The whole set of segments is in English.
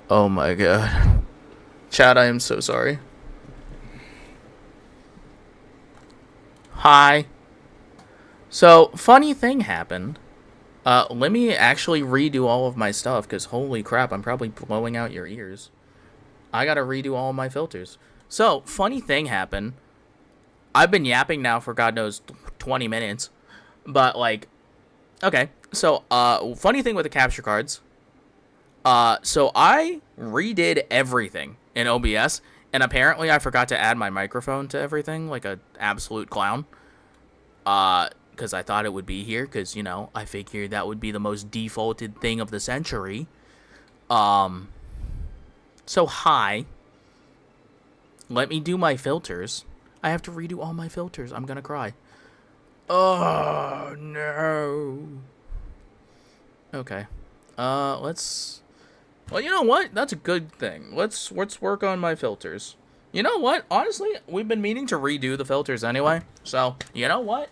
Oh my god. Chad, I am so sorry. Hi. So, funny thing happened. Let me actually redo all of my stuff, because holy crap, I'm probably blowing out your ears. I gotta redo all of my filters. So, funny thing happened. I've been yapping now for God knows 20 minutes. But, like, okay. So, funny thing with the capture cards. So I redid everything in OBS, and apparently I forgot to add my microphone to everything, like a absolute clown. Because I thought it would be here, because, you know, I figured that would be the most defaulted thing of the century. Um, so hi, let me do my filters. I have to redo all my filters. I'm gonna cry. Oh, no. Okay. Let's... Well, you know what? That's a good thing. Let's work on my filters. You know what? Honestly, we've been meaning to redo the filters anyway. So, you know what?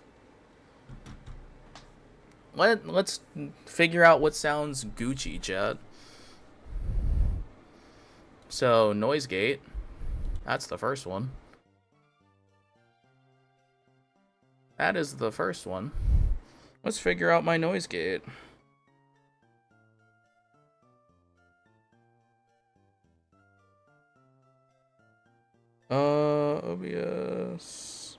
Let's figure out what sounds Gucci, chat. So, noise gate. That's the first one. That is the first one. Let's figure out my noise gate. OBS.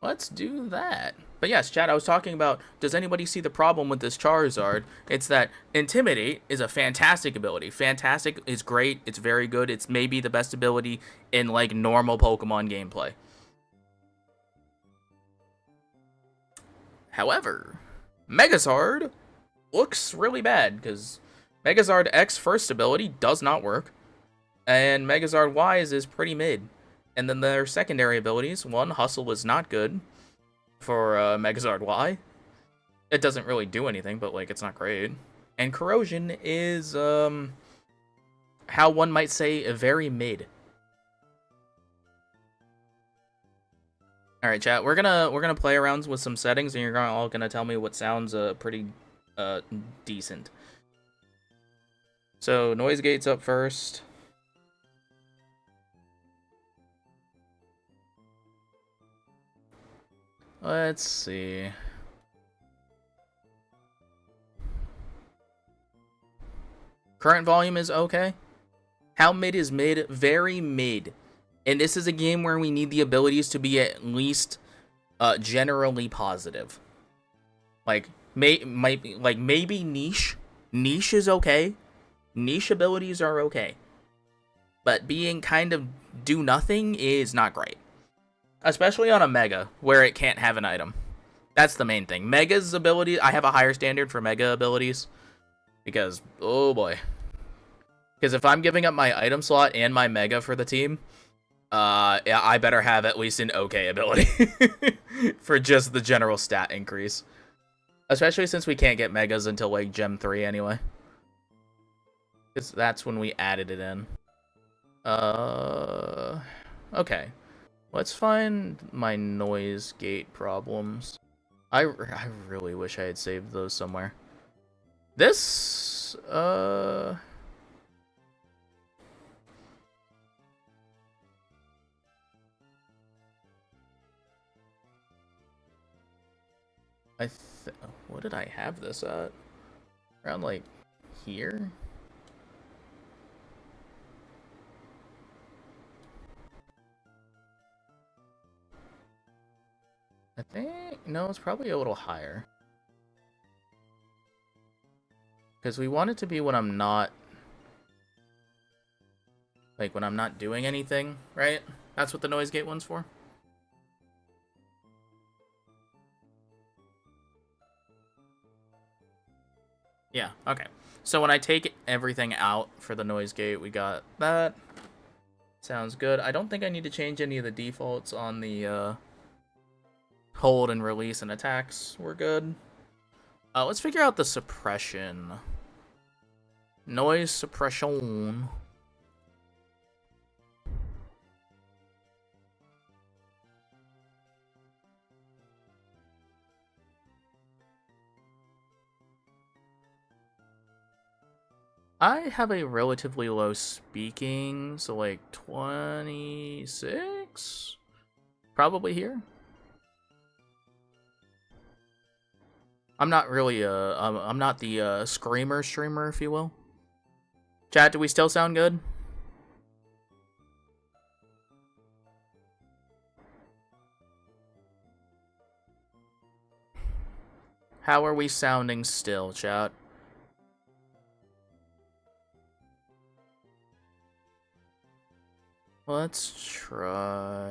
Let's do that. But yes, chat, I was talking about, does anybody see the problem with this Charizard? It's that Intimidate is a fantastic ability. Fantastic is great. It's very good. It's maybe the best ability in, like, normal Pokemon gameplay. However, Megazard looks really bad, because Megazard X first ability does not work, and Megazard Y's is pretty mid. And then their secondary abilities, one, Hustle was not good for Megazard Y. It doesn't really do anything, but, like, it's not great. And Corrosion is, how one might say, very mid. All right, chat. We're gonna play around with some settings, and you're all gonna tell me what sounds pretty decent. So noise gate's up first. Let's see. Current volume is okay. How mid is mid? Very mid. And this is a game where we need the abilities to be at least generally positive. Like maybe niche. Niche is okay. Niche abilities are okay. But being kind of do nothing is not great. Especially on a Mega, where it can't have an item. That's the main thing. Mega's ability, I have a higher standard for Mega abilities. Because, oh boy. Because if I'm giving up my item slot and my Mega for the team, yeah, I better have at least an okay ability. For just the general stat increase. Especially since we can't get Megas until, like, Gem 3 anyway. Because that's when we added it in. Okay. Let's find my noise gate problems. I really wish I had saved those somewhere. This, what did I have this at? Around, like, here? I think, no, it's probably a little higher. Because we want it to be when I'm not, like, when I'm not doing anything, right? That's what the noise gate one's for? Yeah, okay. So when I take everything out for the noise gate, we got that. Sounds good. I don't think I need to change any of the defaults on the, hold and release and attacks. We're good. Let's figure out the suppression. Noise suppression. I have a relatively low speaking, so like 26? Probably here. I'm not really I'm not the screamer streamer, if you will. Chat, do we still sound good? How are we sounding still, chat? Let's try.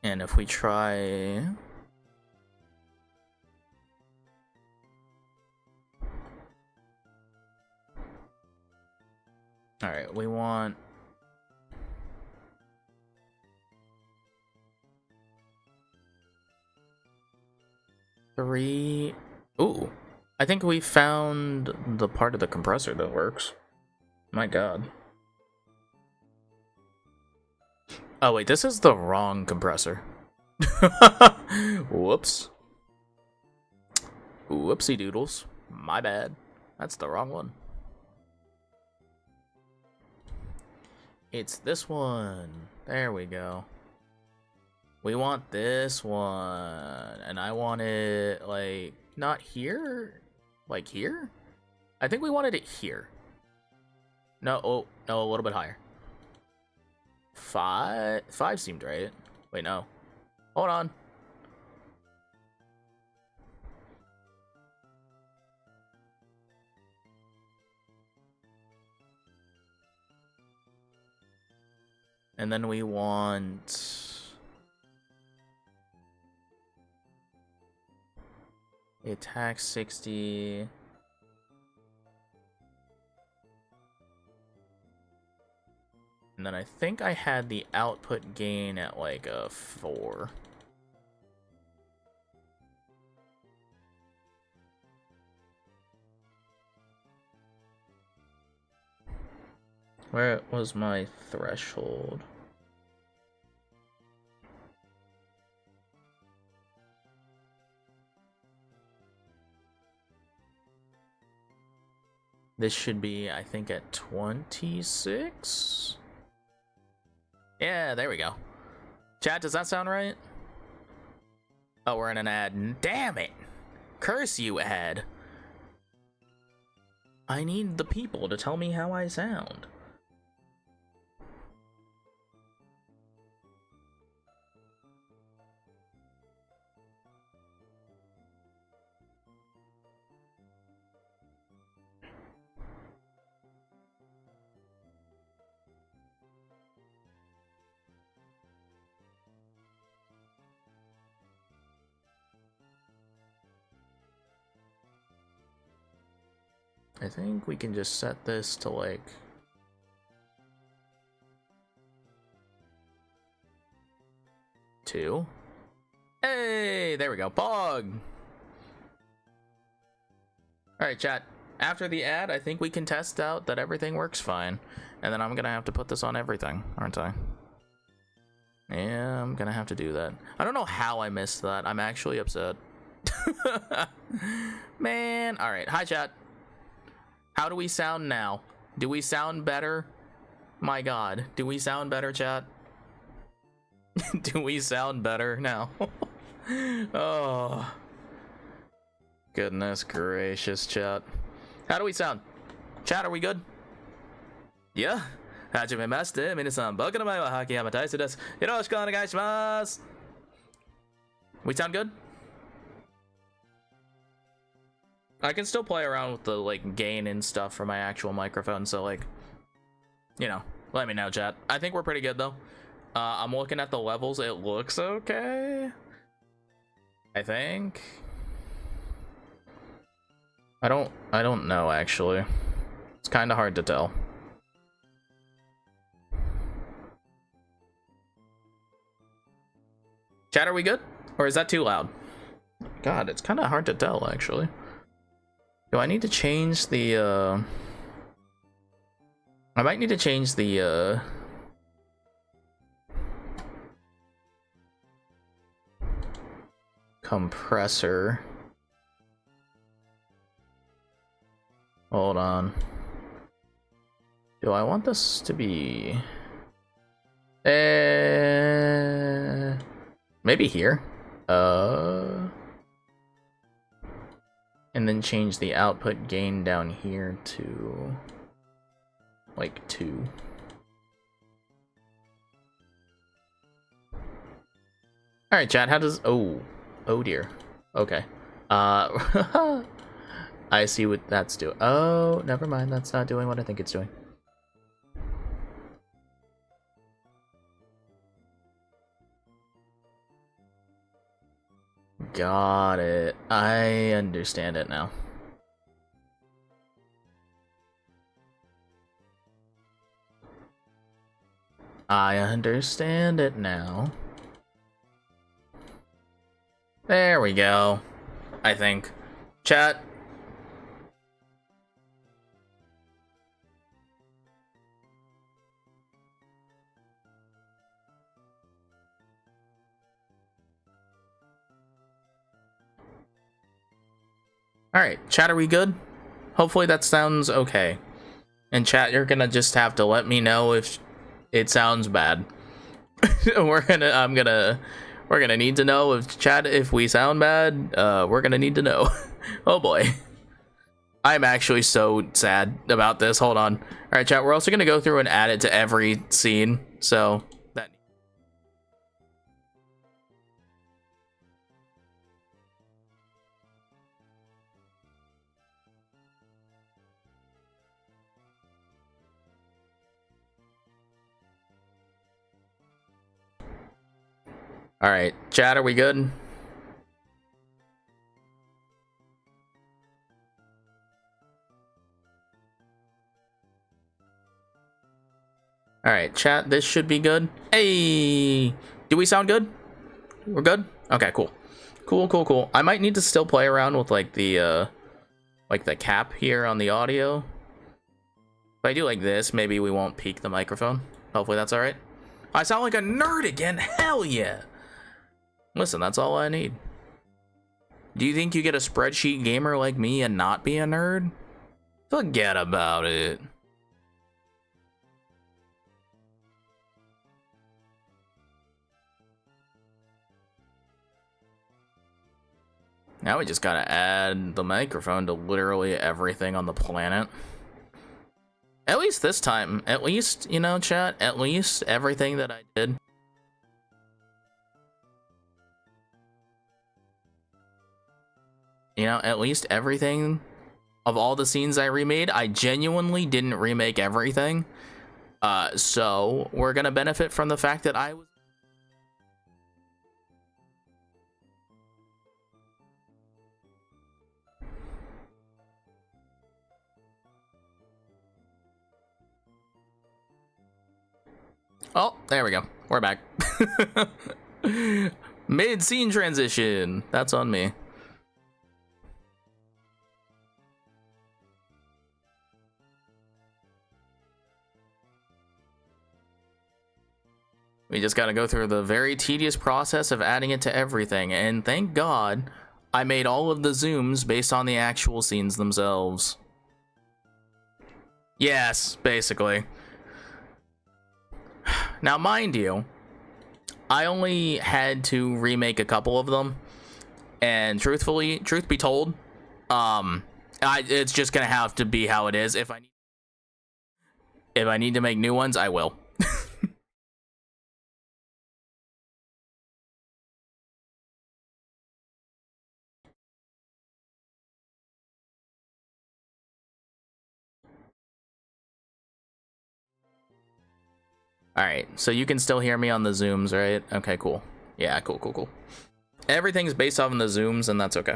And if we try... Alright, we want... Three... Ooh. I think we found the part of the compressor that works. My god. Oh wait, this is the wrong compressor. Whoops. Whoopsie doodles. My bad. That's the wrong one. It's this one. There we go. We want this one. And I want it, like, not here? Like here? I think we wanted it here. No, oh, no, a little bit higher. Five seemed right. Wait, no. Hold on. And then we want... attack 60... And then I think I had the output gain at like a 4. Where was my threshold? This should be, I think, at 26? Yeah, there we go. Chat, does that sound right? Oh, we're in an ad. Damn it! Curse you, ad. I need the people to tell me how I sound. I think we can just set this to like... two. Hey, there we go. Pog! Alright, chat. After the ad, I think we can test out that everything works fine. And then I'm gonna have to put this on everything, aren't I? Yeah, I'm gonna have to do that. I don't know how I missed that. I'm actually upset. Man. Alright, hi, chat. How do we sound now? Do we sound better? My god. Do we sound better, chat? Do we sound better now? Oh. Goodness gracious, chat. How do we sound? Chat, are we good? Yeah. Hajimemashite, minasan, boku no mae wa Hakkayami Taesoo desu. Yoroshiku onegai shimasu. We sound good? I can still play around with the like gain and stuff for my actual microphone, so like, you know, let me know, chat. I think we're pretty good though. I'm looking at the levels. It looks okay, I think. I don't know actually. It's kind of hard to tell. Chat, are we good? Or is that too loud? God, it's kind of hard to tell actually. Do I need to change the, I might need to change the, compressor. Hold on. Do I want this to be... maybe here. And then change the output gain down here to like 2. All right, chat. How does? Oh dear. Okay. I see what that's doing. Oh, never mind. That's not doing what I think it's doing. Got it. I understand it now. I understand it now. There we go. I think. Chat. Alright, chat, are we good? Hopefully that sounds okay. And chat, you're gonna just have to let me know if it sounds bad. We're gonna need to know if chat, if we sound bad. We're gonna need to know. Oh boy. I'm actually so sad about this. Hold on. Alright, chat, we're also gonna go through and add it to every scene. So that. Alright, chat, are we good? Alright, chat, this should be good. Hey! Do we sound good? We're good? Okay, cool. Cool. I might need to still play around with like the cap here on the audio. If I do like this, maybe we won't peak the microphone. Hopefully that's alright. I sound like a nerd again! Hell yeah! Listen, that's all I need. Do you think you get a spreadsheet gamer like me and not be a nerd? Forget about it. Now we just gotta add the microphone to literally everything on the planet. At least this time. At least, you know, chat, at least everything that I did. You know, at least everything of all the scenes I remade, I genuinely didn't remake everything. So we're gonna benefit from the fact that I was... Oh, there we go. We're back. Mid-scene transition. That's on me. We just gotta go through the very tedious process of adding it to everything, and thank God I made all of the zooms based on the actual scenes themselves. Yes, basically. Now, mind you, I only had to remake a couple of them, and truth be told, it's just gonna have to be how it is. If I need to make new ones, I will. Alright, so you can still hear me on the zooms, right? Okay, cool. Yeah, cool. Everything's based off of the zooms, and that's okay.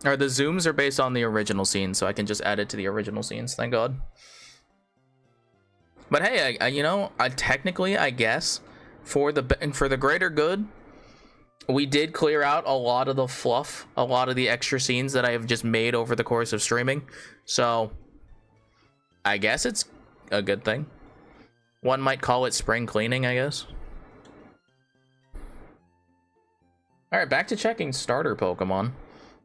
Or the zooms are based on the original scenes, so I can just add it to the original scenes, thank God. But hey, you know, technically, I guess, for the greater good, we did clear out a lot of the fluff, a lot of the extra scenes that I have just made over the course of streaming. So, I guess it's a good thing. One might call it spring cleaning, I guess. All right, back to checking starter Pokemon.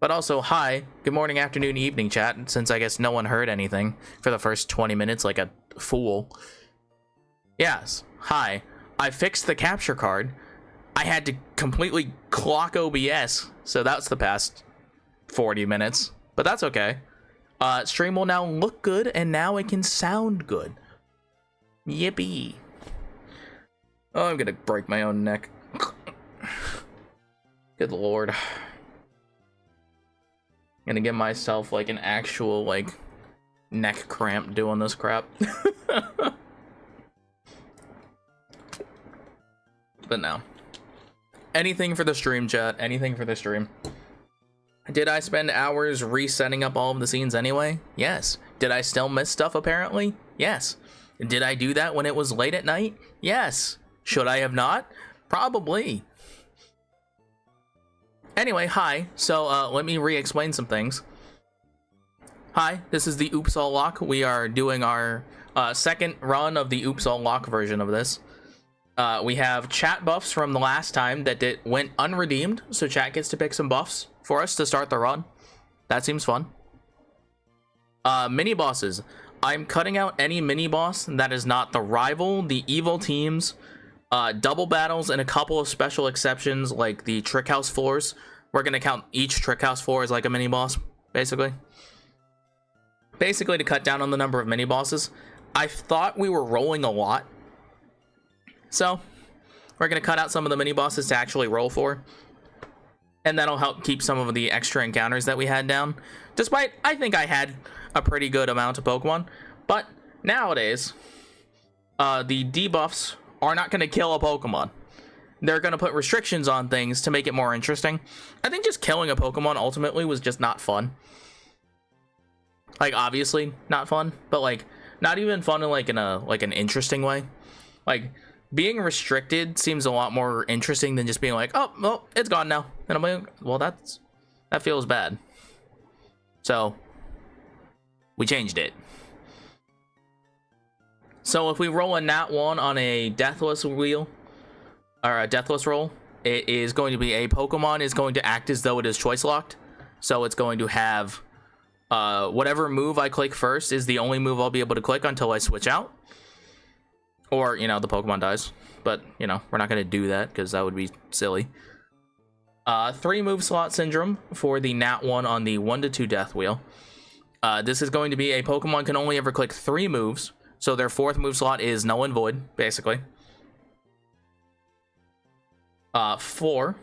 But also, hi, good morning, afternoon, evening, chat, since I guess no one heard anything for the first 20 minutes like a fool. Yes, hi, I fixed the capture card. I had to completely clock OBS, so that's the past 40 minutes, but that's okay. Stream will now look good, and now it can sound good. Yippee. Oh, I'm gonna break my own neck. Good lord. Gonna give myself like an actual like neck cramp doing this crap. But no. Anything for the stream, chat. Anything for the stream. Did I spend hours resetting up all of the scenes anyway? Yes. Did I still miss stuff apparently? Yes. Did I do that when it was late at night? Yes. Should I have not? Probably. Anyway, hi. So, let me re-explain some things. Hi, this is the Oops All Locke. We are doing our second run of the Oops All Locke version of this. We have chat buffs from the last time that went unredeemed, so chat gets to pick some buffs for us to start the run. That seems fun. Mini bosses. I'm cutting out any mini boss that is not the rival, the evil teams, double battles, and a couple of special exceptions like the trick house floors. We're gonna count each trick house floor as like a mini boss, basically. Basically to cut down on the number of mini bosses. I thought we were rolling a lot, so we're gonna cut out some of the mini bosses to actually roll for, and that'll help keep some of the extra encounters that we had down. Despite I think I had a pretty good amount of Pokemon, but nowadays the debuffs are not going to kill a Pokemon. They're going to put restrictions on things to make it more interesting. I think just killing a Pokemon ultimately was just not fun. Like, obviously not fun, but like not even fun in like an interesting way. Like being restricted seems a lot more interesting than just being like, oh well, it's gone now, and I'm like, well, that feels bad. So we changed it. So if we roll a nat 1 on a deathless wheel, or a deathless roll, it is going to be a Pokemon is going to act as though it is choice locked. So it's going to have whatever move I click first is the only move I'll be able to click until I switch out. Or, you know, the Pokemon dies. But, you know, we're not going to do that because that would be silly. 3 move slot syndrome for the nat 1 on the 1 to 2 death wheel. This is going to be a Pokemon can only ever click 3 moves. So their 4th move slot is null and void, basically. 4.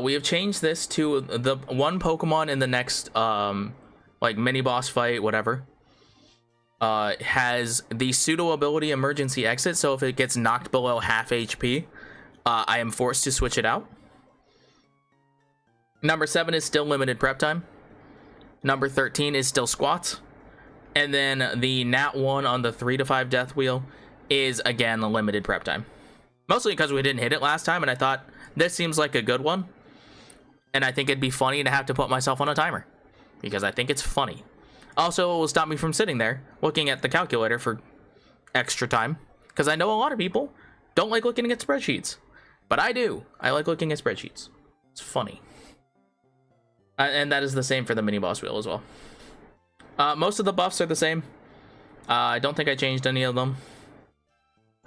We have changed this to the one Pokemon in the next, like, mini-boss fight, whatever. Has the pseudo ability emergency exit, so if it gets knocked below half HP, I am forced to switch it out. Number 7 is still limited prep time. Number 13 is still squats. And then the nat 1 on the 3 to 5 death wheel is, again, the limited prep time. Mostly because we didn't hit it last time, and I thought, this seems like a good one. And I think it'd be funny to have to put myself on a timer. Because I think it's funny. Also, it will stop me from sitting there, looking at the calculator for extra time. Because I know a lot of people don't like looking at spreadsheets. But I do. I like looking at spreadsheets. It's funny. And that is the same for the mini-boss wheel as well. Most of the buffs are the same. I don't think I changed any of them.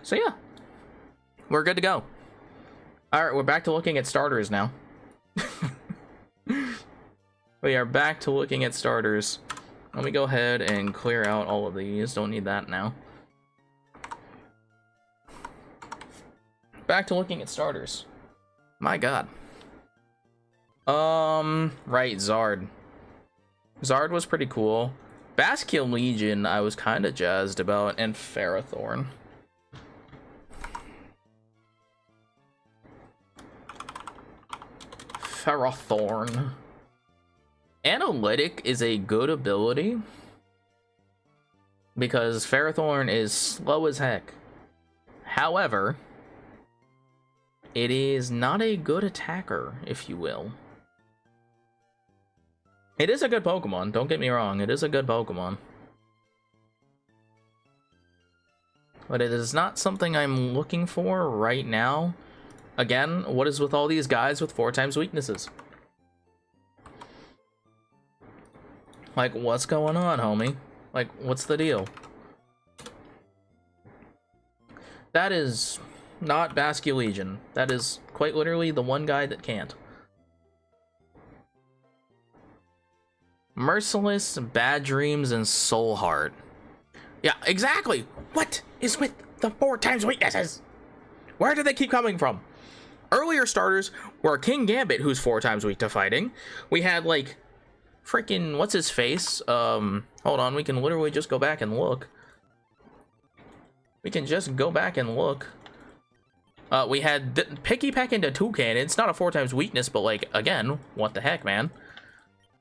So yeah, we're good to go. Alright, we're back to looking at starters now. We are back to looking at starters. Let me go ahead and clear out all of these. Don't need that now. Back to looking at starters. My god. Right, Zard. Zard was pretty cool. Basculin Legion, I was kind of jazzed about, and Ferrothorn. Ferrothorn. Analytic is a good ability because Ferrothorn is slow as heck. However, it is not a good attacker, if you will. It is a good Pokemon, don't get me wrong, it is a good Pokemon. But it is not something I'm looking for right now Again, what is with all these guys with 4 times weaknesses? Like, what's going on, homie? Like, what's the deal? That is not Basculegion. That is quite literally the one guy that can't. Merciless, Bad Dreams, and Soul Heart. Yeah, exactly! What is with the 4 times weaknesses? Where do they keep coming from? Earlier starters were King Gambit, who's 4 times weak to fighting. We had, like, freaking, what's his face? Hold on, we can literally just go back and look. We can just go back and look. We had Picky Peck into Toucan. It's not a 4 times weakness, but, like, again, what the heck, man?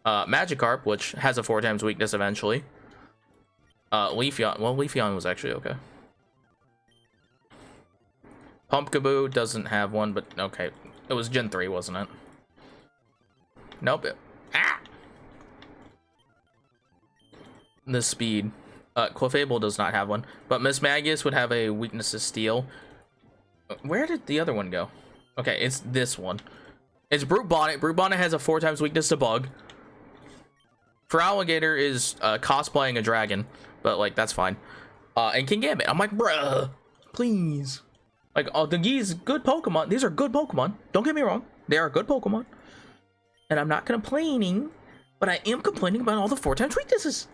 Magikarp, which has a 4 times weakness eventually. Leafeon. Well, Leafeon was actually okay. Pumpkaboo doesn't have one, but okay. It was Gen 3, wasn't it? Nope. The speed. Clefable does not have one, but Miss Magius would have a weakness to Steel. Where did the other one go? Okay, it's this one. It's Brute Bonnet. Brute Bonnet has a 4 times weakness to Bug. For Alligator is cosplaying a dragon, but like that's fine. And King Gambit, I'm like, bruh, please. Like, oh, these good Pokemon. These are good Pokemon. Don't get me wrong, they are good Pokemon, and I'm not complaining, but I am complaining about all the 4 times weaknesses.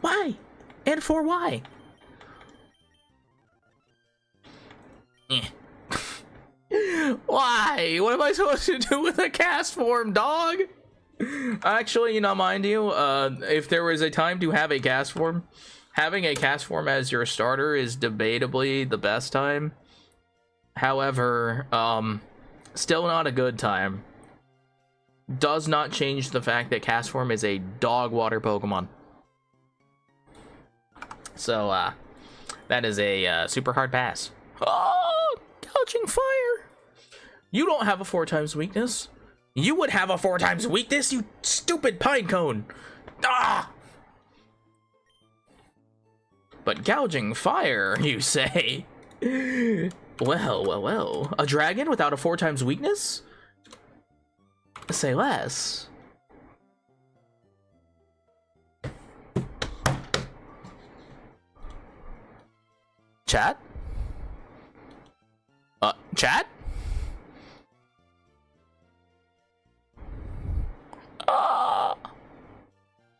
Why? And for why? Why? What am I supposed to do with a cast form, dog? Actually, you know, mind you, if there was a time to have a cast form, having a cast form as your starter is debatably the best time. However, still not a good time. Does not change the fact that cast form is a dog water Pokemon. So, that is a super hard pass. Oh, Gouging Fire! You don't have a 4 times weakness. You would have a 4 times weakness, you stupid Pinecone! Ah! But Gouging Fire, you say? Well. A dragon without a 4 times weakness? Say less. Chat? Chat?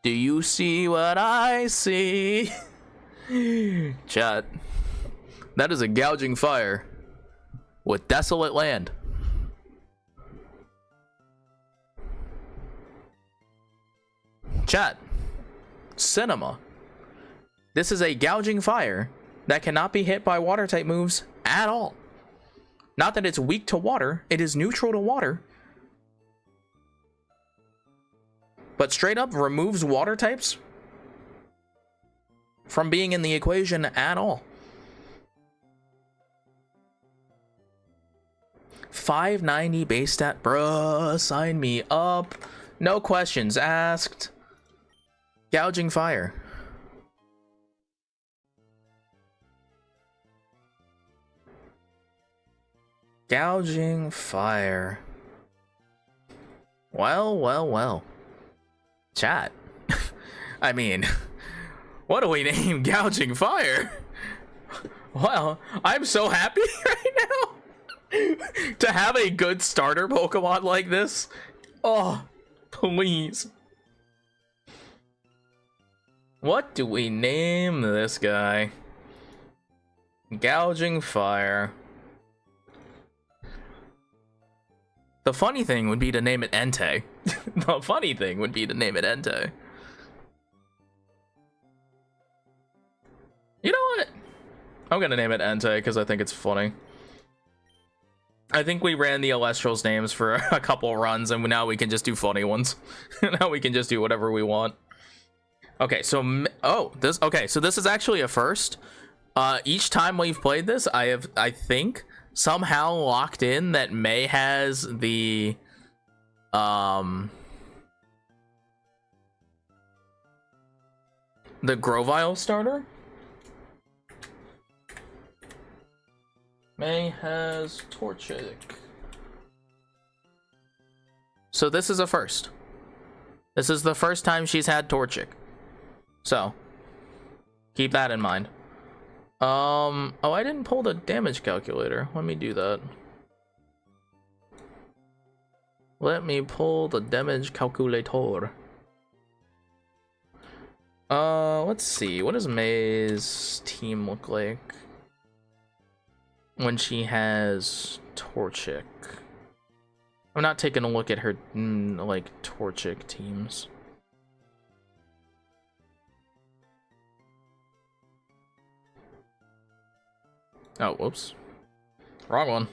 Do you see what I see? Chat. That is a Gouging Fire with Desolate Land. Chat. Cinema. This is a Gouging Fire that cannot be hit by water type moves at all. Not that it's weak to water, it is neutral to water. But straight up removes water types from being in the equation at all. 590 base stat, bruh, sign me up. No questions asked. Gouging Fire. Gouging Fire. Well. Chat. I mean, what do we name Gouging Fire? Well, I'm so happy right now to have a good starter Pokemon like this. Oh, please. What do we name this guy? Gouging Fire. The funny thing would be to name it Entei. The funny thing would be to name it Entei. You know what? I'm gonna name it Entei because I think it's funny. I think we ran the Elestrals names for a couple runs, and now we can just do funny ones. Now we can just do whatever we want. Okay, so so this is actually a first. Each time we've played this, I think somehow locked in that May has the Grovyle starter. May has Torchic. So this is a first. This is the first time she's had Torchic. So keep that in mind. Oh, I didn't pull the damage calculator. Let me do that. Let me pull the damage calculator. Let's see. What does May's team look like when she has Torchic? I'm not taking a look at her like Torchic teams. Oh, whoops. Wrong one.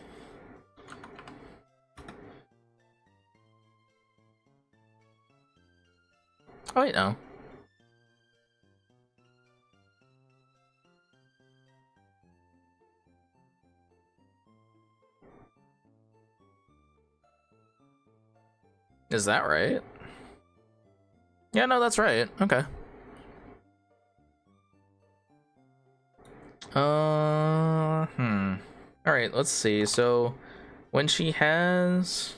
Oh, wait, no. Is that right? Yeah, no, that's right. Okay. Alright, let's see. So, when she has...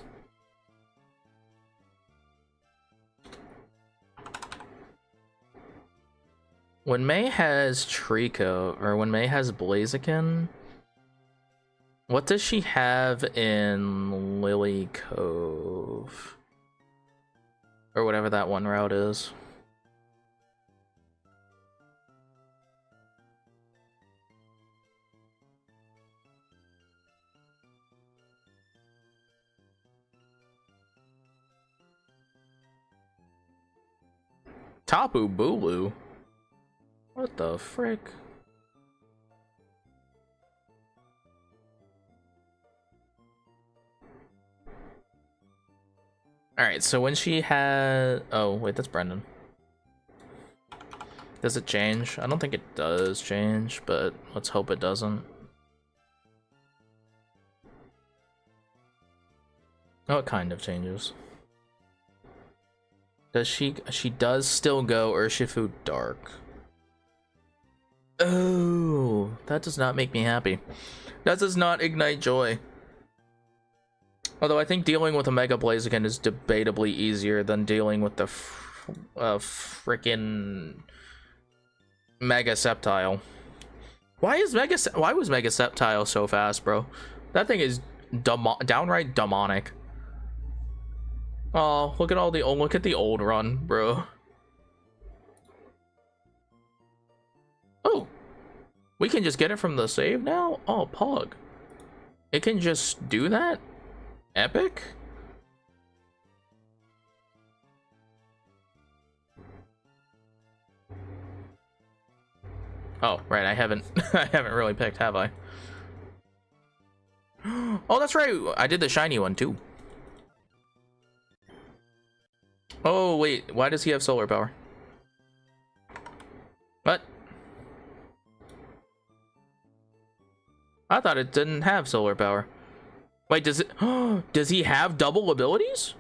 When May has Trico, or when May has Blaziken, what does she have in Lily Cove? Or whatever that one route is. Tapu Bulu? What the frick? Alright, so when she had... Oh, wait, that's Brendan. Does it change? I don't think it does change, but let's hope it doesn't. Oh, it kind of changes. Does she does still go Urshifu Dark. Oh, that does not make me happy. That does not ignite joy. Although I think dealing with a Mega Blaziken is debatably easier than dealing with the frickin' Mega Sceptile. Why was Mega Sceptile so fast, bro? That thing is downright demonic. Oh, look at the old run, bro. Oh, we can just get it from the save now? Oh, Pog. It can just do that? Epic? Oh, right, I haven't I haven't really picked, have I? Oh, that's right. I did the shiny one too. Oh, wait, why does he have solar power? What? I thought it didn't have solar power. Wait, does it? Does he have double abilities?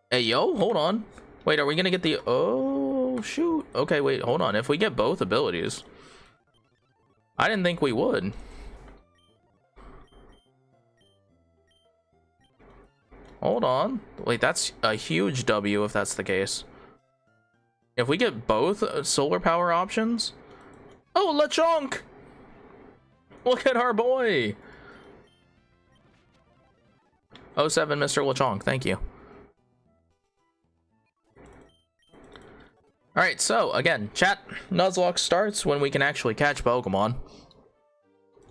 Hey, yo, hold on. Wait, are we gonna get the? Oh, shoot. Okay, wait, hold on. If we get both abilities, I didn't think we would. Hold on. Wait, that's a huge W if that's the case. If we get both solar power options. Oh, Lechonk! Look at our boy. 07 Mr. Lechonk, thank you. Alright, so again, chat, Nuzlocke starts when we can actually catch Pokemon.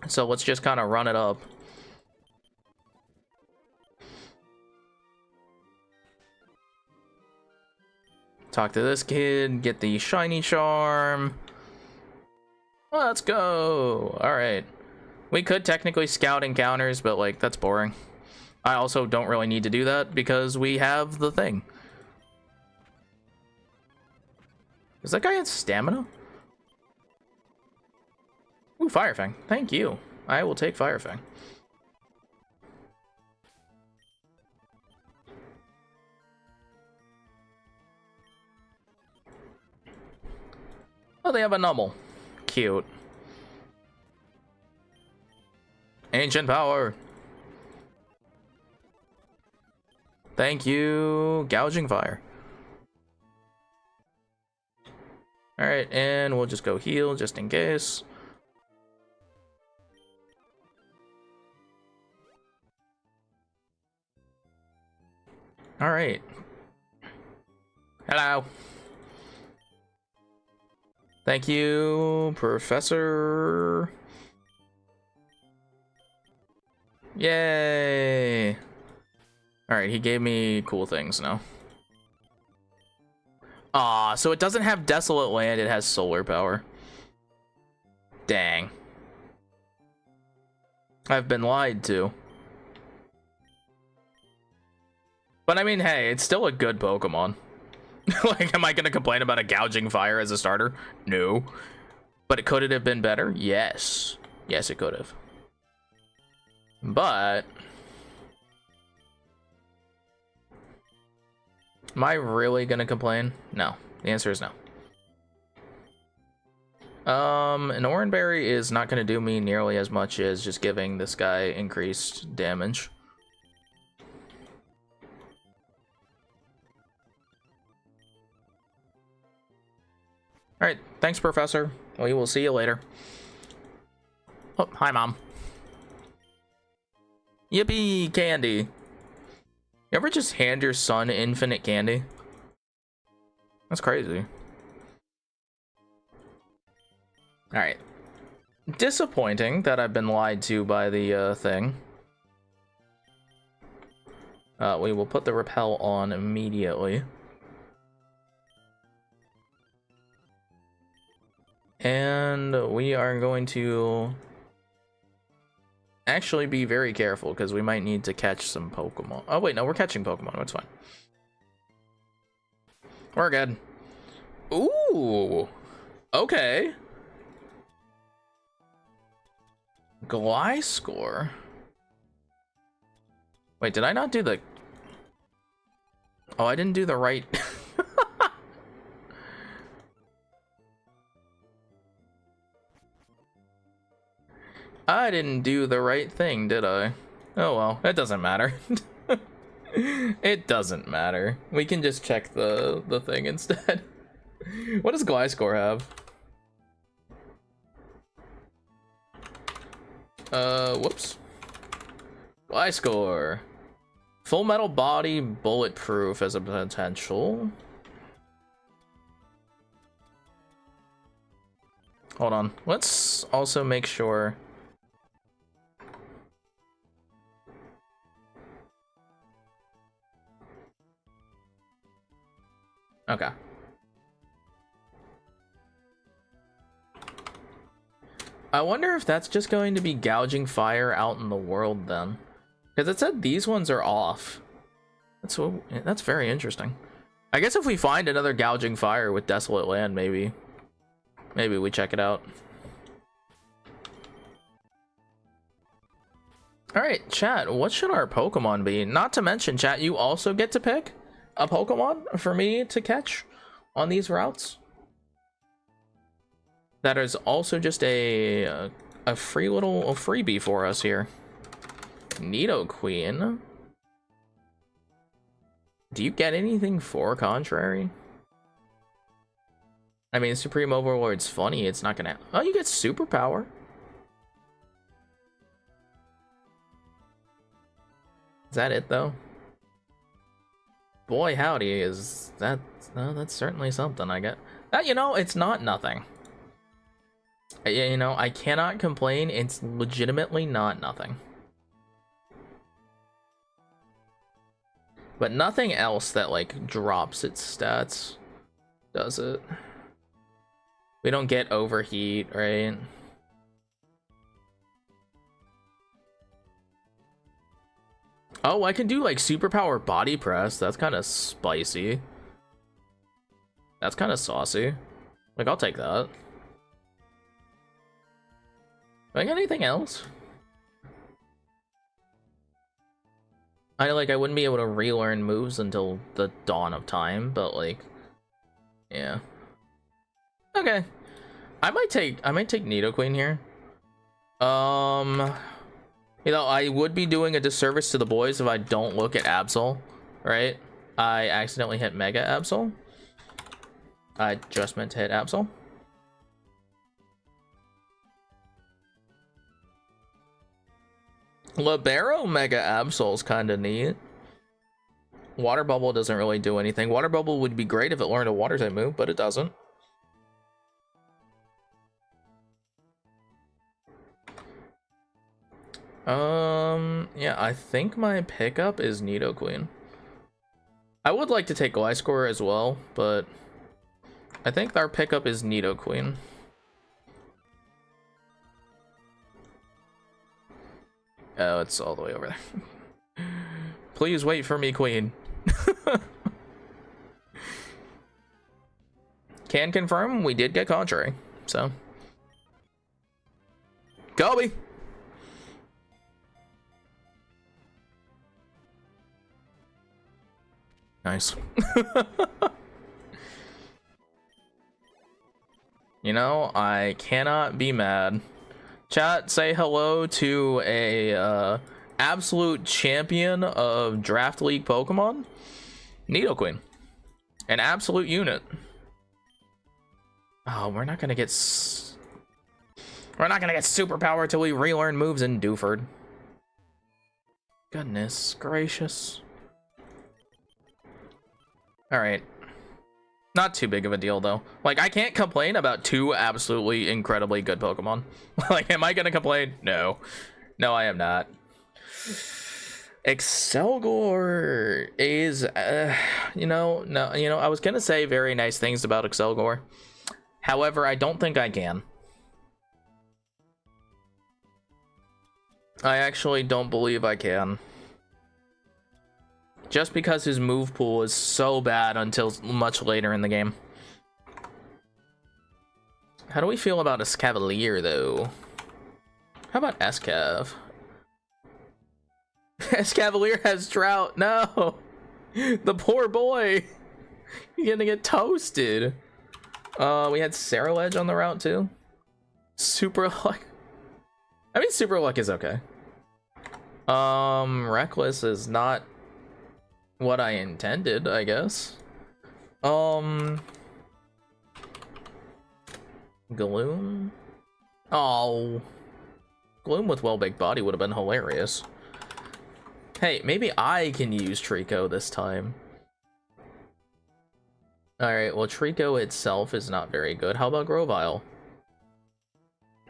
So let's just kind of run it up. Talk to this kid, get the shiny charm. Let's go. Alright. We could technically scout encounters, but like, that's boring. I also don't really need to do that because we have the thing. Does that guy have stamina? Ooh, Fire Fang. Thank you. I will take Fire Fang. Oh, they have a Numble. Cute. Ancient power. Thank you, Gouging Fire. Alright, and we'll just go heal just in case. Alright. Hello. Thank you, Professor. Yay. Alright, he gave me cool things now. Ah, so it doesn't have Desolate Land, it has solar power. Dang. I've been lied to. But I mean, hey, it's still a good Pokemon. Like, am I gonna complain about a Gouging Fire as a starter? No. But could it have been better? Yes. Yes, it could have. But am I really gonna complain? No. The answer is no. An Oranberry is not gonna do me nearly as much as just giving this guy increased damage. Alright, thanks, Professor. We will see you later. Oh, hi, Mom. Yippee, candy. You ever just hand your son infinite candy? That's crazy. Alright. Disappointing that I've been lied to by the thing. We will put the repel on immediately. And we are going to actually be very careful because we might need to catch some Pokemon. Oh wait, no, we're catching Pokemon. It's fine. We're good. Ooh. Okay. Gliscor. Wait, did I not do the... Oh, I didn't do the right... I didn't do the right thing, did I? Oh well, it doesn't matter. It doesn't matter. We can just check the thing instead. What does Gliscor have? Whoops. Gliscor. Full metal body, bulletproof as a potential. Hold on. Let's also make sure. Okay. I wonder if that's just going to be Gouging Fire out in the world then. Because it said these ones are off. That's very interesting. I guess if we find another Gouging Fire with Desolate Land, maybe we check it out. Alright, chat, what should our Pokemon be? Not to mention, chat, you also get to pick a Pokemon for me to catch on these routes. That is also just a free little freebie for us here. Nidoqueen. Do you get anything for Contrary? I mean, Supreme Overlord's funny. It's not gonna... Oh, you get Superpower. Is that it, though? Boy, howdy, is that... that's certainly something I get. That, you know, it's not nothing. You know, I cannot complain. It's legitimately not nothing. But nothing else that, like, drops its stats, does it? We don't get Overheat, right? Oh, I can do, like, Superpower Body Press. That's kind of spicy. That's kind of saucy. Like, I'll take that. Do I got anything else? I wouldn't be able to relearn moves until the dawn of time, but like, yeah. Okay. I might take Nidoqueen here. You know, I would be doing a disservice to the boys if I don't look at Absol right? I accidentally hit Mega Absol. I just meant to hit Absol. Libero Mega Absol's kind of neat. Water Bubble doesn't really do anything. Water Bubble would be great if it learned a water type move, but it doesn't. Yeah, I think my pickup is Nidoqueen. I would like to take Gliscor as well, but I think our pickup is Nidoqueen. Oh, it's all the way over there. Please wait for me, Queen. Can confirm we did get Contrary, so. Kobe! Nice. You know, I cannot be mad. Chat, say hello to a absolute champion of Draft League Pokemon, Nidoqueen. An absolute unit. Oh, we're not gonna get superpower till we relearn moves in Dewford. Goodness gracious. Alright. Not too big of a deal, though. Like, I can't complain about two absolutely incredibly good Pokemon. Like, am I gonna complain? No. No, I am not. Excelgor is, I was gonna say very nice things about Excelgor. However, I don't think I can. I actually don't believe I can. Just because his move pool is so bad until much later in the game. How do we feel about Escavalier, though? How about Escav? Escavalier has Drought. No! The poor boy! He's gonna get toasted. We had Ceruledge on the route, too. Super Luck. I mean, Super Luck is okay. Reckless is not what I intended, I guess. Gloom? Oh. Gloom with well-baked body would have been hilarious. Hey, maybe I can use Trico this time. Alright, well, Trico itself is not very good. How about Grovyle?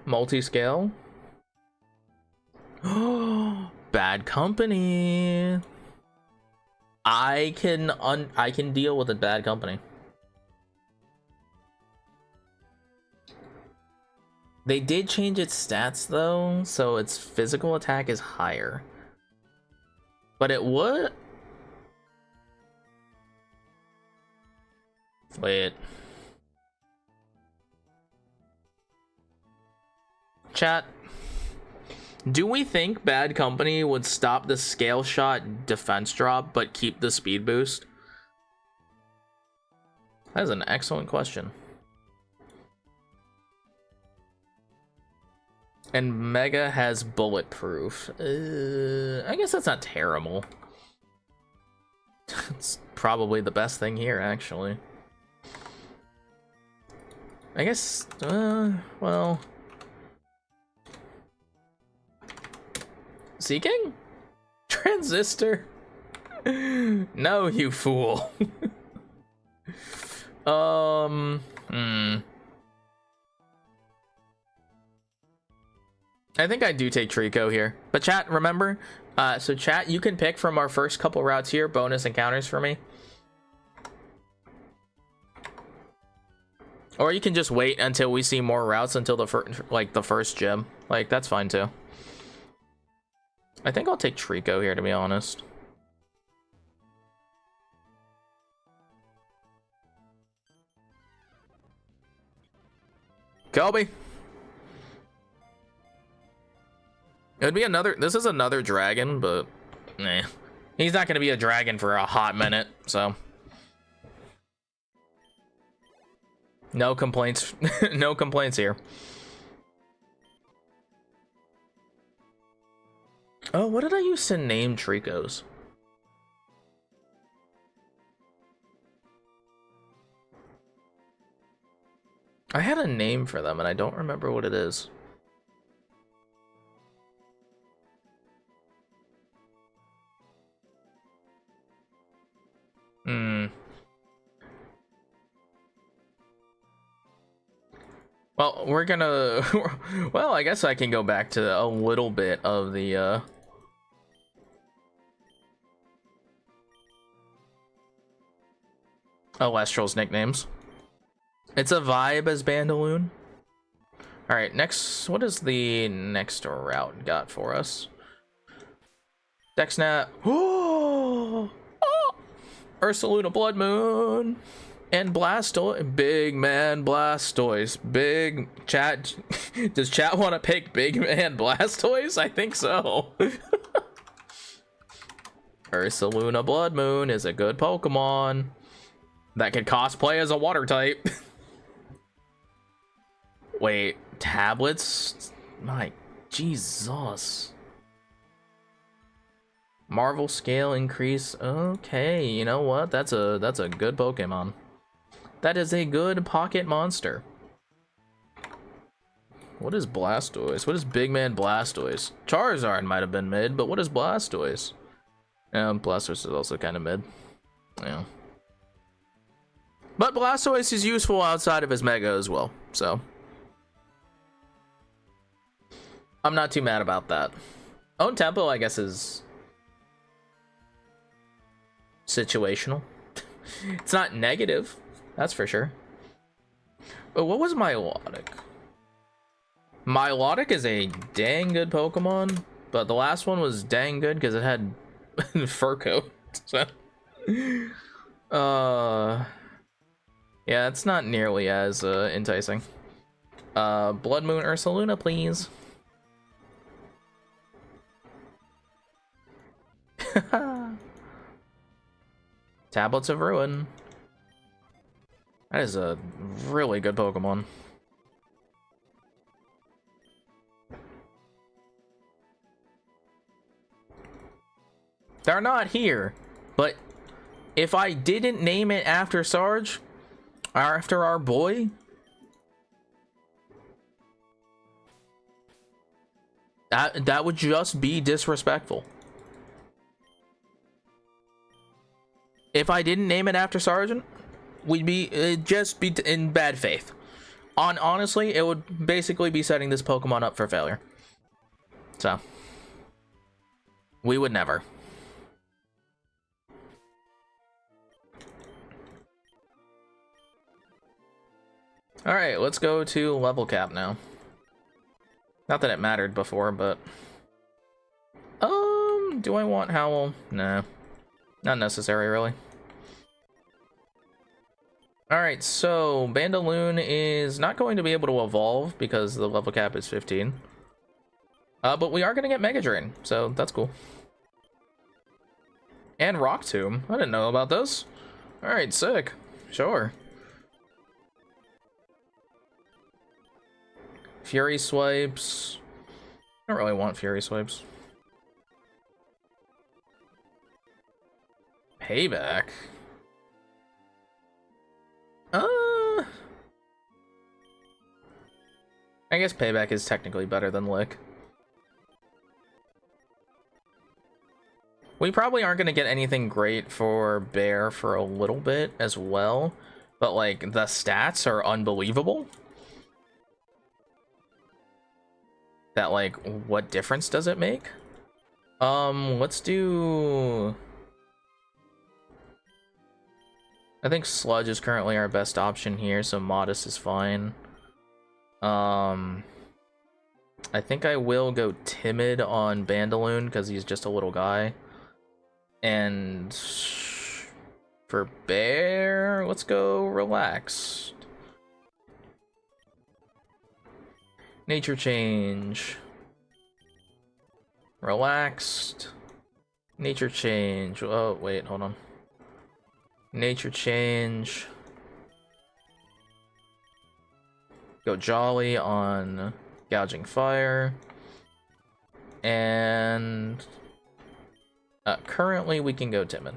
Multi-scale? Bad company. I can deal with a bad company. They did change its stats though, so its physical attack is higher. But it would. Wait. Chat. Do we think Bad Company would stop the Scale Shot defense drop but keep the speed boost? That is an excellent question. And Mega has Bulletproof. I guess that's not terrible. It's probably the best thing here, actually. I guess, well... Seeking? Transistor? No, you fool. I think I do take Trico here. But chat, remember? So chat, you can pick from our first couple routes here, bonus encounters for me. Or you can just wait until we see more routes until the first gym. Like, that's fine too. I think I'll take Trico here, to be honest. Kobe! It would be another... This is another dragon, but... Nah. He's not going to be a dragon for a hot minute, so... No complaints. No complaints here. Oh, what did I use to name Tricos? I had a name for them and I don't remember what it is. Well, we're gonna... well, I guess I can go back to a little bit of the, Alestral's nicknames. It's a vibe as Bandaloon. Alright, next... what is the next route got for us? Dexnat. Oh! Ursaluna Blood Moon! And Blastoise. Big Man Blastoise. Big... chat... does chat want to pick Big Man Blastoise? I think so. Ursaluna Blood Moon is a good Pokemon that could cosplay as a water type. Wait, tablets? My Jesus. Marvel scale increase. Okay, you know what? That's a good Pokemon. That is a good pocket monster. What is Blastoise? What is Big Man Blastoise? Charizard might have been mid, but what is Blastoise? Blastoise is also kind of mid. Yeah. But Blastoise is useful outside of his Mega as well, so I'm not too mad about that. Own Tempo, I guess, is situational. It's not negative, that's for sure. But what was Milotic? Milotic is a dang good Pokemon, but the last one was dang good because it had fur coat. So, yeah, it's not nearly as enticing. Blood Moon Ursaluna, please. Tablets of Ruin. That is a really good Pokemon. They're not here, but if I didn't name it after Sarge, or after our boy, that would just be disrespectful. If I didn't name it after Sergeant, we'd be just be in bad faith. Honestly, it would basically be setting this Pokemon up for failure. So, we would never. Alright, let's go to level cap now. Not that it mattered before, but... do I want Howl? Nah. Not necessary, really. Alright, so Bandaloon is not going to be able to evolve because the level cap is 15. But we are going to get Mega Drain, so that's cool. And Rock Tomb. I didn't know about those. Alright, sick. Sure. Fury Swipes. I don't really want Fury Swipes. Payback. I guess Payback is technically better than Lick. We probably aren't going to get anything great for Bear for a little bit as well, but like the stats are unbelievable. That like, what difference does it make? Let's do... I think Sludge is currently our best option here, so Modest is fine. I think I will go Timid on Bandaloon because he's just a little guy. And for Bear, let's go Relaxed. Nature Change. Relaxed. Nature Change. Oh, wait, hold on. Nature Change. Go Jolly on Gouging Fire. And currently we can go Timid.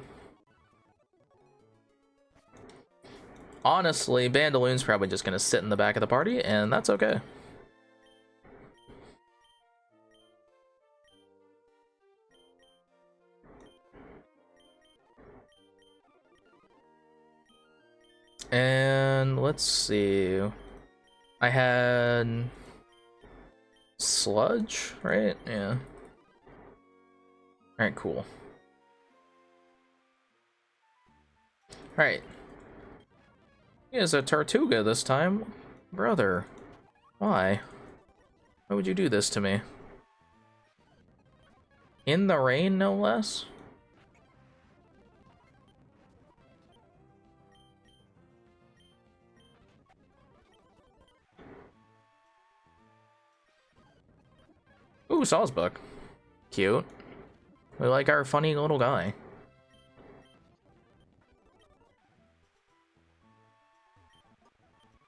Honestly, Bandaloon's probably just gonna sit in the back of the party, and that's okay. And let's see. I had Sludge, right? Yeah. Alright, cool. Alright. He is a Tortuga this time. Brother. Why? Why would you do this to me? In the rain, no less? Ooh, Sawsbuck. Cute. We like our funny little guy.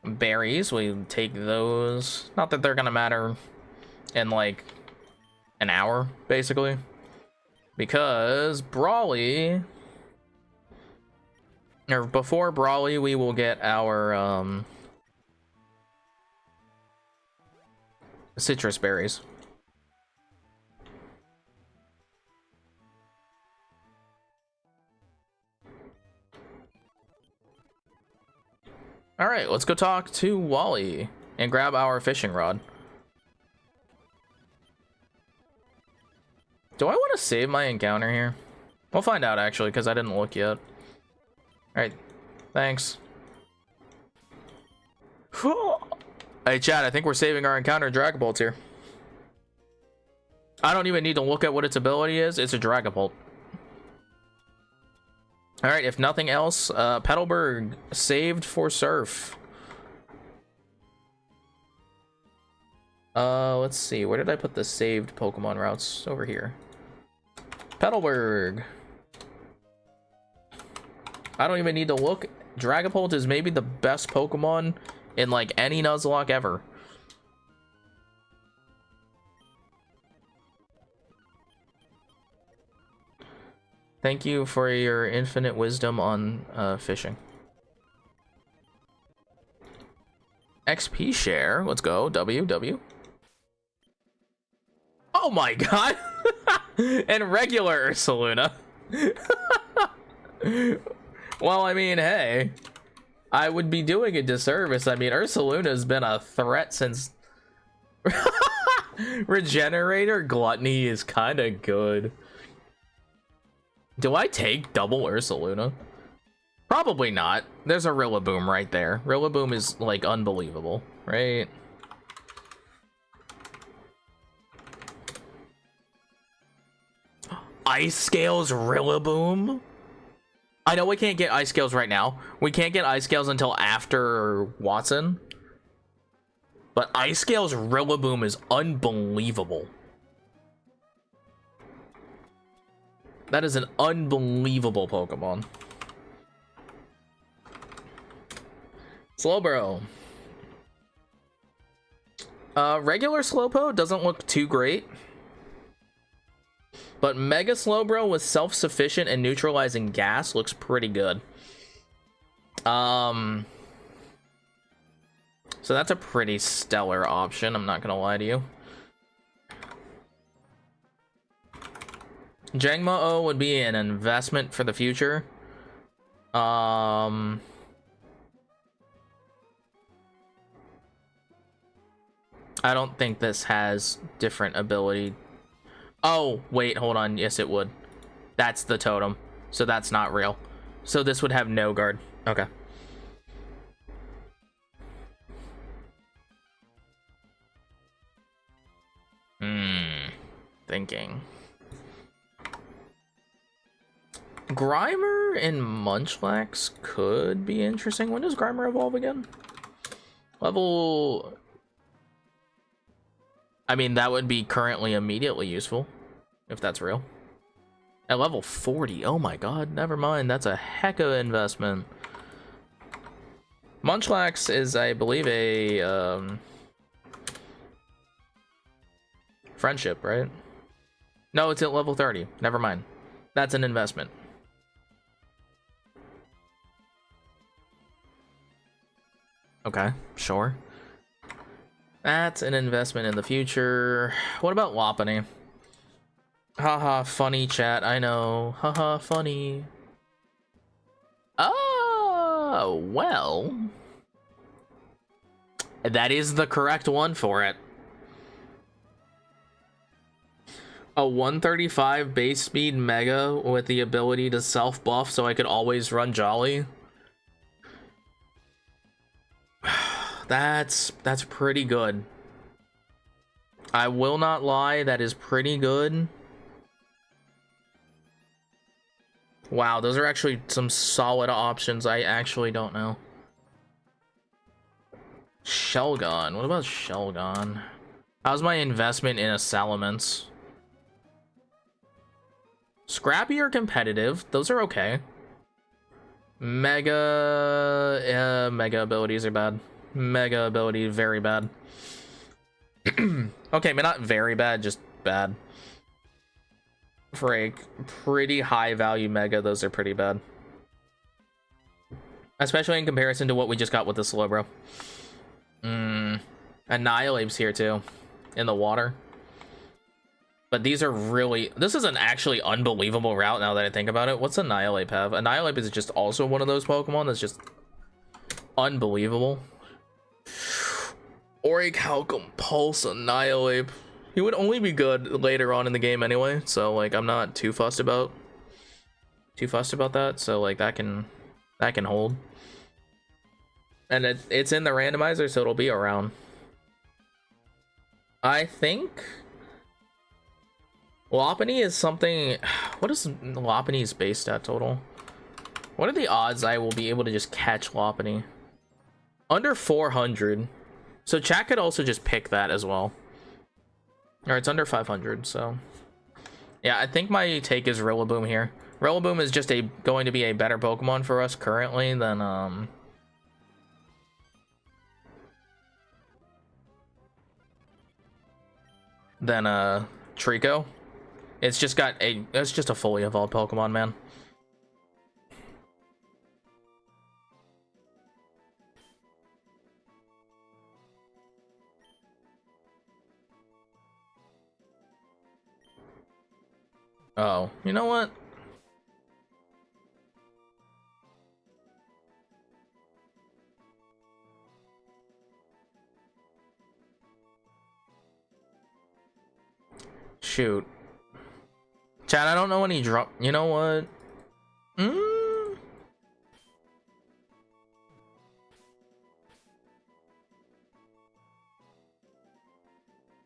Berries, we take those. Not that they're gonna matter in like an hour, basically. Because Brawly, or before Brawly, we will get our citrus berries. All right, let's go talk to Wally and grab our fishing rod. Do I want to save my encounter here? We'll find out, actually, because I didn't look yet. All right, thanks. Hey, Chad, I think we're saving our encounter Dragapult here. I don't even need to look at what its ability is. It's a Dragapult. All right, if nothing else, Petalburg saved for Surf. Let's see. Where did I put the saved Pokemon routes? Over here. Petalburg. I don't even need to look. Dragapult is maybe the best Pokemon in like any Nuzlocke ever. Thank you for your infinite wisdom on fishing. XP share. Let's go. W. Oh my god. And regular Ursaluna. Well, I mean, hey. I would be doing a disservice. I mean, Ursaluna's been a threat since... Regenerator Gluttony is kind of good. Do I take double Ursaluna? Probably not. There's a Rillaboom right there. Rillaboom is, like, unbelievable, right? Ice Scales Rillaboom? I know we can't get Ice Scales right now. We can't get Ice Scales until after Watson. But Ice Scales Rillaboom is unbelievable. That is an unbelievable Pokemon. Slowbro. Regular Slowpoke doesn't look too great. But Mega Slowbro with self-sufficient and neutralizing gas looks pretty good. So that's a pretty stellar option, I'm not gonna lie to you. Jangmo-O would be an investment for the future. I don't think this has different ability. Oh, wait, hold on. Yes, it would. That's the totem. So that's not real. So this would have no guard. Okay. Thinking. Grimer and Munchlax could be interesting. When does Grimer evolve again? Level... I mean, that would be currently immediately useful, if that's real. At level 40, oh my god, never mind. That's a heck of an investment. Munchlax is, I believe, a friendship, right? No, it's at level 30. Never mind. That's an investment. Okay, sure. That's an investment in the future. What about Lopunny? Haha, funny chat, I know. Haha, funny. Oh, well. That is the correct one for it. A 135 base speed Mega with the ability to self-buff so I could always run Jolly. That's pretty good. I will not lie, that is pretty good. Wow, those are actually some solid options. I actually don't know. Shelgon. What about Shelgon? How's my investment in a Salamence? Scrappy or competitive? Those are okay. Mega... mega abilities are bad. Mega ability, very bad. Okay, but not very bad, just bad. For a pretty high value Mega, those are pretty bad. Especially in comparison to what we just got with the Slowbro. Annihilape's here too. In the water. But these are really... This is an actually unbelievable route now that I think about it. What's Annihilape have? Annihilape is just also one of those Pokemon that's just unbelievable. Orichalcum Pulse Annihilape. He would only be good later on in the game anyway, so like I'm not too fussed about that. So like that can hold. And it's in the randomizer, so it'll be around. I think Lopunny is something... What is Lopunny's base stat total? What are the odds I will be able to just catch Lopunny? Under 400. So chat could also just pick that as well. Or it's under 500, so... Yeah, I think my take is Rillaboom here. Rillaboom is just going to be a better Pokemon for us currently than Trico. It's just a fully evolved Pokemon, man. Oh, you know what? Shoot. Chad, I don't know any drop. You know what? You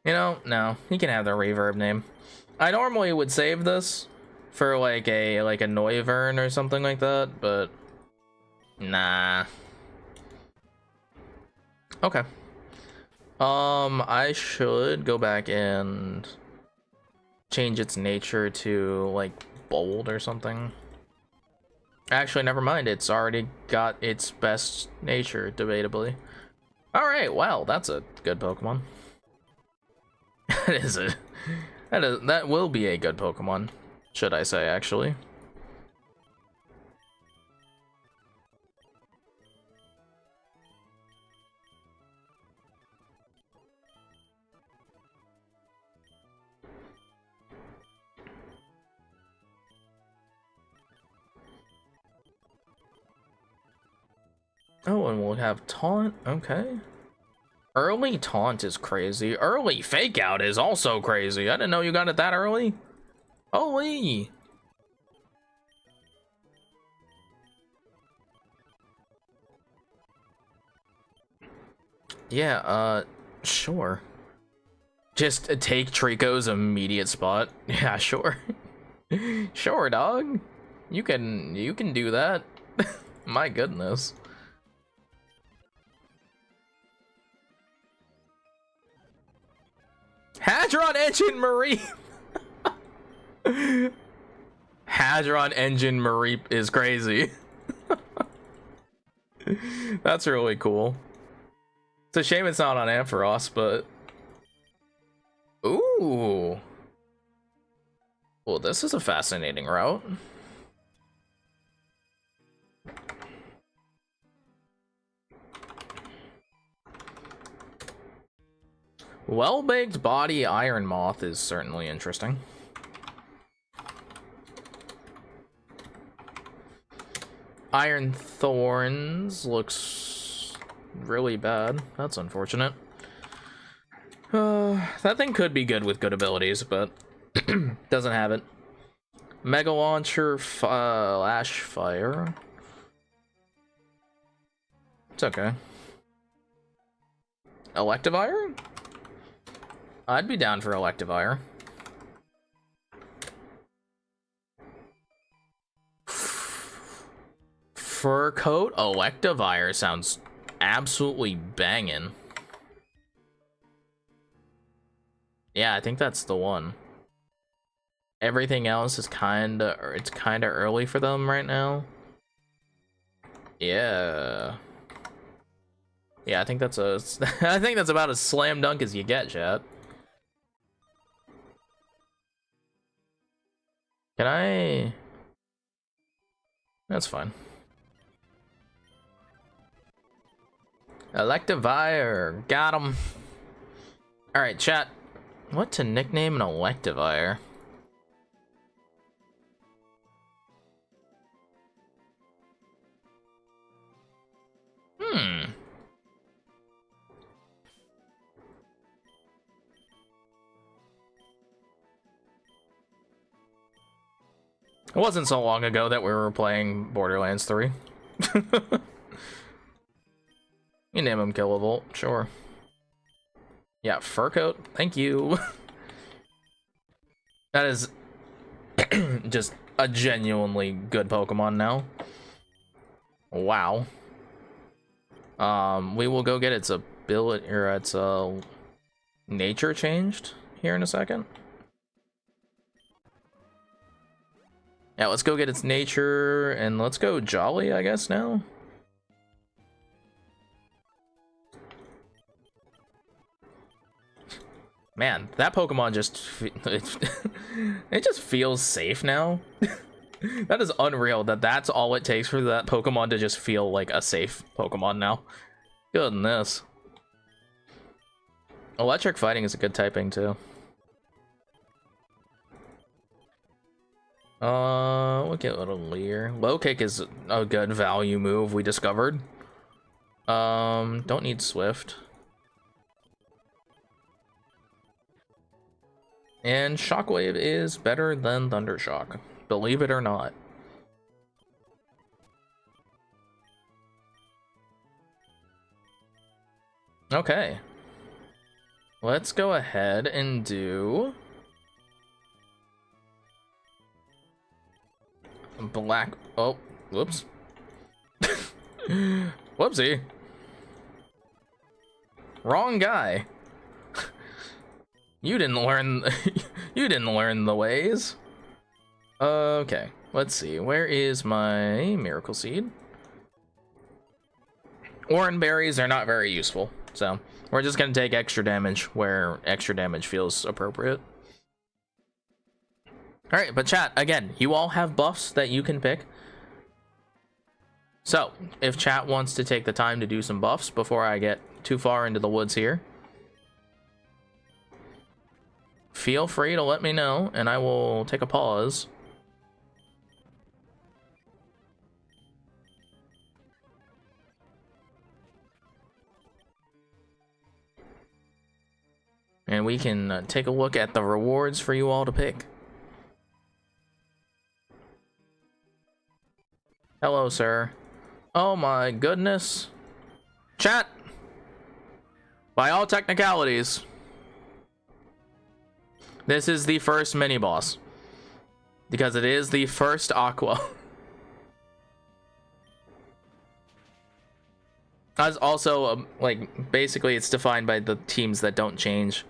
know, no. He can have the reverb name. I normally would save this for like a Noivern or something like that, but nah. Okay. I should go back and change its nature to like bold or something. Actually, never mind. It's already got its best nature, debatably. All right. Well, that's a good Pokemon. That will be a good Pokemon, should I say, actually. Oh, and we'll have Taunt. Okay. Early Taunt is crazy. Early Fake Out is also crazy. I didn't know you got it that early. Holy. Yeah, sure. Just take Trico's immediate spot. Yeah, sure. Sure, dog. You can do that. My goodness. Hadron Engine Mareep. Hadron Engine Mareep is crazy. That's really cool. It's a shame it's not on Ampharos, but ooh. Well, this is a fascinating route. Well-baked body iron moth is certainly interesting. Iron thorns looks really bad. That's unfortunate. That thing could be good with good abilities, but doesn't have it. Mega launcher, lash fire. It's okay. Electivire? I'd be down for Electivire. Fur coat Electivire sounds absolutely banging. Yeah, I think that's the one. Everything else is it's kinda early for them right now. Yeah. Yeah, I think that's I think that's about as slam dunk as you get, chat. Can I? That's fine. Electivire, got him. All right, chat. What to nickname an Electivire? It wasn't so long ago that we were playing Borderlands 3. You name him Kilovolt, sure. Yeah, fur coat, thank you. That is just a genuinely good Pokemon now. Wow. We will go get its ability, or its nature changed here in a second. Yeah, let's go get its nature, and let's go Jolly, I guess, now. Man, that Pokemon just... it just feels safe now. That is unreal that that's all it takes for that Pokemon to just feel like a safe Pokemon now. Goodness. Electric Fighting is a good typing, too. We'll get a little Leer. Low Kick is a good value move we discovered. Don't need Swift. And Shockwave is better than Thundershock, believe it or not. Okay. Let's go ahead and do... Black... Oh, whoops. Whoopsie. Wrong guy. You didn't learn... you didn't learn the ways. Okay, let's see. Where is my Miracle Seed? Oran berries are not very useful, so we're just gonna take extra damage where extra damage feels appropriate. Alright, but chat, again, you all have buffs that you can pick. So, if chat wants to take the time to do some buffs before I get too far into the woods here, feel free to let me know, and I will take a pause. And we can take a look at the rewards for you all to pick. Hello, sir. Oh my goodness. Chat! By all technicalities, this is the first mini-boss. Because it is the first Aqua. As also, like, basically it's defined by the teams that don't change.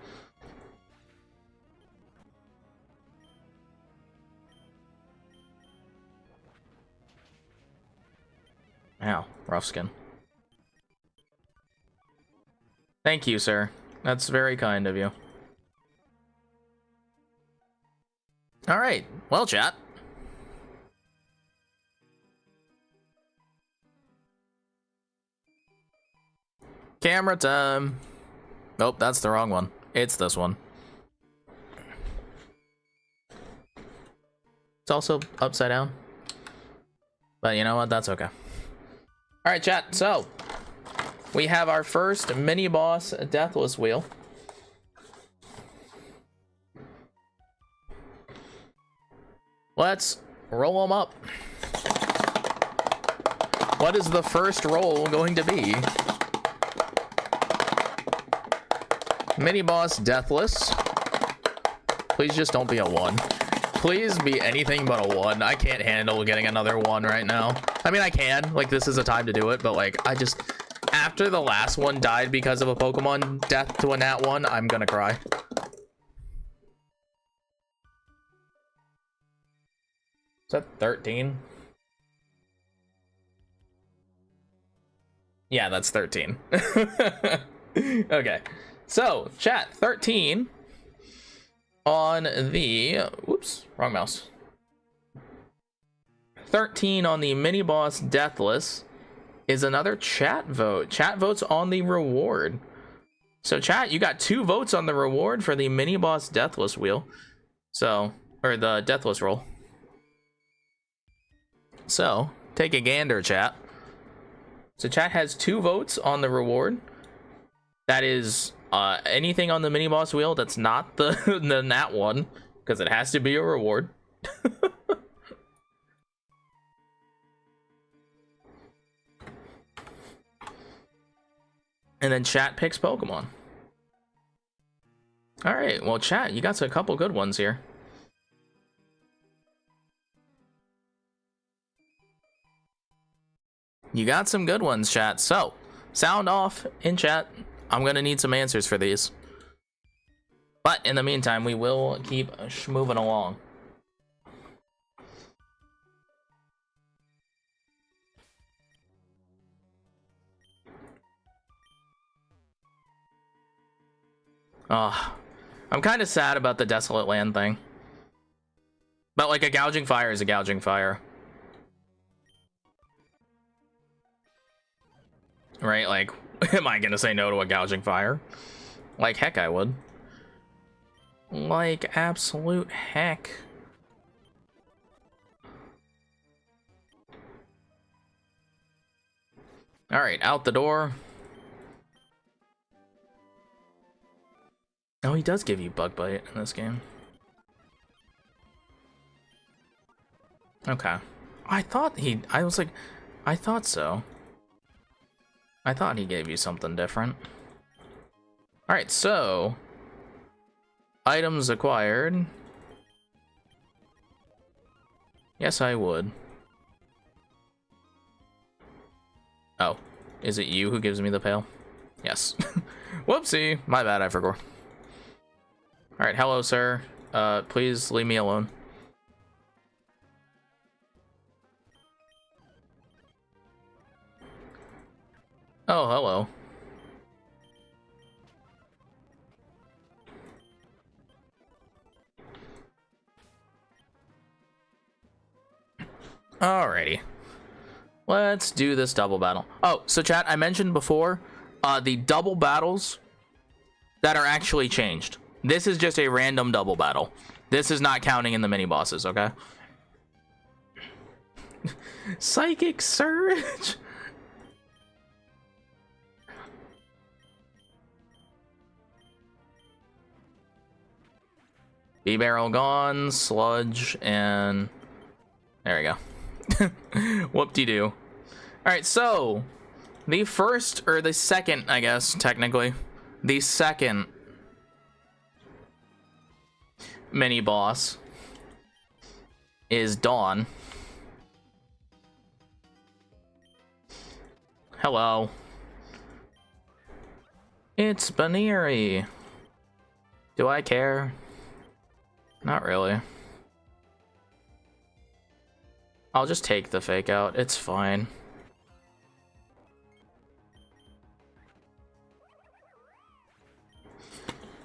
Ow, rough skin. Thank you, sir. That's very kind of you. Alright, well, chat. Camera time. Nope, that's the wrong one. It's this one. It's also upside down. But you know what? That's okay. Alright, chat. So, we have our first mini-boss Deathless Wheel. Let's roll them up. What is the first roll going to be? Mini-boss Deathless. Please just don't be a 1. Please be anything but a 1. I can't handle getting another 1 right now. I mean, I can. Like, this is a time to do it, but, like, I just... After the last one died because of a Pokemon death to a nat 1, I'm gonna cry. Is that 13? Yeah, that's 13. Okay. So, chat, 13 on the... Whoops, wrong mouse. 13 on the mini-boss Deathless is another chat vote. Chat votes on the reward. So, chat, you got 2 votes on the reward for the mini-boss Deathless wheel. So, or the Deathless roll. So, take a gander, chat. So, chat has 2 votes on the reward. That is... anything on the mini boss wheel that's not the nat 1, because it has to be a reward. And then chat picks Pokemon. All right, well, chat, you got a couple good ones here. You got some good ones, chat. So, sound off in chat. I'm gonna need some answers for these. But in the meantime, we will keep moving along. I'm kind of sad about the Desolate Land thing. But like, a gouging fire is a gouging fire. Right? Like, am I gonna say no to a gouging fire? Like heck I would. Like absolute heck. Alright, out the door. Oh, he does give you bug bite in this game. Okay. I thought so. I thought he gave you something different. Alright, so... items acquired. Yes, I would. Oh. Is it you who gives me the pail? Yes. Whoopsie! My bad, I forgot. Alright, hello, sir. Please leave me alone. Oh, hello. Alrighty. Let's do this double battle. Oh, so chat, I mentioned before, the double battles that are actually changed. This is just a random double battle. This is not counting in the mini bosses, okay? Psychic Surge! B-Barrel gone, Sludge, and... there we go. Whoop-de-doo. Alright, so... the first, or the second, I guess, technically. The second... mini-boss... is Dawn. Hello. It's Baneri. Do I care? Not really. I'll just take the fake out. It's fine.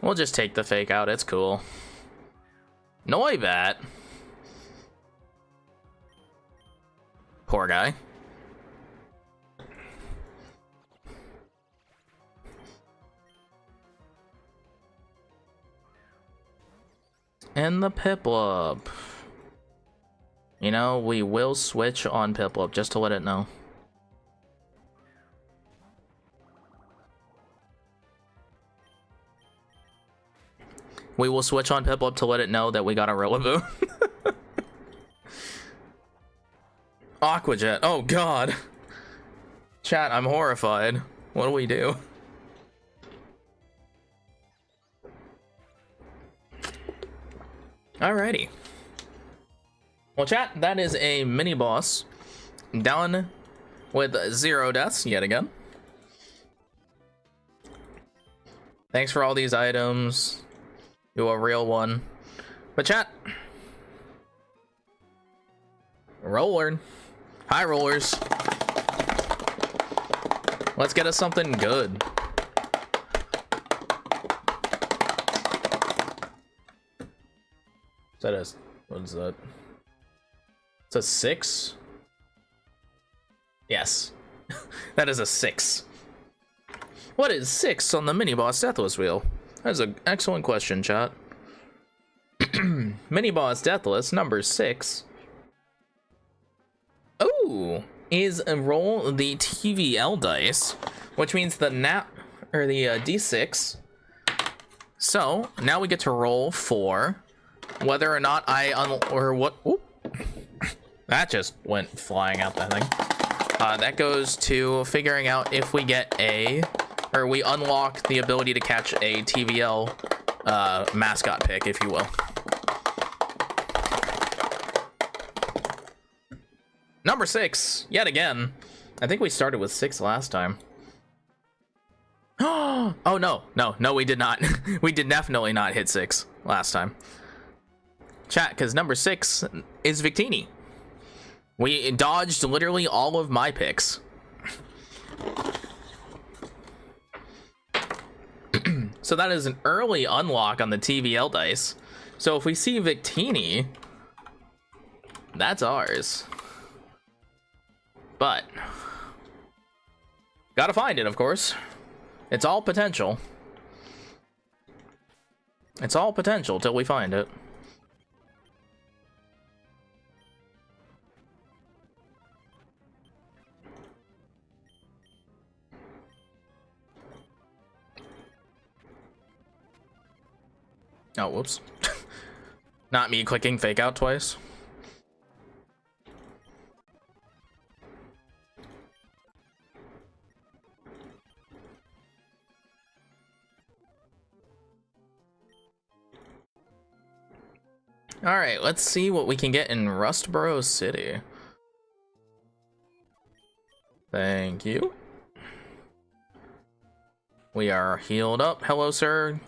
We'll just take the fake out. It's cool. Noibat. Poor guy. in the Piplup. You know, we will switch on Piplup just to let it know. We will switch on Piplup to let it know that we got a Rillaboom. Aquajet. Oh god. Chat, I'm horrified. What do we do? Alrighty. Well, chat, that is a mini boss done with 0 deaths yet again. Thanks for all these items. Do a real one. But chat, roller. Hi, rollers. Let's get us something good. What is that? It's a 6? Yes. That is a 6. What is 6 on the mini boss Deathless wheel? That's an excellent question, chat. Mini boss Deathless number 6. Oh, is roll the TVL dice, which means the D6. So now we get to roll for whether or not that just went flying out that thing. That goes to figuring out if we get we unlock the ability to catch a TVL mascot pick, if you will. Number 6, yet again. I think we started with 6 last time. Oh no, we did not. We did definitely not hit 6 last time. Chat, because number 6 is Victini. We dodged literally all of my picks. So that is an early unlock on the TVL dice. So if we see Victini, that's ours. But gotta find it, of course. It's all potential. It's all potential till we find it. Oh, whoops. Not me clicking fake out twice. All right, let's see what we can get in Rustboro City. Thank you. We are healed up. Hello, sir.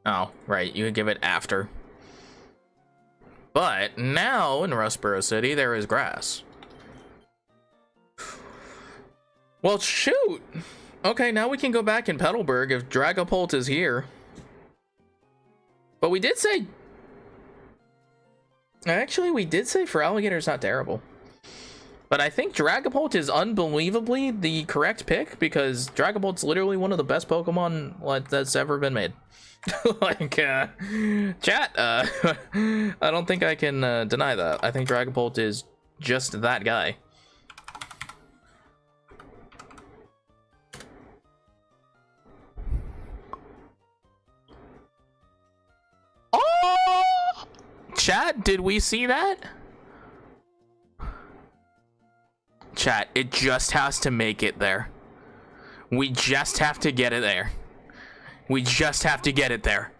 Oh, right, you give it after. But now in Rustboro City, there is grass. Well, shoot. Okay, now we can go back in Petalburg if Dragapult is here. But we did say... Actually, we did say Feraligator's not terrible. But I think Dragapult is unbelievably the correct pick because Dragapult's literally one of the best Pokemon that's ever been made. Chat, I don't think I can deny that. I think Dragapult is just that guy. Oh! Chat, did we see that? Chat, it just has to make it there. We just have to get it there. We just have to get it there.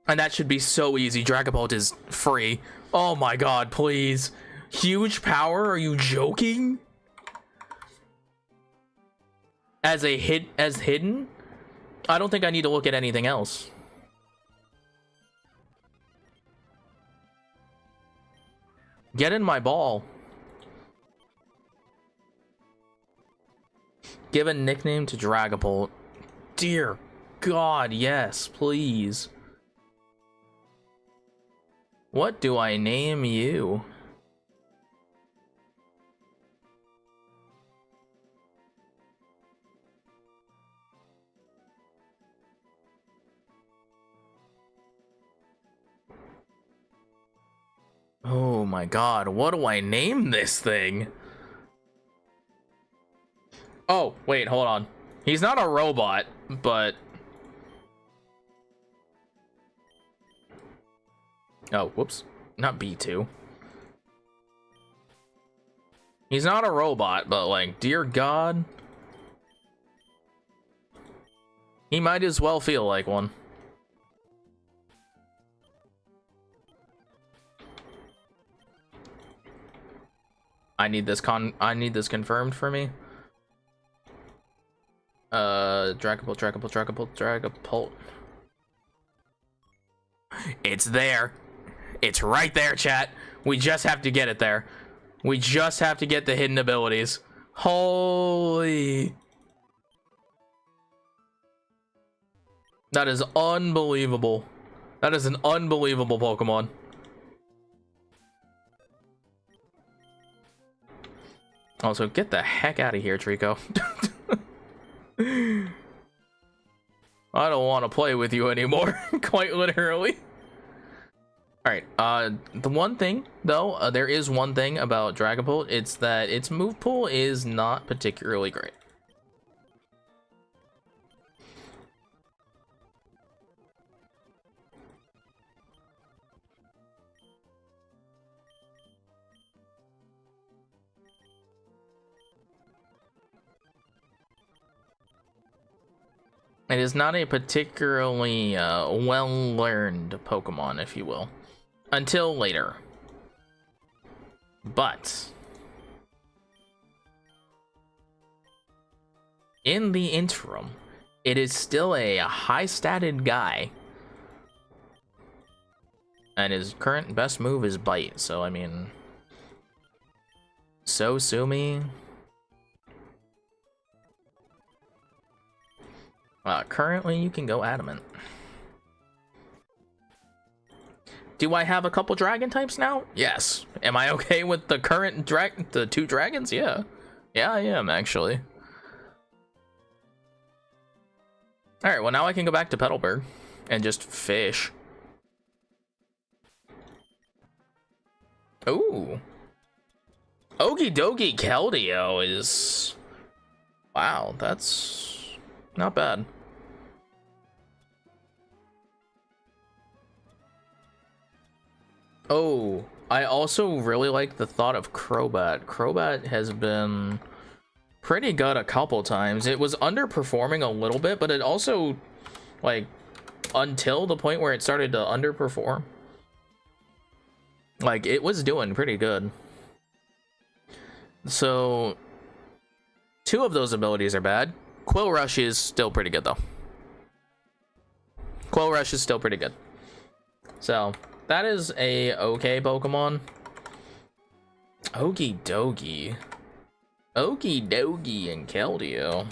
And that should be so easy. Dragapult is free. Oh my god, please. Huge power? Are you joking? As hidden? I don't think I need to look at anything else. Get in my ball. Give a nickname to Dragapult. Dear God, yes, please. What do I name you? Oh my god, what do I name this thing? Oh, wait, hold on. He's not a robot, but... Oh, whoops. Not B2. He's not a robot, but like, dear God. He might as well feel like one. I need this confirmed for me. Dragapult. It's there. It's right there, chat. We just have to get it there. We just have to get the hidden abilities. Holy. That is unbelievable. That is an unbelievable Pokemon. Also, get the heck out of here, Trico. I don't want to play with you anymore, quite literally. Alright, the one thing, though, there is one thing about Dragapult, it's that its move pool is not particularly great. It is not a particularly well-learned Pokemon, if you will, until later. But in the interim, it is still a high-statted guy. And his current best move is Bite, so I mean... So sue me. Currently, you can go Adamant. Do I have a couple dragon types now? Yes. Am I okay with the current the 2 dragons? Yeah. Yeah, I am, actually. Alright, well now I can go back to Petalburg and just fish. Ooh. Okie dokie Keldeo is... Wow, that's... not bad. Oh, I also really like the thought of Crobat. Crobat has been pretty good a couple times. It was underperforming a little bit, but it also, like, until the point where it started to underperform, like, it was doing pretty good. So, 2 of those abilities are bad. Quill Rush is still pretty good, though. Quill Rush is still pretty good. So, that is a okay Pokemon. Okie dokie. Okie dokie and Keldeo.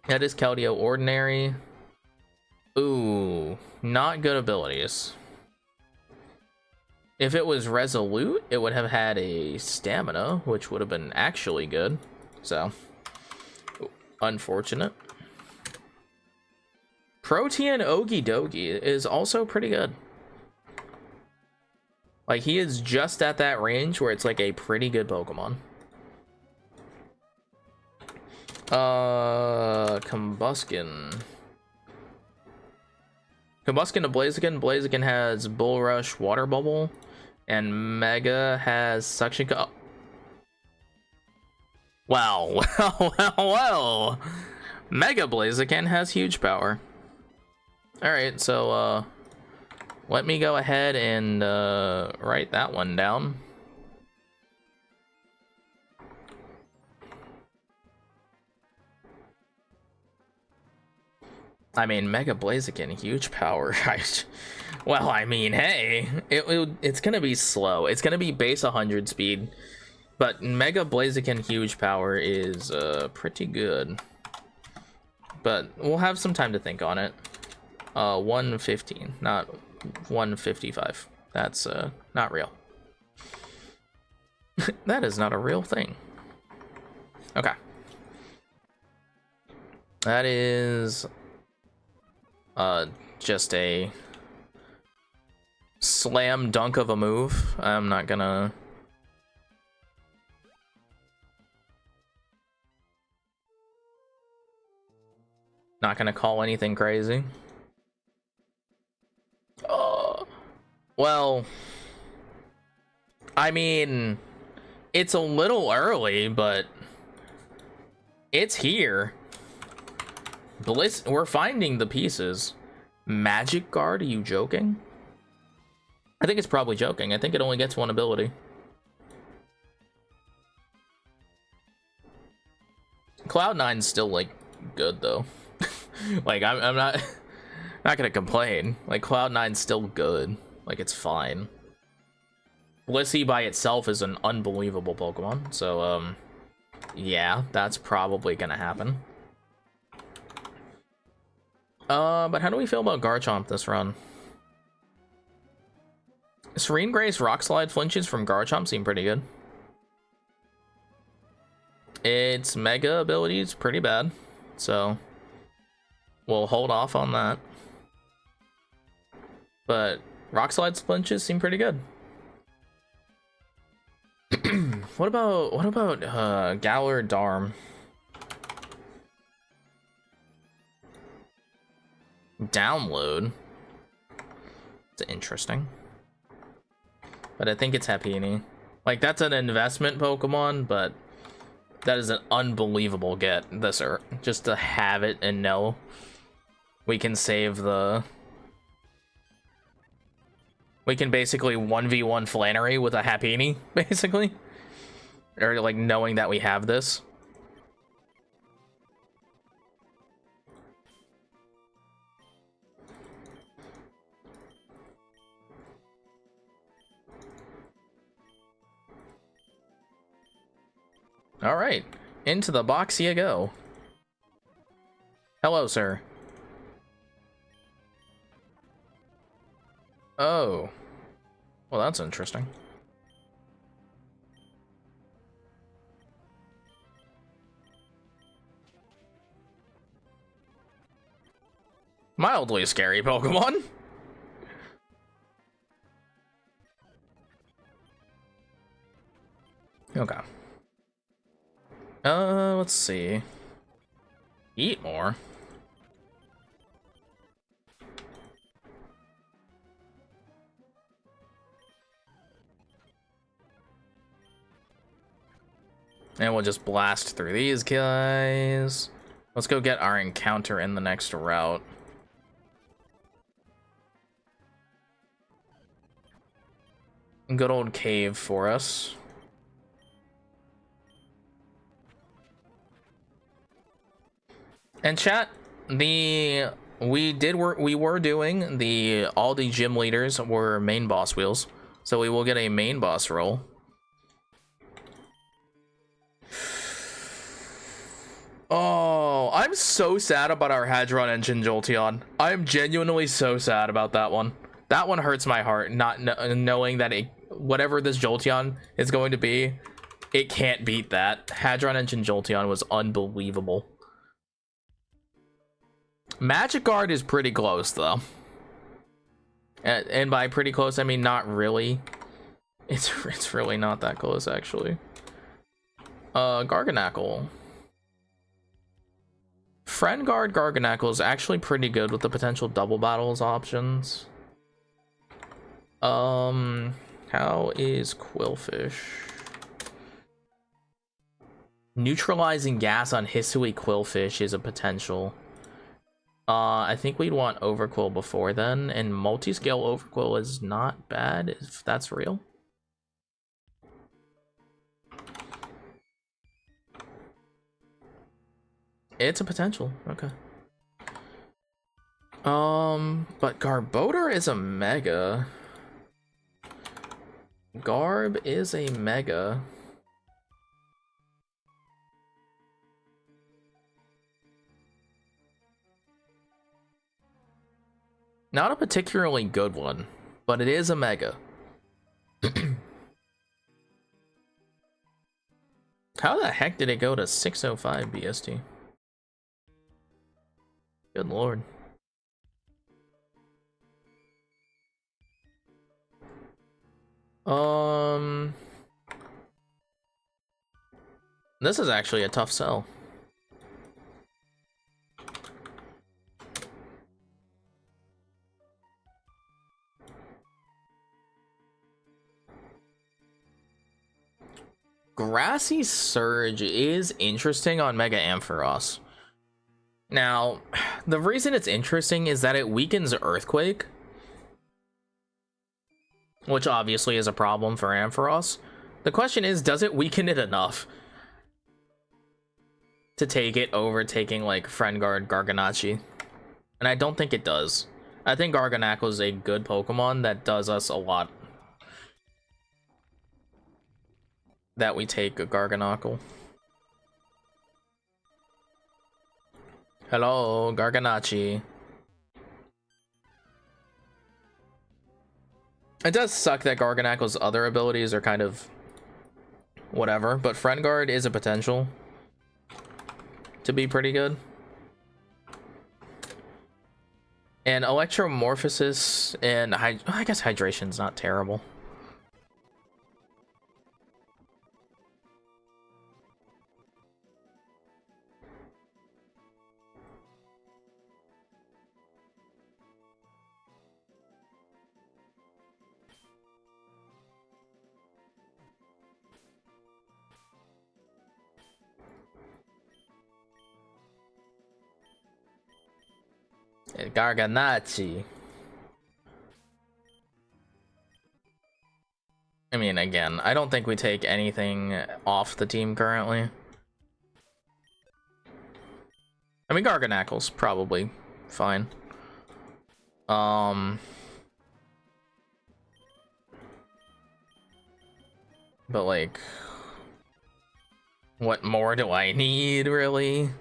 That is Keldeo Ordinary. Ooh, not good abilities. If it was Resolute, it would have had a Stamina, which would have been actually good. So, unfortunate. Protean Okie Dokie is also pretty good. Like, he is just at that range where it's like a pretty good Pokemon. Combuskin. Combuskin to Blaziken. Blaziken has Bull Rush, Water Bubble, and Mega has Suction Cup. Wow, well. Mega Blaziken has huge power. Alright, so, let me go ahead and, write that one down. I mean, Mega Blaziken, huge power. Well, I mean, hey, it's gonna be slow. It's gonna be base 100 speed. But Mega Blaziken, huge power is, pretty good. But we'll have some time to think on it. 115, not 155. That's not real. That is not a real thing. Okay. That is just a slam dunk of a move. I'm not gonna... Not gonna call anything crazy. Well, I mean, it's a little early, but it's here. Bliss, we're finding the pieces. Magic Guard, are you joking? I think it's probably joking. I think it only gets one ability. Cloud9's still, like, good, though. Like, I'm not gonna complain. Like, Cloud9's still good. Like, it's fine. Blissey by itself is an unbelievable Pokemon, so, yeah, that's probably gonna happen. But how do we feel about Garchomp this run? Serene Grace Rock Slide flinches from Garchomp seem pretty good. Its Mega ability is pretty bad, so we'll hold off on that. But Rock Slide flinches seem pretty good. What about Galar Darm? Download. It's interesting. But I think it's Happiny. Like, that's an investment Pokemon, but that is an unbelievable get this Earth. Just to have it and know we can save the... We can basically 1v1 Flannery with a Happiny, basically. Or, like, knowing that we have this. All right, into the box you go. Hello, sir. Oh, well, that's interesting. Mildly scary Pokemon. Okay. Let's see. Eat more. And we'll just blast through these guys. Let's go get our encounter in the next route. Good old cave for us. And chat, we were doing the all the gym leaders were main boss wheels, so we will get a main boss roll. Oh, I'm so sad about our Hadron Engine Jolteon. I am genuinely so sad about that one. That one hurts my heart, not knowing that whatever this Jolteon is going to be, it can't beat that. Hadron Engine Jolteon was unbelievable. Magic Guard is pretty close, though. And by pretty close, I mean not really. It's really not that close, actually. Garganackle. Friend Guard Garganackle is actually pretty good with the potential double battles options. How is Quillfish? Neutralizing gas on Hisui Quillfish is a potential. I think we'd want Overquill before then, and multi-scale Overquill is not bad if that's real. It's a potential, okay. But Garbodor is a mega. Garb is a mega. Not a particularly good one, but it is a mega. How the heck did it go to 605 BST? Good lord. This is actually a tough sell. Grassy Surge is interesting on Mega Ampharos. Now, the reason it's interesting is that it weakens Earthquake, which obviously is a problem for Ampharos. The question is, does it weaken it enough to take it over taking like Friend Guard Garganacci? And I don't think it does. I think Garganacl is a good Pokemon that does us a lot. That we take a Garganacl. Hello, Garganacci. It does suck that Garganacl's other abilities are kind of whatever, but Friend Guard is a potential to be pretty good. And Electromorphosis and I guess Hydration's not terrible. Garganacci. I mean, again, I don't think we take anything off the team currently. I mean, Garganacl's probably fine. But like, what more do I need, really?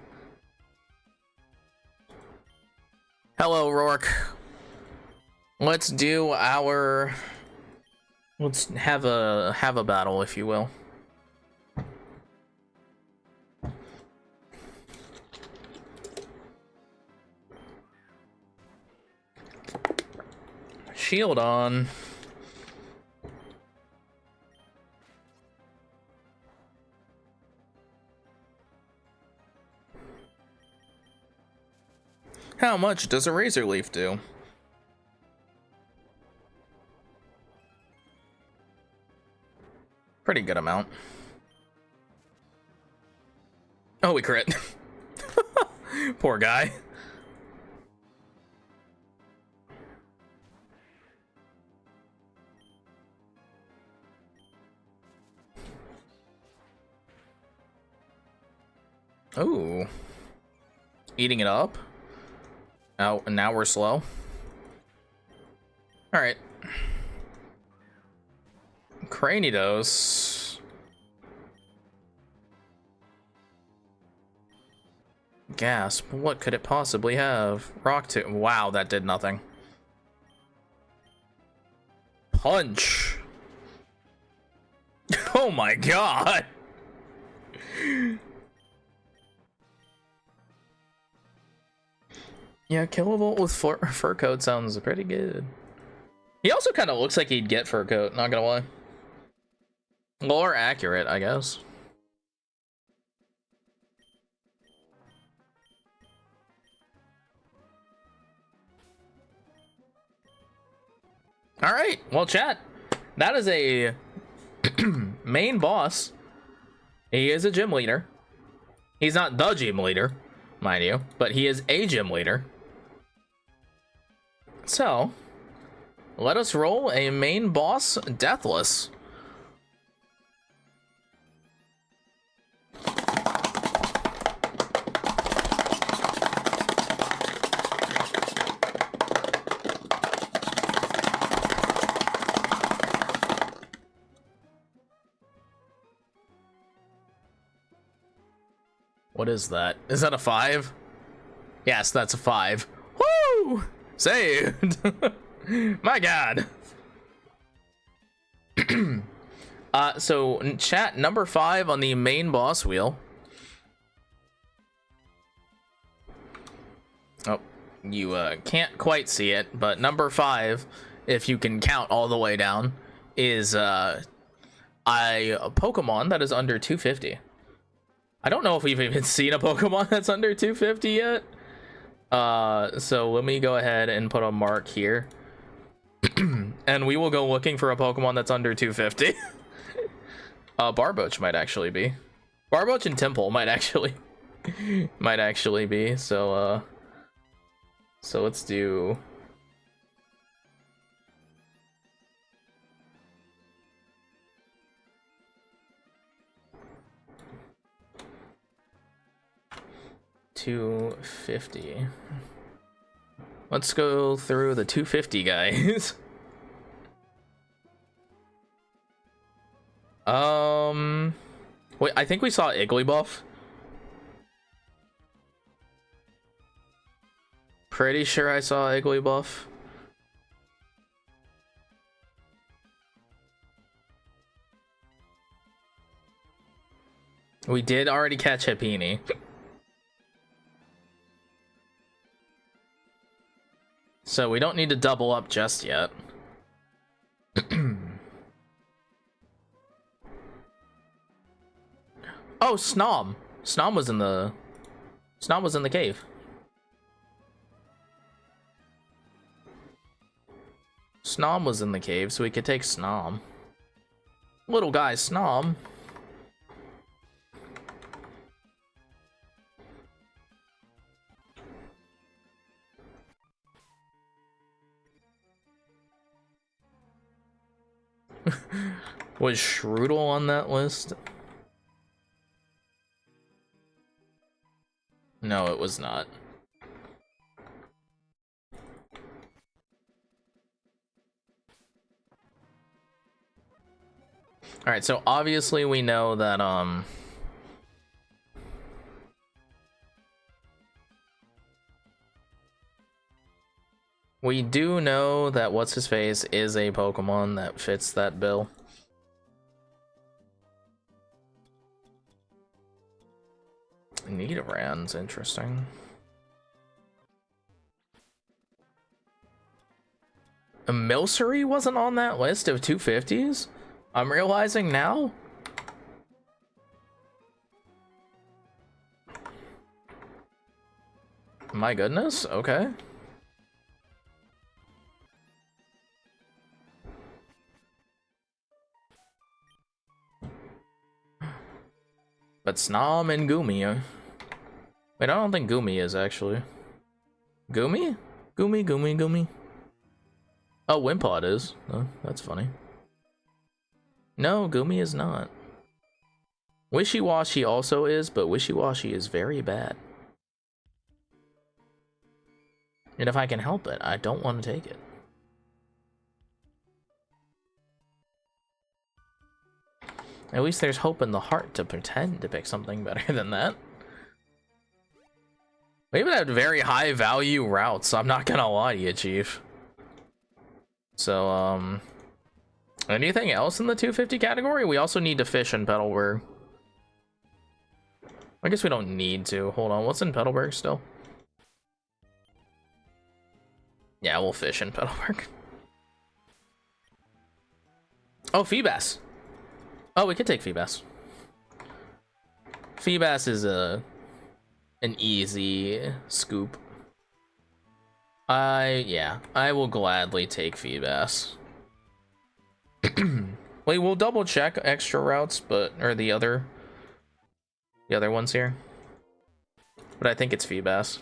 Hello, Rourke. Let's do our... Let's have a battle, if you will. Shield on. How much does a Razor Leaf do? Pretty good amount. Oh, we crit. Poor guy. Ooh. Eating it up. Oh, and now we're slow. All right. Cranidos. Gasp. What could it possibly have? Rock to. Wow, that did nothing. Punch. Oh my god. Yeah, Kilovolt with fur coat sounds pretty good. He also kind of looks like he'd get fur coat, not gonna lie. More accurate, I guess. All right, well, chat, that is a main boss. He is a gym leader. He's not the gym leader, mind you, but he is a gym leader. So, let us roll a main boss Deathless. What is that? Is that a 5? Yes, that's a 5. Woo! Saved! My god. So chat, number 5 on the main boss wheel. Oh, you can't quite see it, but number 5, if you can count all the way down, is a Pokemon that is under 250. I don't know if we've even seen a Pokemon that's under 250 yet. So let me go ahead and put a mark here. And we will go looking for a Pokemon that's under 250. Barboach might actually be. Barboach and Temple might actually be. So let's do 250. Let's go through the 250 guys. Wait, I think we saw Igglybuff. Pretty sure I saw Igglybuff. We did already catch Happiny. So we don't need to double up just yet. Oh, Snom. Snom was in the cave. Snom was in the cave, so we could take Snom. Little guy Snom. Was Shroodle on that list? No, it was not. Alright, so obviously we know that, we do know that What's-His-Face is a Pokemon that fits that bill. Nidoran's interesting. A Milcery wasn't on that list of 250s? I'm realizing now? My goodness, okay. But Snom and Goomy. Wait, I don't think Goomy is actually. Goomy? Goomy. Oh, Wimpod is. Oh, that's funny. No, Goomy is not. Wishy-Washy also is, but Wishy-Washy is very bad. And if I can help it, I don't want to take it. At least there's hope in the heart to pretend to pick something better than that. We even had very high value routes, I'm not gonna lie to you, Chief. So, anything else in the 250 category? We also need to fish in Petalburg. I guess we don't need to. Hold on, what's in Petalburg still? Yeah, we'll fish in Petalburg. Oh, Feebas. Oh, we could take Feebas. Feebas is an easy scoop. Yeah, I will gladly take Feebas. Wait, we'll double check extra routes, or the other ones here. But I think it's Feebas.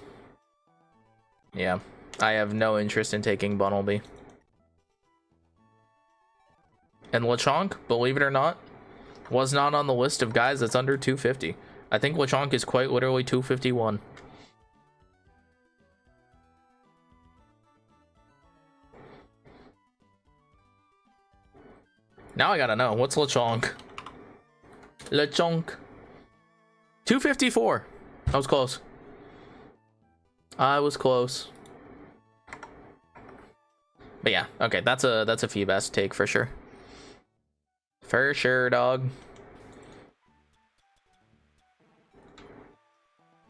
Yeah, I have no interest in taking Bunnelby. And Lechonk, believe it or not, was not on the list of guys that's under 250. I think Lechonk is quite literally 251. Now I gotta know, what's Lechonk? Lechonk. 254. I was close. I was close. But yeah, okay, that's a Feebas take for sure. For sure, dog.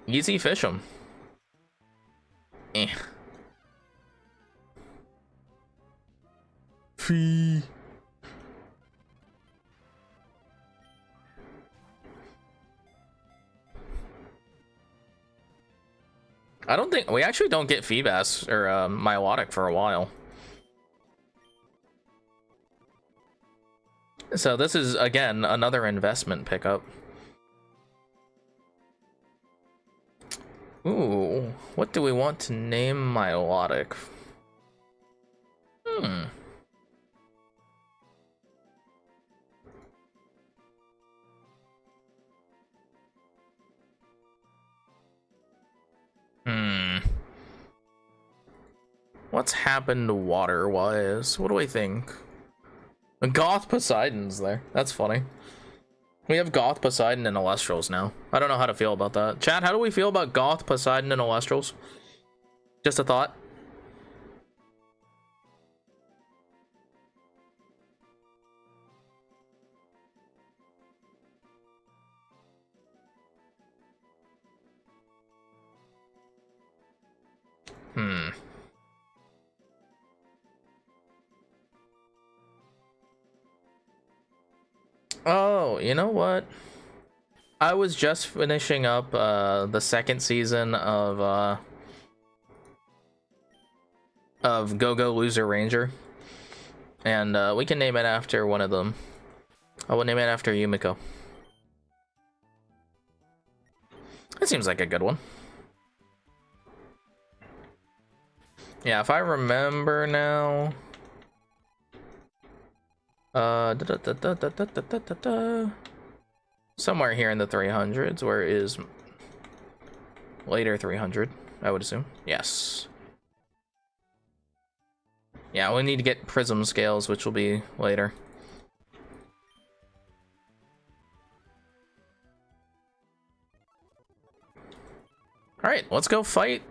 Easy fish 'em. Eh. Fee. I don't think we actually don't get Feebas or Milotic for a while. So this is again another investment pickup. Ooh, what do we want to name Milotic? Hmm. What's happened water-wise? What do we think? Goth Poseidon's there. That's funny. We have Goth Poseidon and Elestrals now. I don't know how to feel about that. Chat, how do we feel about Goth Poseidon and Elestrals? Just a thought. Oh, you know what? I was just finishing up the second season of Go-Go Loser Ranger. And we can name it after one of them. I will name it after Yumiko. That seems like a good one. Yeah, if I remember now... somewhere here in the 300s. Where is later 300? I would assume. Yes. Yeah, we need to get prism scales, which will be later. All right, let's go fight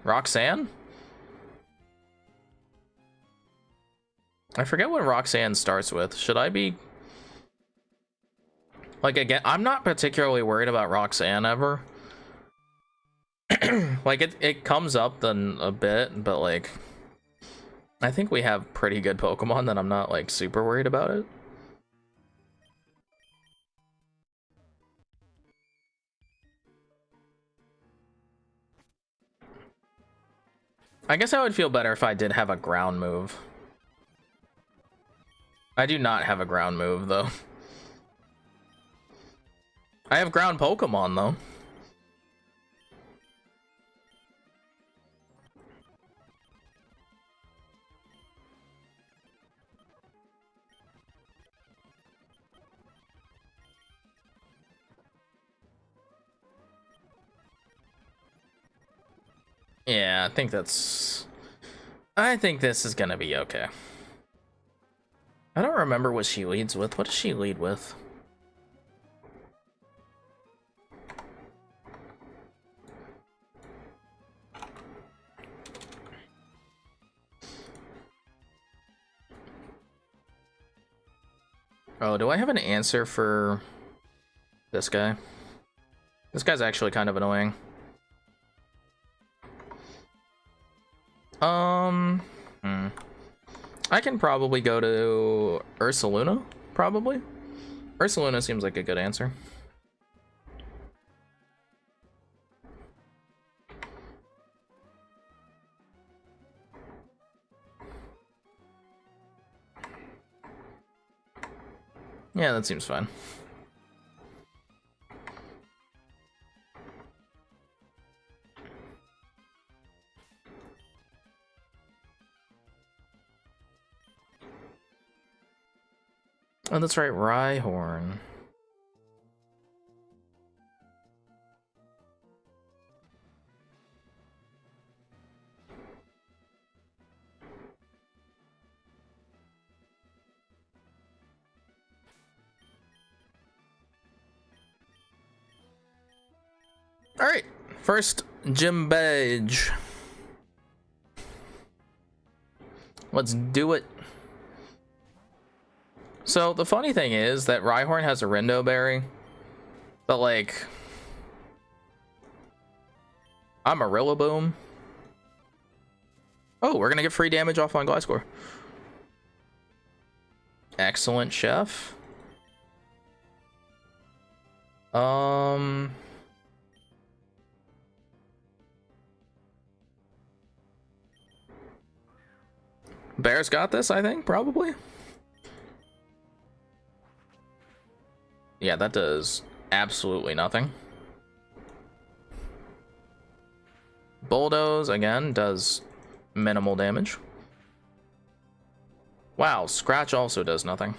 Roxanne. I forget what Roxanne starts with. Should I be... Like, again, I'm not particularly worried about Roxanne ever. Like, it comes up then a bit, but, like... I think we have pretty good Pokemon that I'm not, like, super worried about it. I guess I would feel better if I did have a ground move. I do not have a ground move, though. I have ground Pokemon, though. Yeah, I think that's... I think this is gonna be okay. I don't remember what she leads with. What does she lead with? Oh, do I have an answer for this guy? This guy's actually kind of annoying. I can probably go to Ursaluna, probably. Ursaluna seems like a good answer. Yeah, that seems fine. Oh, that's right, Rhyhorn. All right, first gym badge. Let's do it. So the funny thing is that Rhyhorn has a Rindo Berry, but like, I'm a Rillaboom. Oh, we're gonna get free damage off on Gliscor. Excellent, Chef. Bear's got this, I think, probably. Yeah, that does absolutely nothing. Bulldoze, again, does minimal damage. Wow, Scratch also does nothing.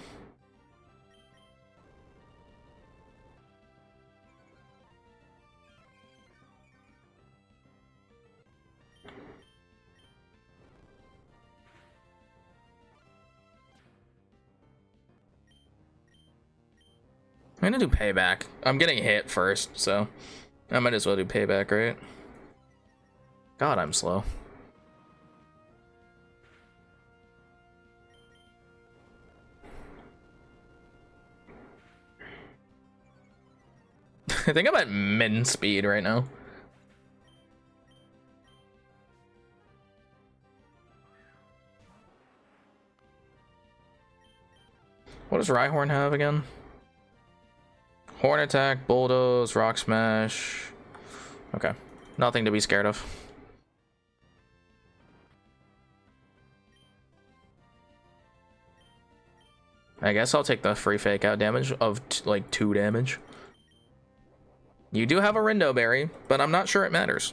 I'm gonna do payback. I'm getting hit first, so I might as well do payback, right? God, I'm slow. I think I'm at min speed right now. What does Rhyhorn have again? Horn attack, bulldoze, rock smash. Okay, nothing to be scared of. I guess I'll take the free fake out damage of like 2 damage. You do have a Rindo Berry, but I'm not sure it matters.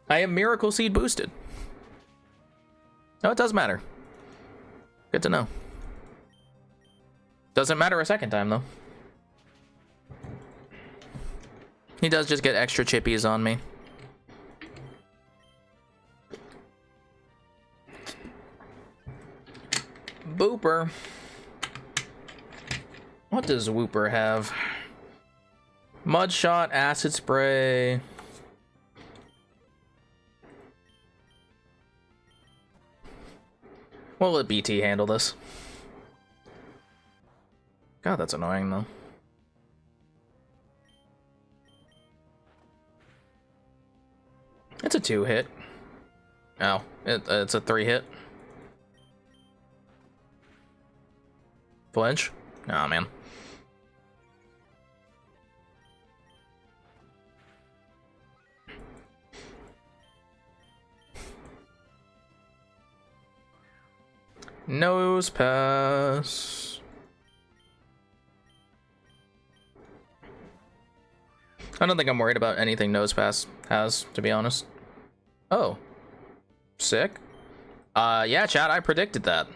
I am Miracle Seed boosted. No, it does matter. Good to know. Doesn't matter a second time, though. He does just get extra chippies on me. Booper. What does Wooper have? Mud Shot, Acid Spray. We'll let BT handle this. God, that's annoying, though. It's a 2-hit. Oh, it's a 3-hit. Flinch? Oh, man. Nose pass. I don't think I'm worried about anything Nose Pass has, to be honest. Oh. Sick. Yeah, chat, I predicted that.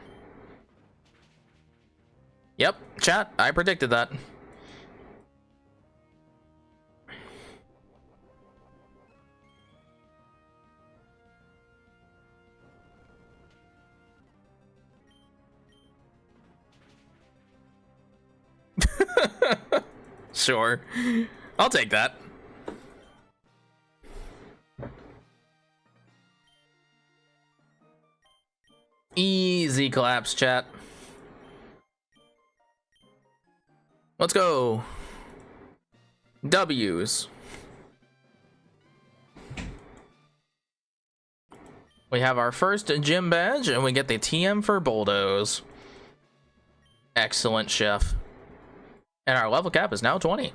Yep, chat, I predicted that. Sure. I'll take that. Easy collapse, chat. Let's go. W's. We have our first gym badge, and we get the TM for Bulldoze. Excellent, chef. And our level cap is now 20.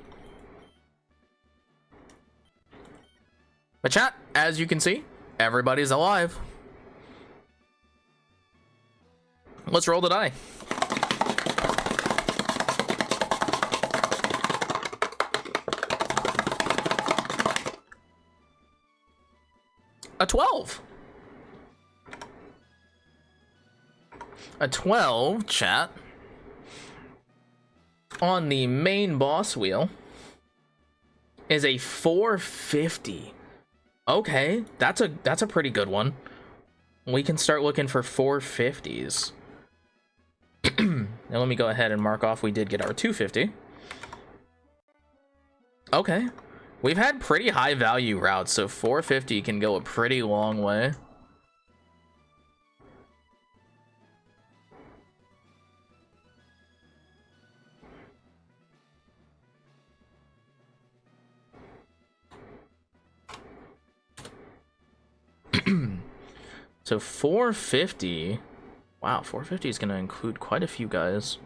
But chat, as you can see, everybody's alive. Let's roll the die. A 12. A 12, chat. On the main boss wheel is a 450. Okay, that's a pretty good one. We can start looking for 450s. Now let me go ahead and mark off we did get our 250. Okay. We've had pretty high value routes, so 450 can go a pretty long way. So 450. Wow, 450 is going to include quite a few guys.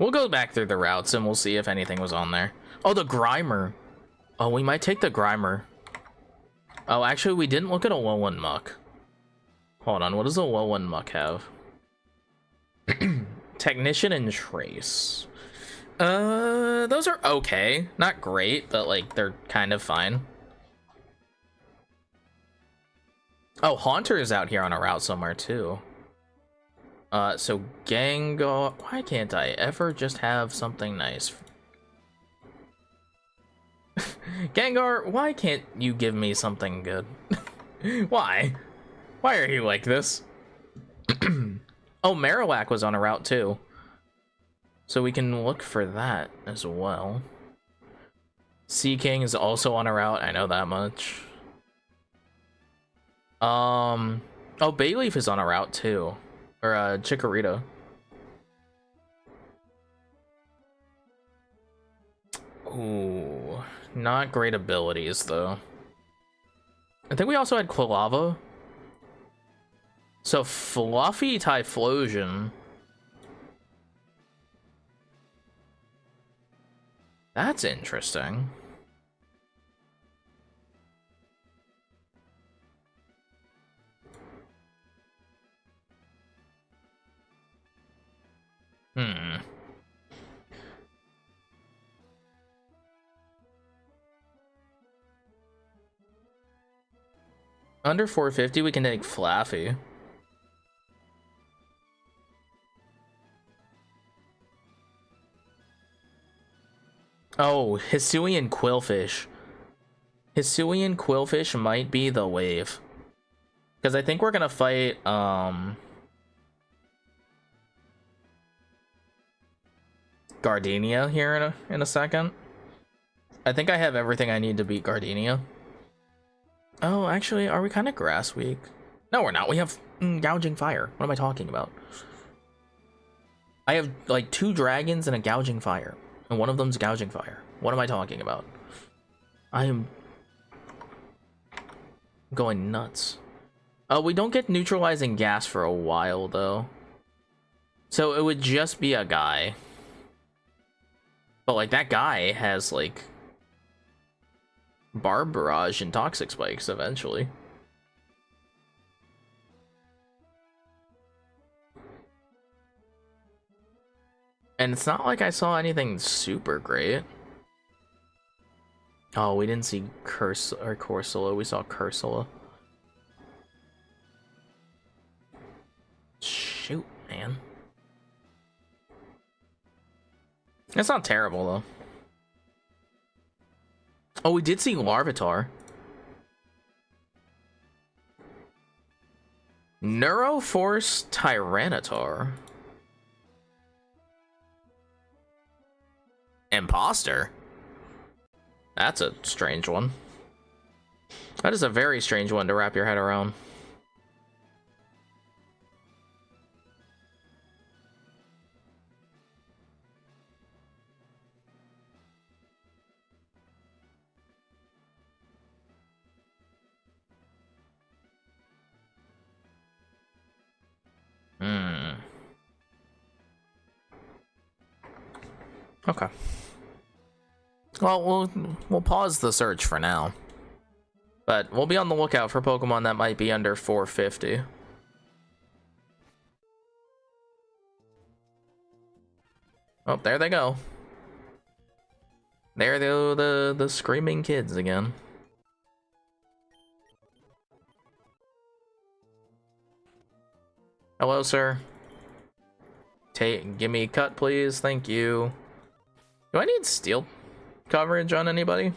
We'll go back through the routes and we'll see if anything was on there. Oh, the Grimer. Oh, we might take the Grimer. Oh, actually, we didn't look at a Alolan Muck. Hold on, what does a Alolan Muck have? Technician and Trace. Those are okay. Not great, but, like, they're kind of fine. Oh, Haunter is out here on a route somewhere, too. So Gengar... Why can't I ever just have something nice? Gengar, why can't you give me something good? Why? Why are you like this? Oh, Marowak was on a route too. So we can look for that as well. Seaking is also on a route, I know that much. Oh, Bayleaf is on a route too. Or, Chikorita. Ooh, not great abilities, though. I think we also had Quilava. So, Fluffy Typhlosion. That's interesting. Under 450, we can take Flaffy. Oh, Hisuian Quillfish. Hisuian Quillfish might be the wave. Because I think we're gonna fight, Gardenia here in a second. I think I have everything I need to beat Gardenia. Oh, actually, are we kind of grass weak? No, we're not. We have Gouging Fire. What am I talking about? I have, like, 2 dragons and a Gouging Fire. And one of them's Gouging Fire. What am I talking about? I am going nuts. Oh, we don't get Neutralizing Gas for a while, though. So it would just be a guy. But, like, that guy has, like... Barb Barrage and Toxic Spikes eventually. And it's not like I saw anything super great. Oh, we didn't see Corsola, we saw Cursula. Shoot, man. It's not terrible, though. Oh, we did see Larvitar. Neuroforce Tyranitar. Imposter? That's a strange one. That is a very strange one to wrap your head around. Okay. Well, we'll pause the search for now. But we'll be on the lookout for Pokemon that might be under 450. Oh, there they go. There the screaming kids again. Hello, sir. Give me a cut, please. Thank you. Do I need steel coverage on anybody?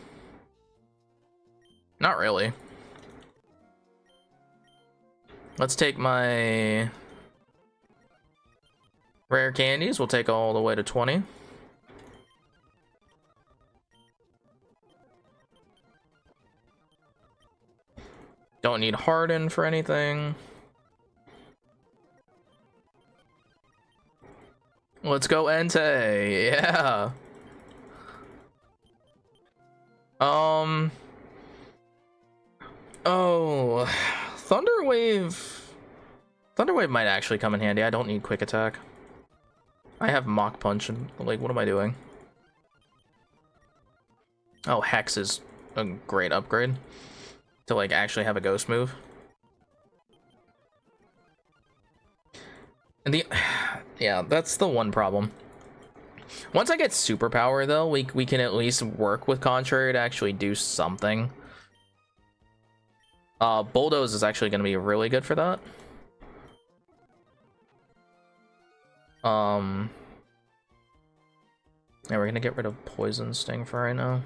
Not really. Let's take my rare candies. We'll take all the way to 20. Don't need Harden for anything. Let's go Entei. Yeah. Oh, Thunderwave might actually come in handy. I don't need quick attack. I have Mach Punch and, like, what am I doing? Oh, Hex is a great upgrade to, like, actually have a ghost move. And yeah, that's the one problem. Once I get superpower, though, we can at least work with Contrary to actually do something. Bulldoze is actually going to be really good for that. Yeah, we're gonna get rid of Poison Sting for right now.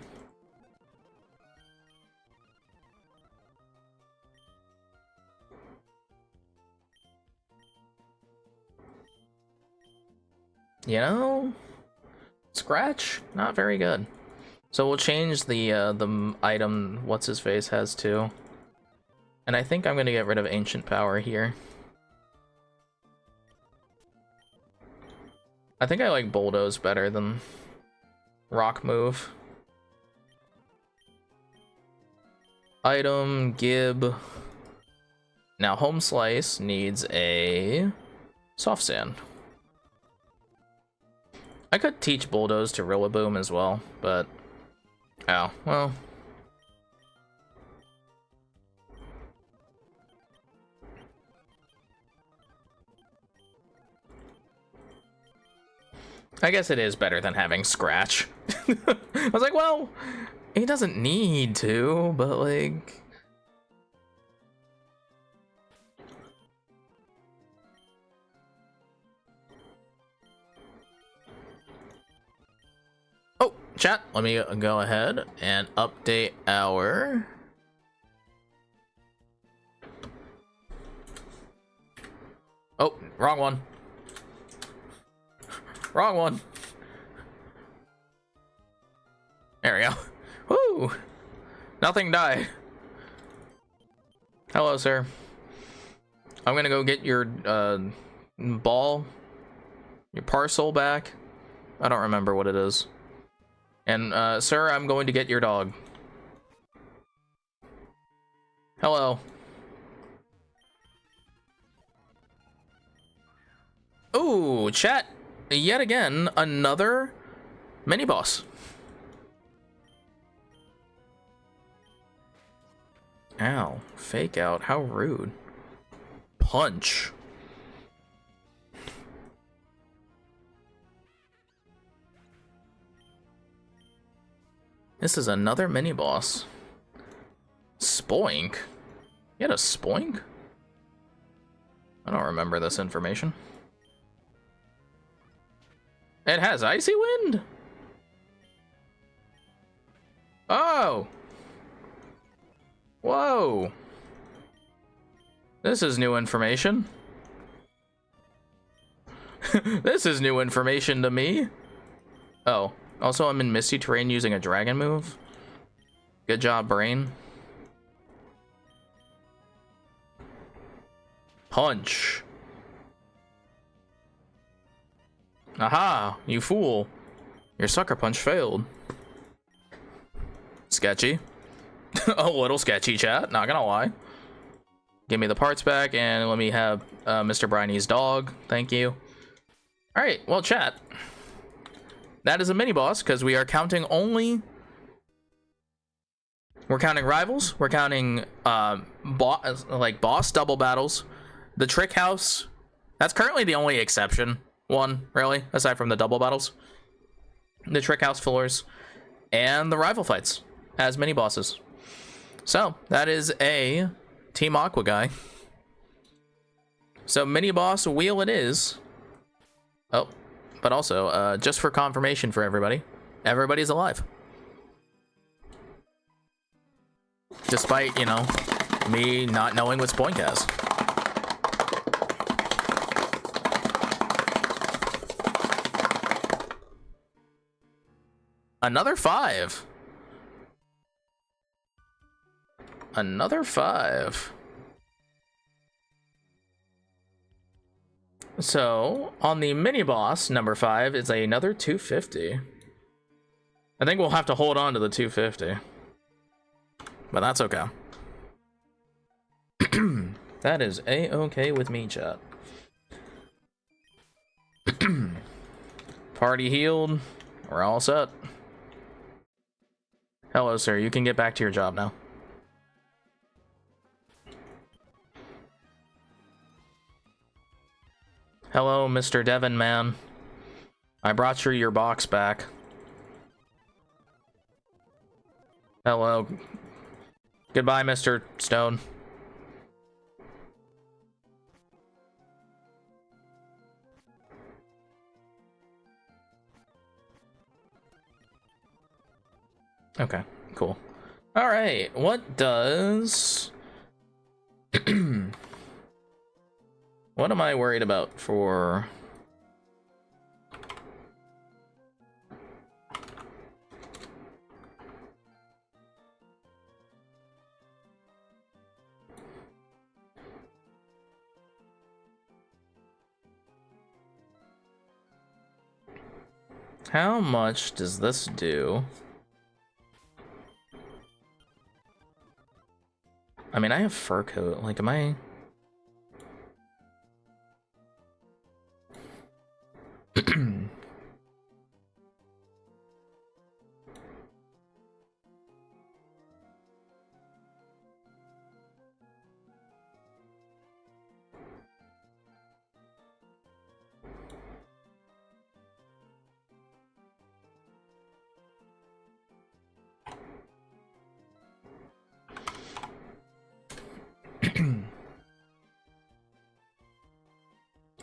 You know, Scratch, not very good. So we'll change the item what's his face has too. And I think I'm gonna get rid of Ancient Power here. I think I like Bulldoze better than Rock Move. Item, Gib. Now Home Slice needs a Soft Sand. I could teach Bulldoze to Rillaboom as well, but oh, well. I guess it is better than having Scratch. I was like, well, he doesn't need to, but like... Oh, chat, let me go ahead and update our... Oh, wrong one. Wrong one. There we go. Woo! Nothing died. Hello, sir. I'm gonna go get your ball, your parcel back. I don't remember what it is. And sir, I'm going to get your dog. Hello. Ooh, chat. Yet again, another mini boss. Ow, fake out, how rude. Punch. This is another mini boss. Spoink? You had a Spoink? I don't remember this information. It has Icy Wind? Oh! Whoa! This is new information. This is new information to me. Oh, also I'm in Misty Terrain using a dragon move. Good job, brain. Punch. Aha, you fool. Your sucker punch failed. Sketchy. A little sketchy, chat, not gonna lie. Give me the parts back and let me have Mr. Briney's dog. Thank you. Alright, well, chat. That is a mini boss because we are counting only... We're counting rivals. We're counting boss double battles. The Trick House. That's currently the only exception. One, really, aside from the double battles. The Trick House floors. And the rival fights as mini bosses. So, that is a Team Aqua guy. So, mini boss wheel it is. Oh, but also, just for confirmation for everybody, everybody's alive. Despite, you know, me not knowing what Spoink has. Another 5. Another 5. So, on the mini boss, number 5, it's another 250. I think we'll have to hold on to the 250. But that's okay. That is a-okay with me, chat. Party healed. We're all set. Hello, sir. You can get back to your job now. Hello, Mr. Devon, man. I brought you your box back. Hello. Goodbye, Mr. Stone. Okay, cool. All right, what does... What am I worried about for... How much does this do? I mean, I have fur coat. Like, am I...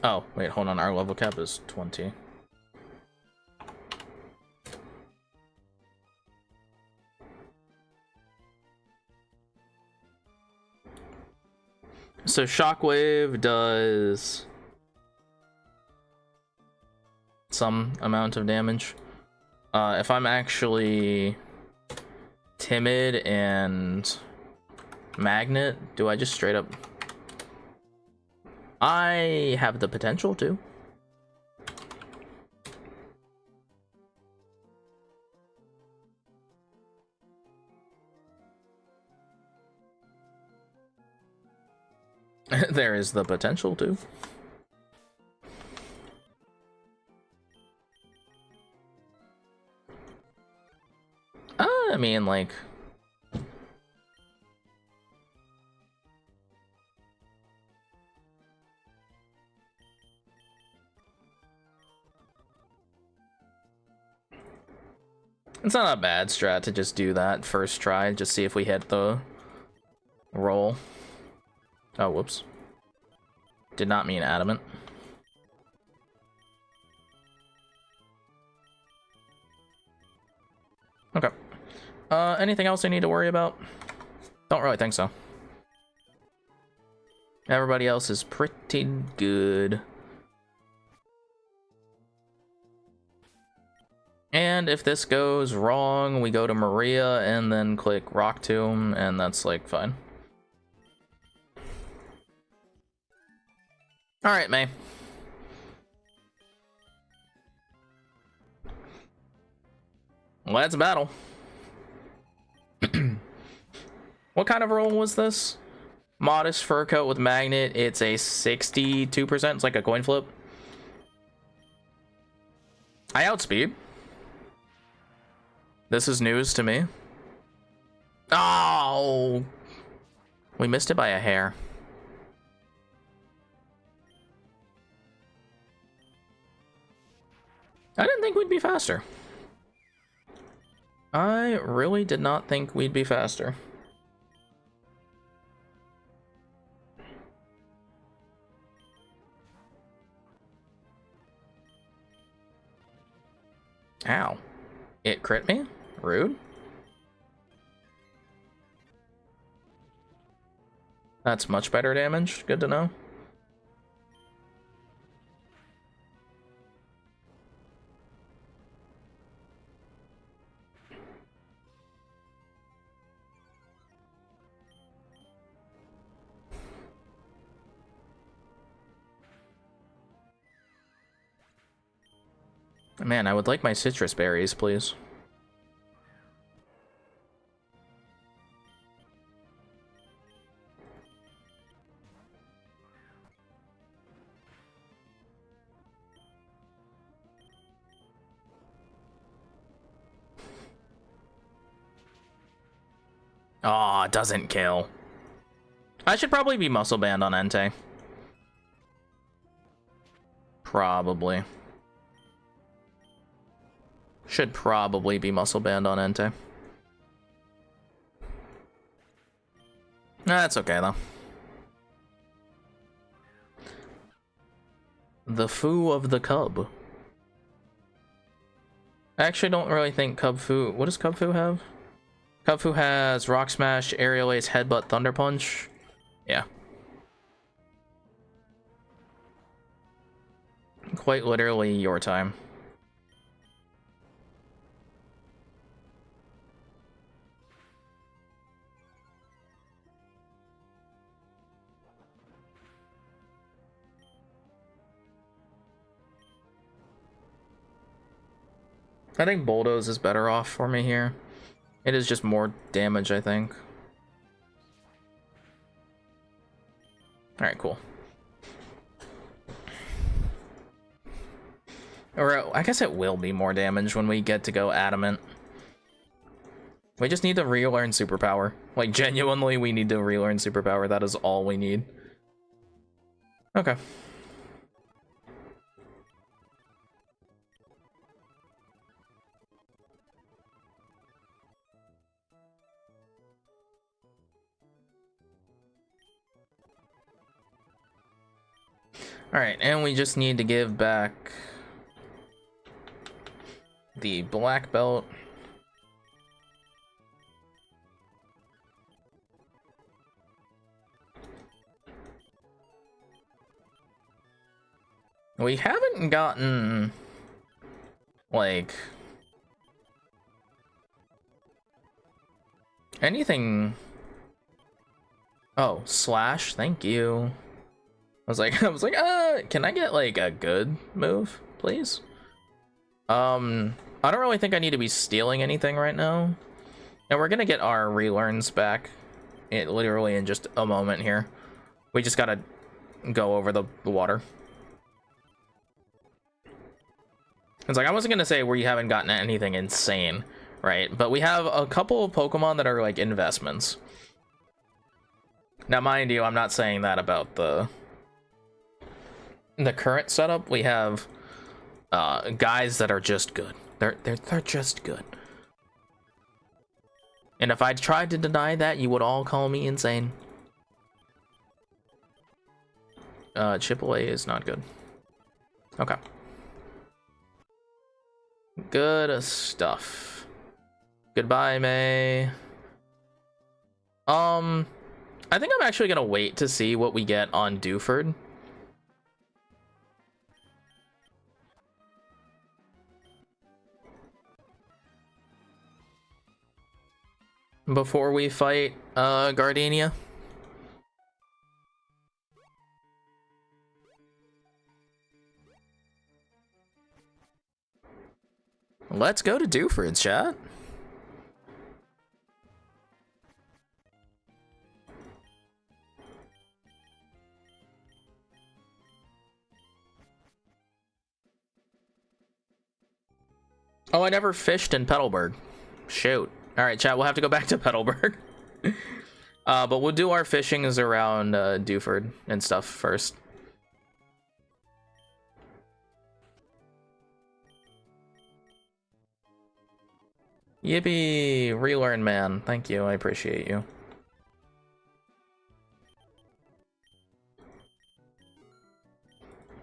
Oh, wait, hold on. Our level cap is 20. So Shockwave does some amount of damage. If I'm actually timid and magnet, do I just straight up... I have the potential to. There is the potential to. I mean, like... It's not a bad strat to just do that first try, just see if we hit the roll. Oh, whoops. Did not mean adamant. Okay. Anything else I need to worry about? Don't really think so. Everybody else is pretty good. And if this goes wrong, we go to Maria and then click Rock Tomb, and that's like fine. Alright, May. Let's battle. What kind of roll was this? Modest fur coat with magnet. It's a 62%. It's like a coin flip. I outspeed. This is news to me. Oh! We missed it by a hair. I didn't think we'd be faster. I really did not think we'd be faster. Ow. It crit me? Rude. That's much better damage. Good to know. Man, I would like my citrus berries, please. Oh, it doesn't kill. I should probably be muscle band on Entei. Probably. Should probably be muscle band on Entei. That's okay, though. The Foo of the Cub. I actually don't really think Cub Fu... What does Cub Fu have? Cub Fu has Rock Smash, Aerial Ace, Headbutt, Thunder Punch. Yeah. Quite literally your time. I think Bulldoze is better off for me here. It is just more damage, I think. Alright, cool. Or I guess it will be more damage when we get to go Adamant. We just need to relearn Superpower. Like, genuinely, we need to relearn Superpower. That is all we need. Okay. Alright, and we just need to give back the black belt. We haven't gotten, like, anything. Oh, Slash, thank you. I was like, can I get like a good move, please? I don't really think I need to be stealing anything right now. And we're gonna get our relearns back literally in just a moment here. We just gotta go over the water. It's like, I wasn't gonna say we haven't gotten anything insane, right? But we have a couple of Pokemon that are like investments. Now, mind you, I'm not saying that about the current setup. We have guys that are just good. They're just good. And if I tried to deny that, you would all call me insane. AAA is not good. Okay. Good stuff. Goodbye, May. I think I'm actually gonna wait to see what we get on Dewford. Before we fight Gardenia. Let's go to Dewford, chat. Oh, I never fished in Petalburg. Shoot. Alright, chat, we'll have to go back to Petalburg. But we'll do our fishings around Dewford and stuff first. Yippee! Relearn, man. Thank you, I appreciate you.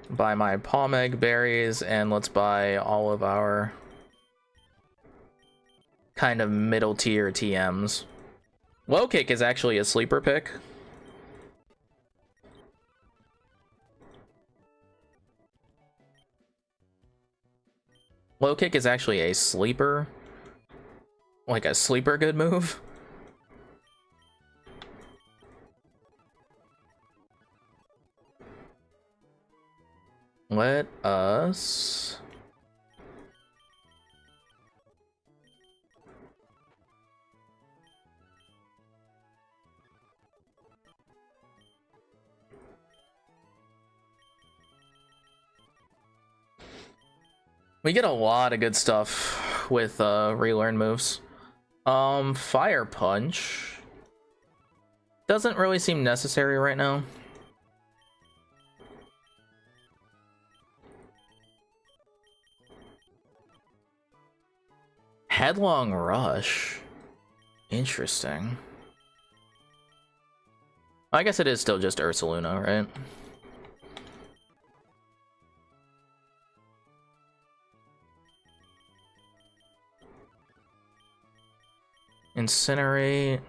Buy my Pomeg berries, and let's buy all of our kind of middle tier TMs. Low Kick is actually a sleeper pick. Low Kick is actually a sleeper. Like a sleeper good move. Let us... We get a lot of good stuff with relearn moves. Fire Punch. Doesn't really seem necessary right now. Headlong Rush. Interesting. I guess it is still just Ursaluna, right? Incinerate.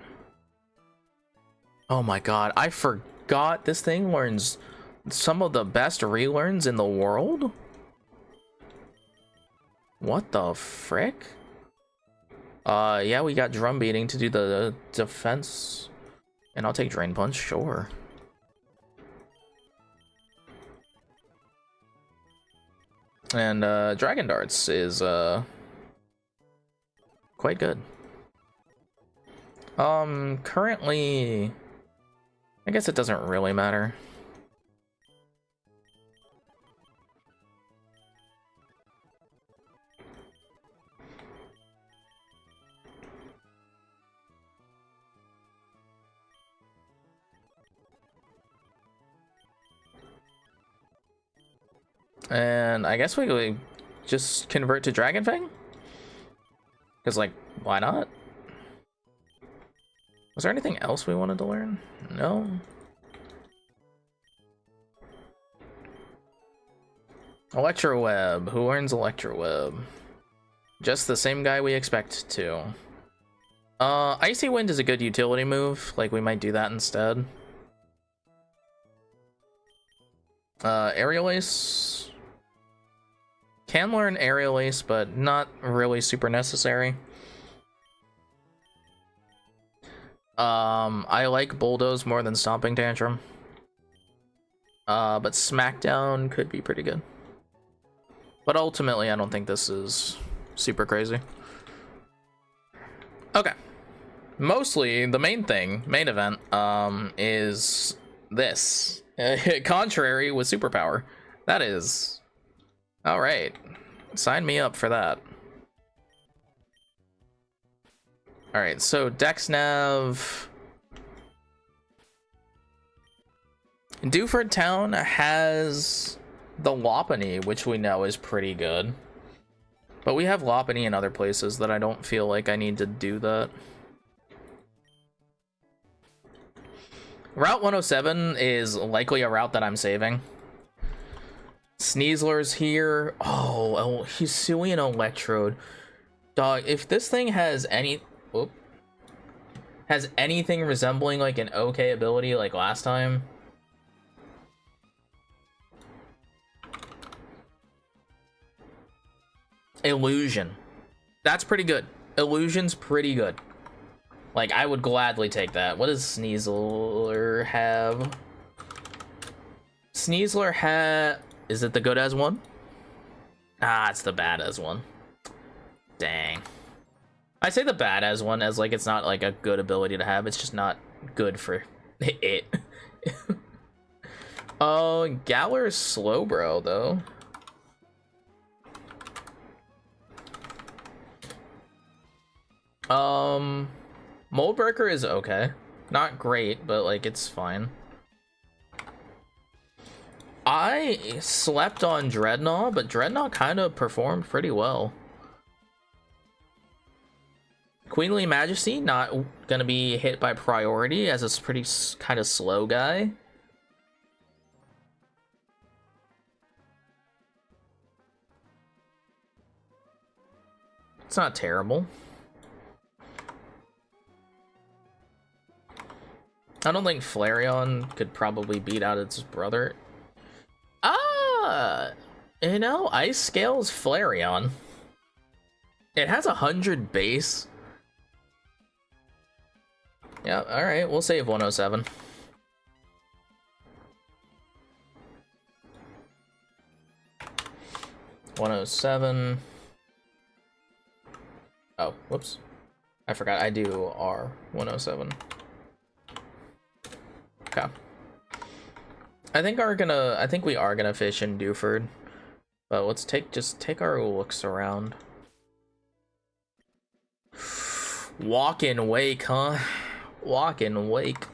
Oh my god, I forgot this thing learns some of the best relearns in the world? What the frick? Yeah, we got drum beating to do the defense. And I'll take Drain Punch, sure. And Dragon Darts is quite good. Currently, I guess it doesn't really matter. And I guess we just convert to Dragon Fang? Because, like, why not? Was there anything else we wanted to learn? No? Electroweb. Who learns Electroweb? Just the same guy we expect to. Icy Wind is a good utility move. Like, we might do that instead. Aerial Ace. Can learn Aerial Ace, but not really super necessary. I like Bulldoze more than Stomping Tantrum. But Smackdown could be pretty good. But ultimately, I don't think this is super crazy. Okay. Mostly, the main event, is this. Contrary with Superpower. That is... Alright. Sign me up for that. Alright, so Dexnav. Dewford Town has the Lopunny, which we know is pretty good. But we have Lopunny in other places that I don't feel like I need to do that. Route 107 is likely a route that I'm saving. Sneasler's here. Oh, Hisuian Electrode. Dog, if this thing has anything resembling like an okay ability like last time. Illusion. That's pretty good. Illusion's pretty good. Like, I would gladly take that. What does Sneasler have? Sneasler have... Is it the good as one? Ah, it's the bad as one. Dang. I say the bad as one as like it's not like a good ability to have. It's just not good for it. Oh, Galar's Slowbro though. Moldbreaker is okay. Not great, but like it's fine. I slept on Dreadnought, but Dreadnought kind of performed pretty well. Queenly Majesty, not gonna be hit by priority as a pretty kind of slow guy. It's not terrible. I don't think Flareon could probably beat out its brother. You know, Ice Scale's Flareon. It has 100 base. Yeah, alright, we'll save 107. Oh, whoops. I forgot I do R 107. Okay. I think we are gonna fish in Dewford. But let's just take our looks around. Walk and wake, huh? Walk and wake.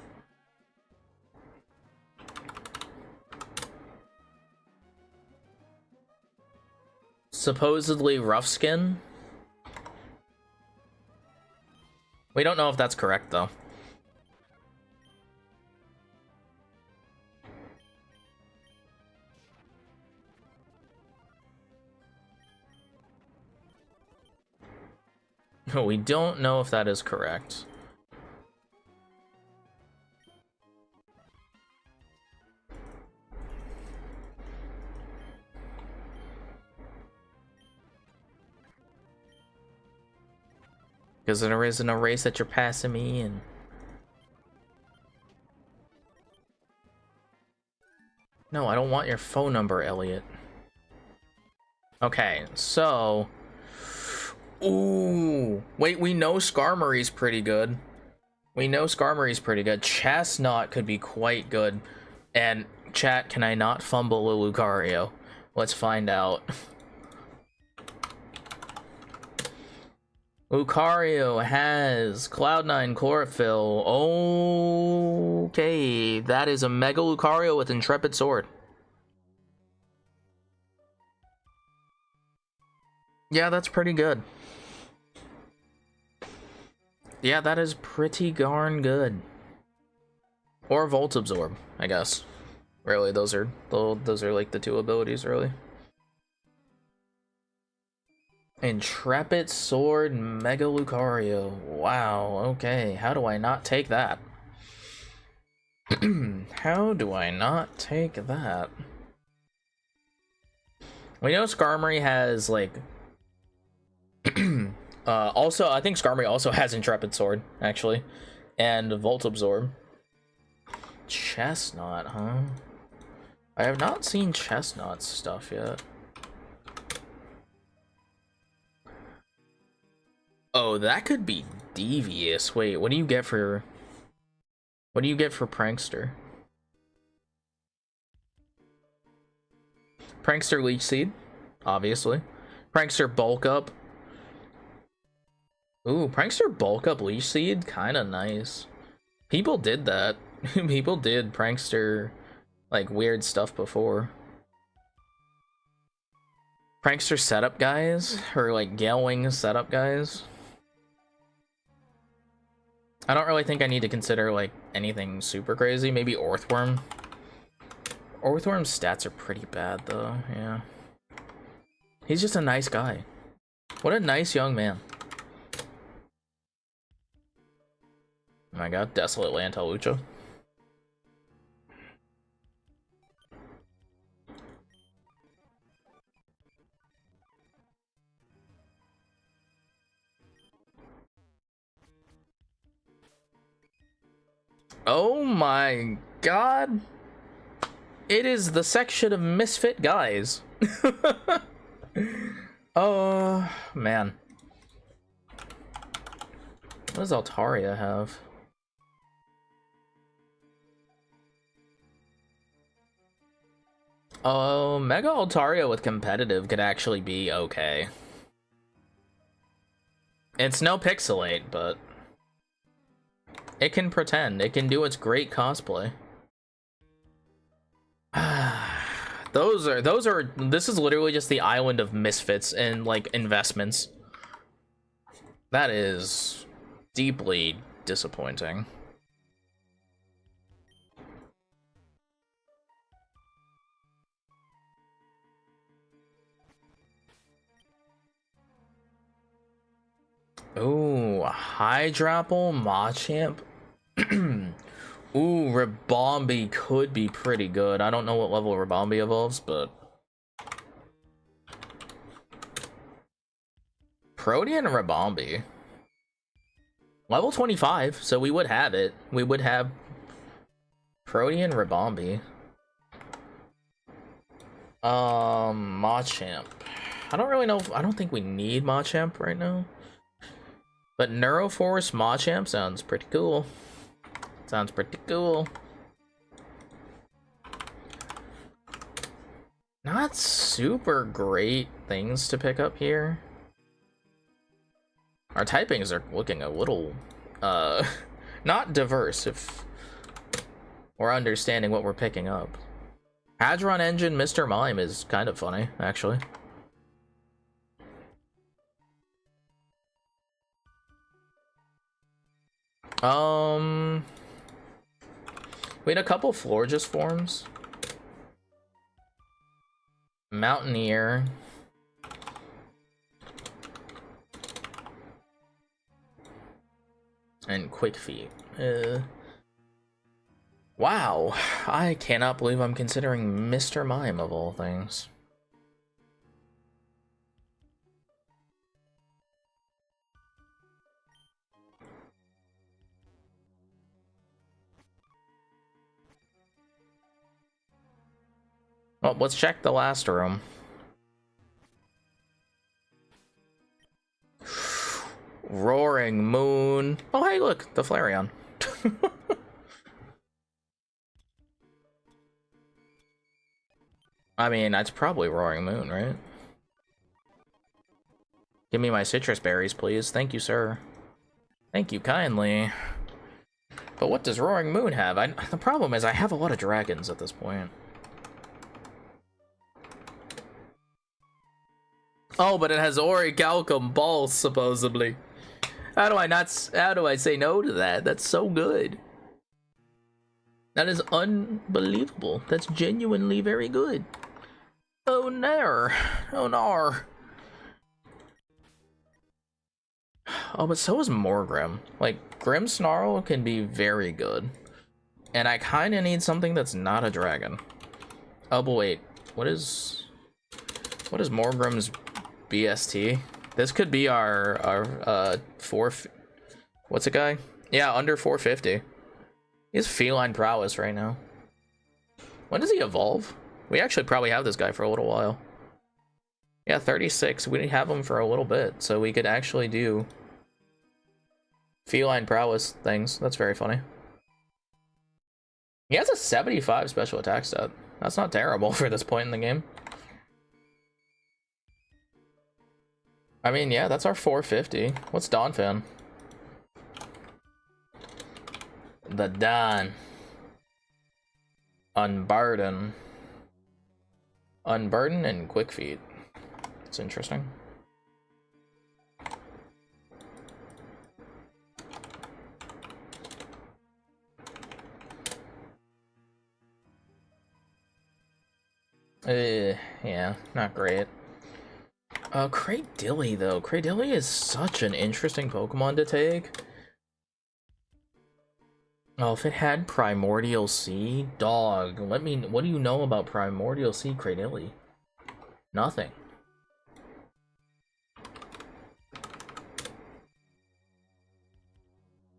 supposedly rough skin. We don't know if that's correct, though. We don't know if that is correct. Because there isn't a race that you're passing me in. No, I don't want your phone number, Elliot. Okay, so... Ooh, wait, we know Skarmory's pretty good. We know Skarmory's pretty good. Chestnut could be quite good. And, chat, can I not fumble a Lucario? Let's find out. Lucario has Cloud9 Chlorophyll. Okay, that is a Mega Lucario with Intrepid Sword. Yeah, that's pretty good. Yeah, that is pretty darn good. Or Volt Absorb, I guess. Really, those are like the two abilities, really. Intrepid Sword Mega Lucario. Wow, okay. How do I not take that? How do I not take that? We know Skarmory has, like... also, I think Skarmory also has Intrepid Sword, actually. And Volt Absorb. Chestnut, huh? I have not seen Chestnut's stuff yet. Oh, that could be devious. Wait, what do you get for... What do you get for Prankster? Prankster Leech Seed, obviously. Prankster Bulk Up. Ooh, Prankster Bulk Up Leech Seed? Kinda nice. People did that. People did Prankster, like, weird stuff before. Prankster Setup Guys? Or, like, Gale Wing Setup Guys? I don't really think I need to consider, like, anything super crazy. Maybe Orthworm. Orthworm's stats are pretty bad, though. Yeah. He's just a nice guy. What a nice young man. Oh my god, Desolate Lantalucha. Oh my god. It is the section of misfit guys. Oh, man. What does Altaria have? Oh, Mega Altaria with competitive could actually be okay. It's no Pixelate, but it can pretend. It can do its great cosplay. This is literally just the island of misfits and, like, investments. That is deeply disappointing. Ooh, Hydrapple, Machamp. Ooh, Ribombee could be pretty good. I don't know what level Ribombee evolves, but... Protean Ribombee. Level 25, so we would have it. We would have Protean Ribombee. Machamp. I don't really know if... I don't think we need Machamp right now. But Neuroforce Machamp sounds pretty cool. Sounds pretty cool. Not super great things to pick up here. Our typings are looking a little, not diverse, if we're understanding what we're picking up. Hadron Engine Mr. Mime is kind of funny, actually. We had a couple Florges forms. Mountaineer. And Quick Feet. Wow, I cannot believe I'm considering Mr. Mime of all things. Well, let's check the last room. Roaring Moon. Oh, hey, look, the Flareon. I mean, that's probably Roaring Moon, right? Give me my citrus berries, please. Thank you, sir. Thank you kindly. But what does Roaring Moon have? The problem is I have a lot of dragons at this point. Oh, but it has Orichalcum balls, supposedly. How do I say no to that? That's so good. That is unbelievable. That's genuinely very good. Oh, nar. Oh, nar. Oh, but so is Morgrim. Like, Grimmsnarl can be very good. And I kind of need something that's not a dragon. Oh, but wait. What is Morgrim's BST? This could be our what's it guy? Yeah, under 450. He has feline prowess right now. When does he evolve? We actually probably have this guy for a little while. Yeah, 36. We didn't have him for a little bit, so we could actually do feline prowess things. That's very funny. He has a 75 special attack stat. That's not terrible for this point in the game. I mean, yeah, that's our 450. What's Donphan? The Don. Unburden. Unburden and Quick Feet. It's interesting. Yeah, not great. Cradilly, though. Cradilly is such an interesting Pokemon to take. Oh, if it had Primordial Sea, dog. What do you know about Primordial Sea, Cradilly? Nothing.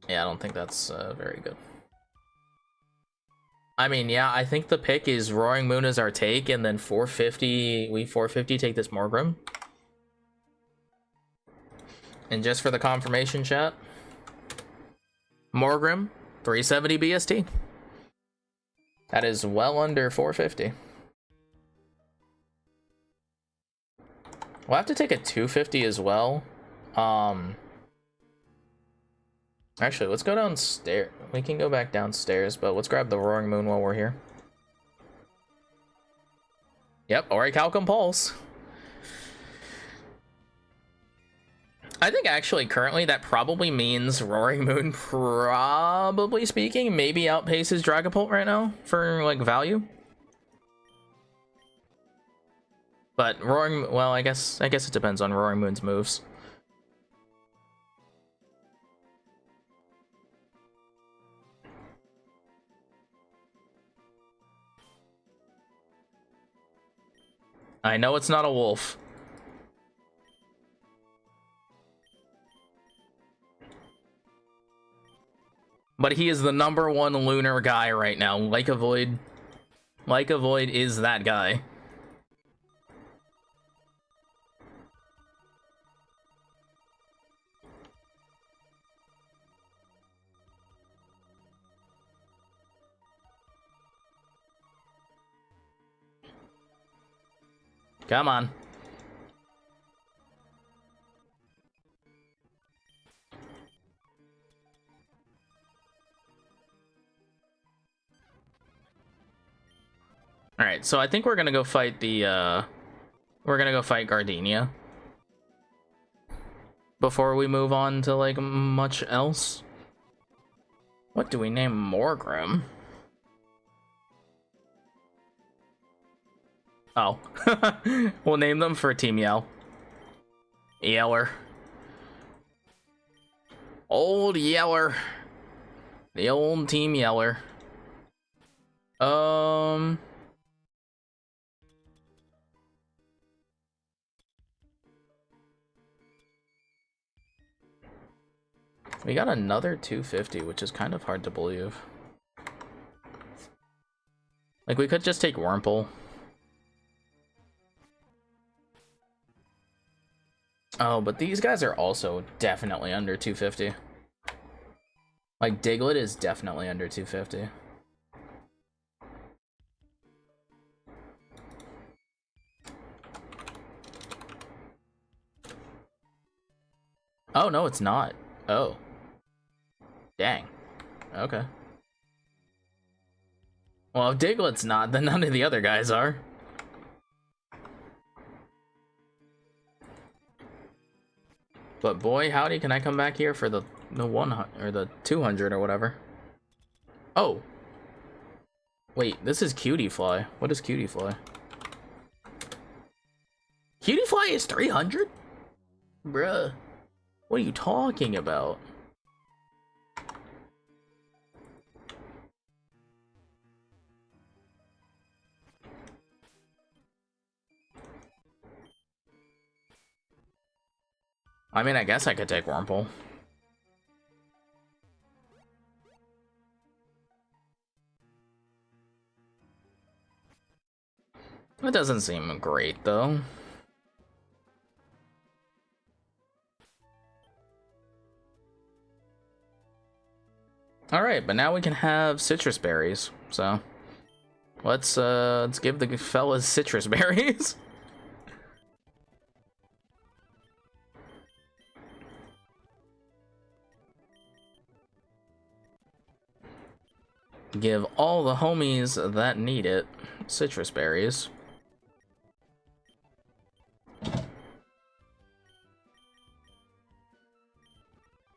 Yeah, I don't think that's very good. I mean, yeah, I think the pick is Roaring Moon as our take, and then 450, we 450 take this Morgrim. And just for the confirmation, chat, Morgrim, 370 BST. That is well under 450. We'll have to take a 250 as well. Actually, let's go downstairs. We can go back downstairs, but let's grab the Roaring Moon while we're here. Yep, Orichalcum Pulse. I think actually currently that probably means Roaring Moon, probably speaking, maybe outpaces Dragapult right now for like value. But Roaring, well, I guess it depends on Roaring Moon's moves. I know it's not a wolf. But he is the #1 lunar guy right now. Like a Void is that guy. Come on. Alright, so I think we're gonna go fight the, we're gonna go fight Gardenia before we move on to, like, much else. What do we name Morgrim? Oh. We'll name them for Team Yell. Yeller. Old Yeller. The old Team Yeller. We got another 250, which is kind of hard to believe. Like, we could just take Wurmple. Oh, but these guys are also definitely under 250. Like, Diglett is definitely under 250. Oh, no, it's not. Oh. Dang. Okay. Well, if Diglett's not, then none of the other guys are. But boy, howdy, can I come back here for the 100 or the 200 or whatever? Oh. Wait, this is Cutie Fly. What is Cutie Fly? Cutie Fly is 300? Bruh. What are you talking about? I mean, I guess I could take Wurmple. It doesn't seem great, though. Alright, but now we can have citrus berries, so... Let's give the fellas citrus berries. Give all the homies that need it citrus berries.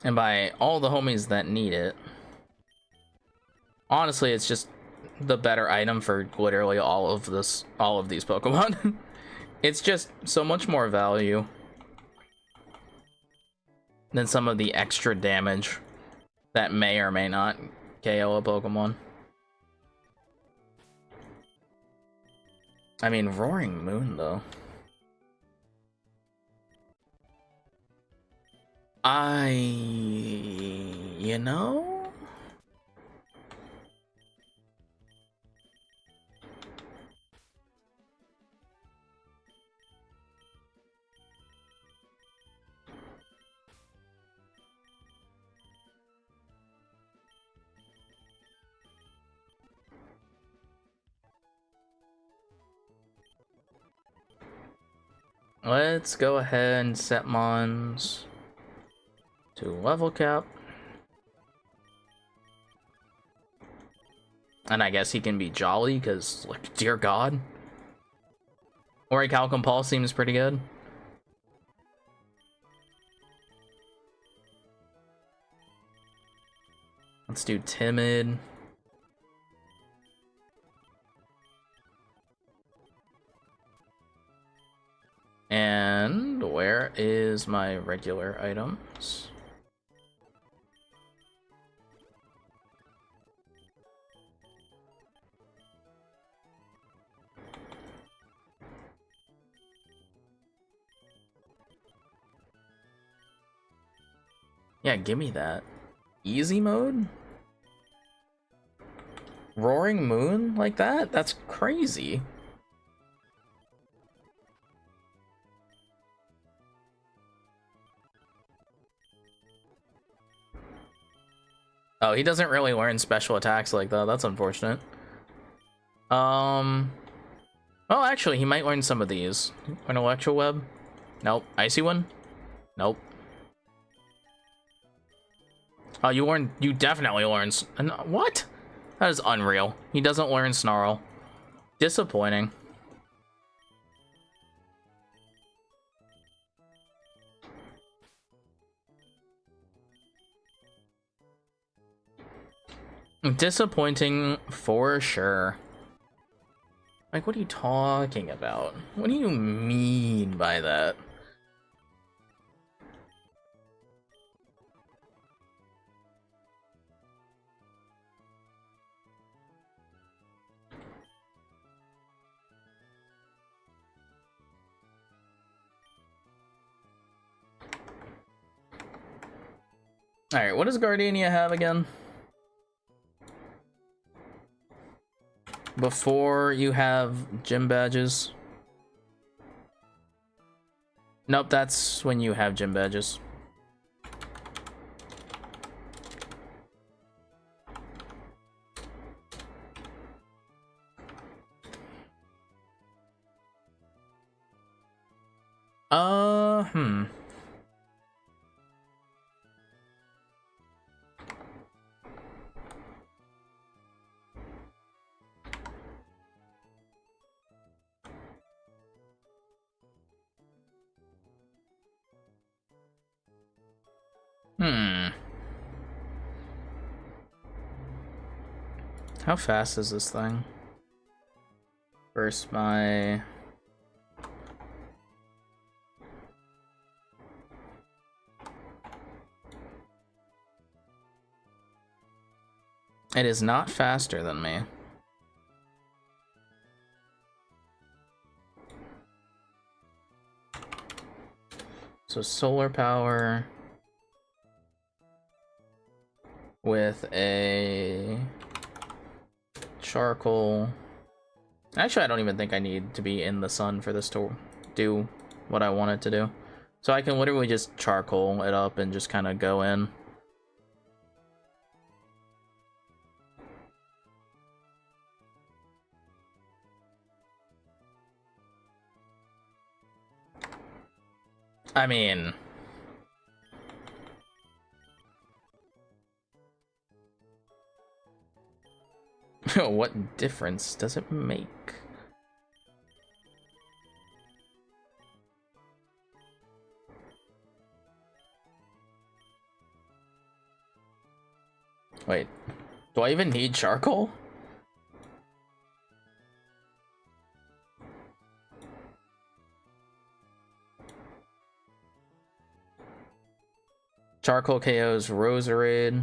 And by all the homies that need it, honestly, it's just the better item for literally all of these Pokemon. It's just so much more value than some of the extra damage that may or may not KO a Pokemon. I mean, Roaring Moon, though. You know? Let's go ahead and set Mons to level cap. And I guess he can be jolly, because, like, dear God. Orichalcum Paul seems pretty good. Let's do Timid. And where is my regular items? Yeah, give me that. Easy mode? Roaring Moon like that? That's crazy. Oh, he doesn't really learn special attacks like that. That's unfortunate. Well, actually, he might learn some of these. An Electro Web? Nope. Icy one? Nope. Oh, you definitely learn... What? That is unreal. He doesn't learn Snarl. Disappointing. Disappointing for sure. Like, what are you talking about? What do you mean by that? Alright, what does Gardenia have again? Before you have gym badges? Nope, that's when you have gym badges. Hmm. How fast is this thing? First, my... It is not faster than me. So solar power with a charcoal. Actually, I don't even think I need to be in the sun for this to do what I want it to do. So I can literally just charcoal it up and just kind of go in. I mean... what difference does it make? Wait, do I even need charcoal? Charcoal KOs Roserade.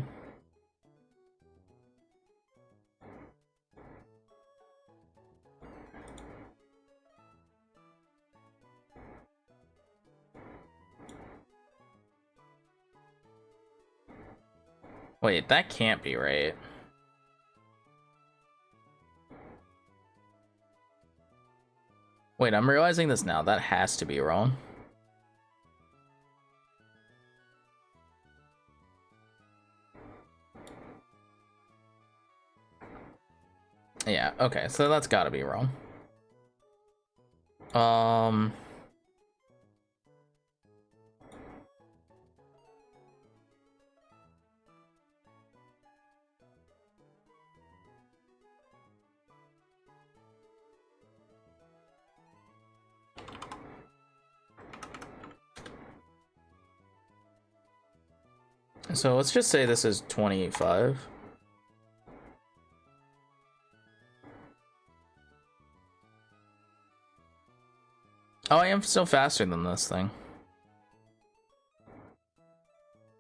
Wait, that can't be right. Wait, I'm realizing this now. That has to be wrong. Yeah, okay, so that's gotta be wrong. So let's just say this is 25. Oh, I am still faster than this thing.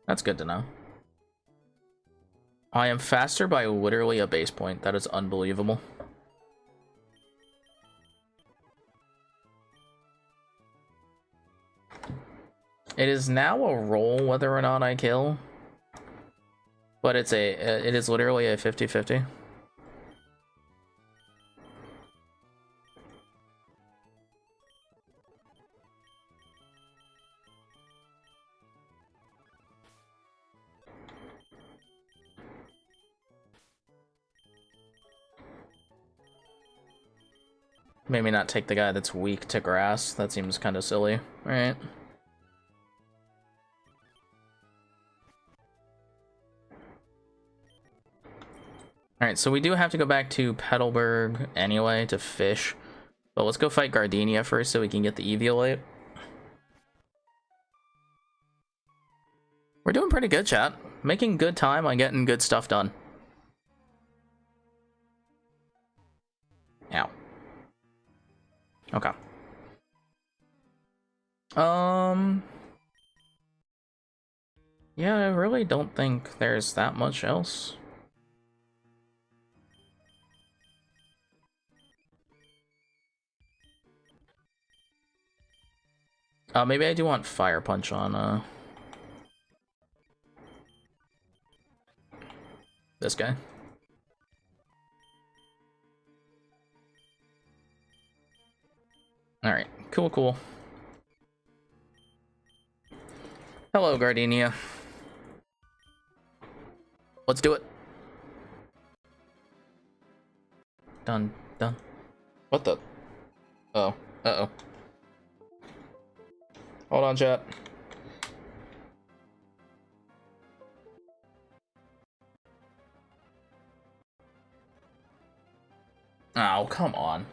That's good to know. I am faster by literally a base point. That is unbelievable. It is now a roll whether or not I kill. But it is literally a 50-50. Maybe not take the guy that's weak to grass. That seems kind of silly, right? Alright, so we do have to go back to Petalburg anyway to fish. But let's go fight Gardenia first so we can get the Eviolite. We're doing pretty good, chat. Making good time on getting good stuff done. Ow. Okay. Yeah, I really don't think there's that much else. Maybe I do want Fire Punch on, this guy. Alright, cool. Hello, Gardenia. Let's do it. Done. What the? Oh. Uh-oh. Hold on, chat. Oh, come on.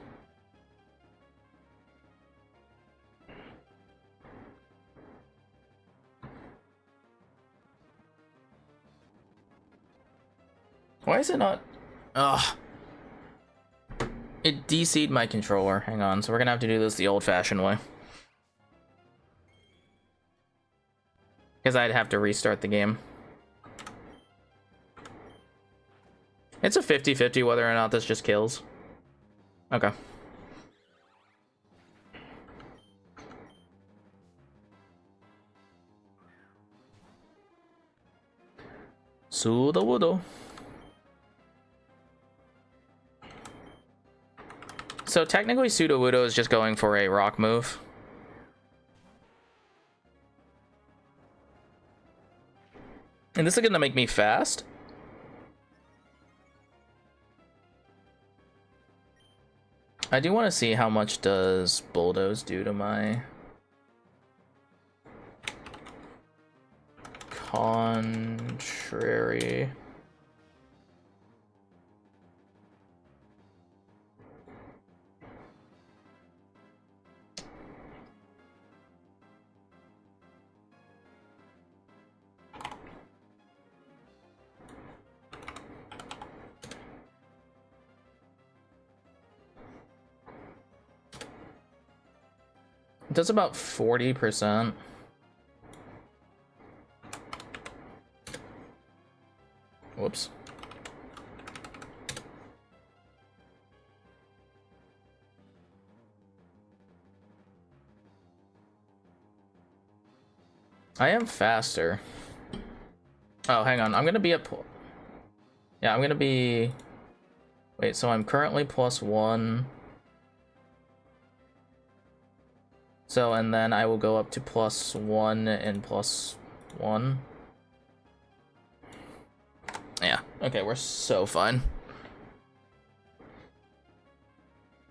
Why is it not? Ugh. It DC'd my controller. Hang on. So we're gonna have to do this the old-fashioned way. Because I'd have to restart the game. It's a 50-50 whether or not this just kills. Okay. Sudowudo. So technically Sudowudo is just going for a rock move. And this is gonna make me fast. I do want to see how much does Bulldoze do to my contrary. It does about 40%. Whoops. I am faster. Oh, hang on. I'm gonna be at... Yeah, I'm gonna be... Wait, so I'm currently +1. So, and then I will go up to +1 and +1. Yeah, okay, we're so fine.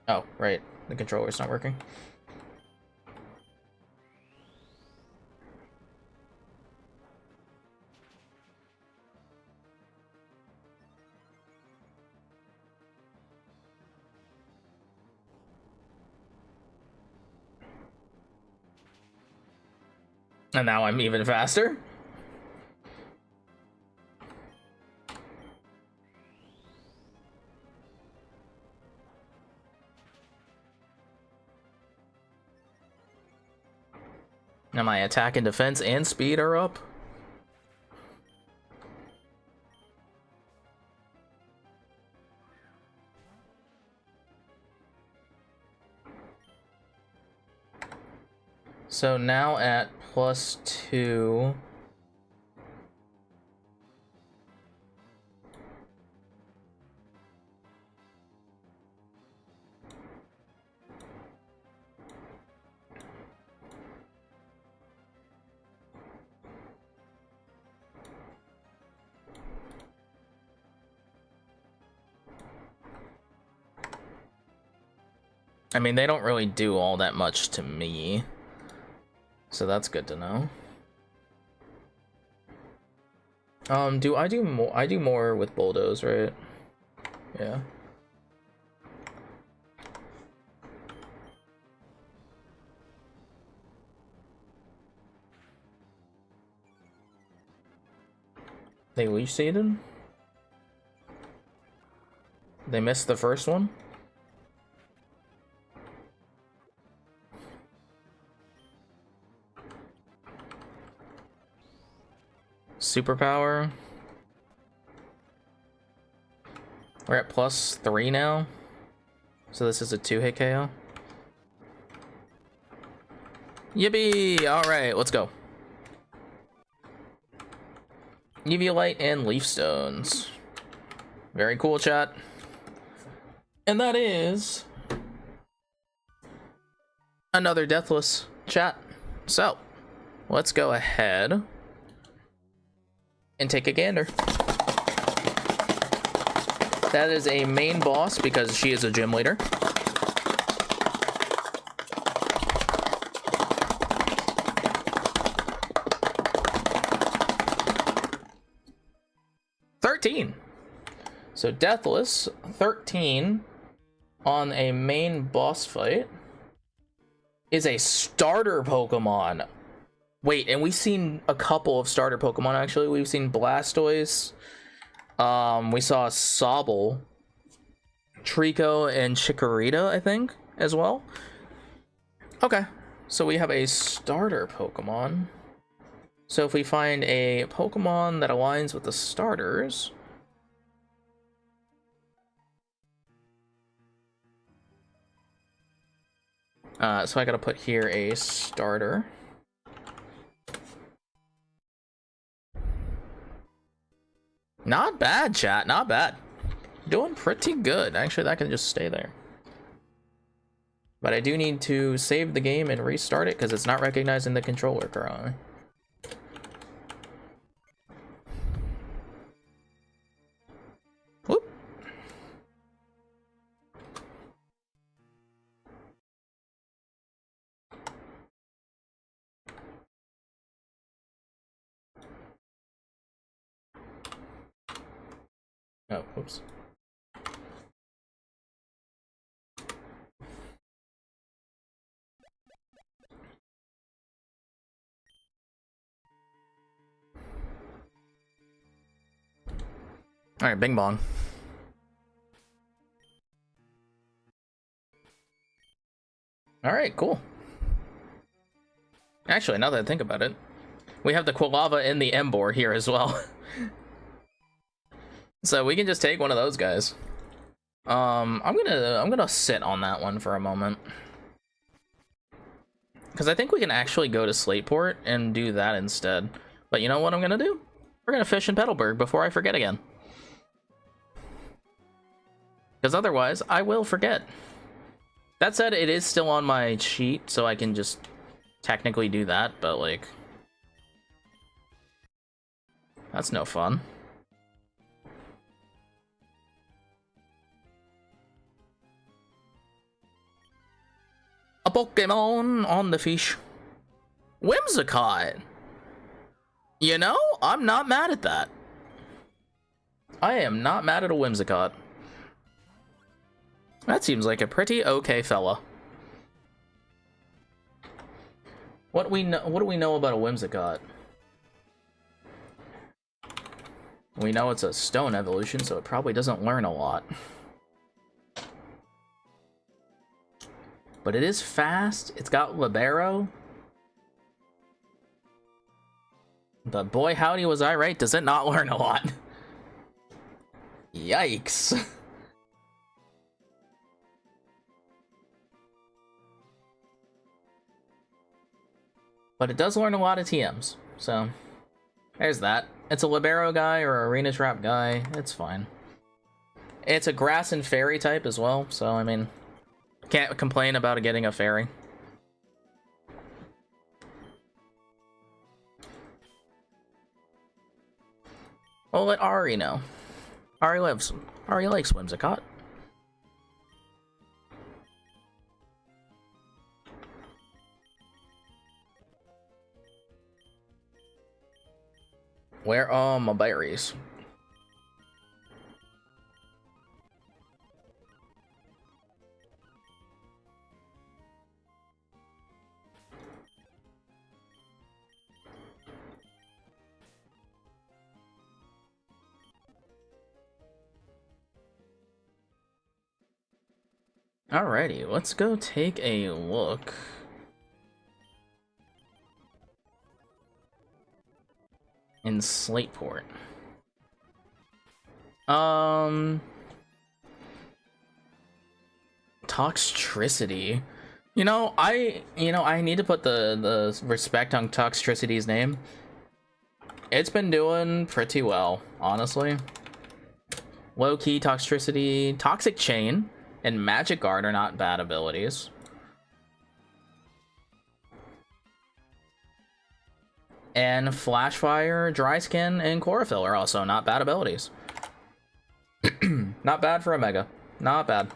Oh, right, the controller's not working. And now I'm even faster. Now my attack and defense and speed are up. So now at +2. I mean, they don't really do all that much to me. So that's good to know. Do I do more? I do more with Bulldoze, right? Yeah. They leech seeded? They missed the first one? Superpower. We're at +3 now. So this is a 2-hit KO. Yippee! Alright, let's go. Eviolite and Leaf Stones. Very cool, chat. And that is another Deathless, chat. So, let's go ahead and take a gander. That is a main boss because she is a gym leader. So Deathless, 13 on a main boss fight is a starter Pokemon. Wait, and we've seen a couple of starter Pokemon actually. We've seen Blastoise, we saw Sobble, Trico, and Chikorita, I think, as well. Okay, so we have a starter Pokemon. So if we find a Pokemon that aligns with the starters, so I gotta put here a starter. Not bad, chat, not bad. Doing pretty good. Actually, that can just stay there. But I do need to save the game and restart it because it's not recognizing the controller currently. Whoop. Oh, whoops. All right, bing bong. All right, cool. Actually, now that I think about it, we have the Quilava and the Emboar here as well. So we can just take one of those guys. I'm gonna sit on that one for a moment. Because I think we can actually go to Slateport and do that instead. But you know what I'm gonna do? We're gonna fish in Petalburg before I forget again. Because otherwise, I will forget. That said, it is still on my sheet, so I can just technically do that, but like... that's no fun. A Pokemon on the fish. Whimsicott. You know, I'm not mad at that. I am not mad at a Whimsicott. That seems like a pretty okay fella. What do we know about a Whimsicott? We know it's a stone evolution, so it probably doesn't learn a lot. But it is fast. It's got Libero. But boy, howdy was I right. Does it not learn a lot? Yikes. But it does learn a lot of TMs. So, there's that. It's a Libero guy or Arena Trap guy. It's fine. It's a grass and fairy type as well. So, I mean... can't complain about getting a fairy. Well, let Ari know. Ari likes Whimsicott. Where are my berries? Alrighty, let's go take a look. in Slateport. Toxtricity. I need to put the respect on Toxtricity's name. It's been doing pretty well, honestly. Low-key Toxtricity, Toxic Chain, and Magic Guard are not bad abilities. And Flashfire, Dry Skin, and Chlorophyll are also not bad abilities. Not bad for a Mega. Not bad.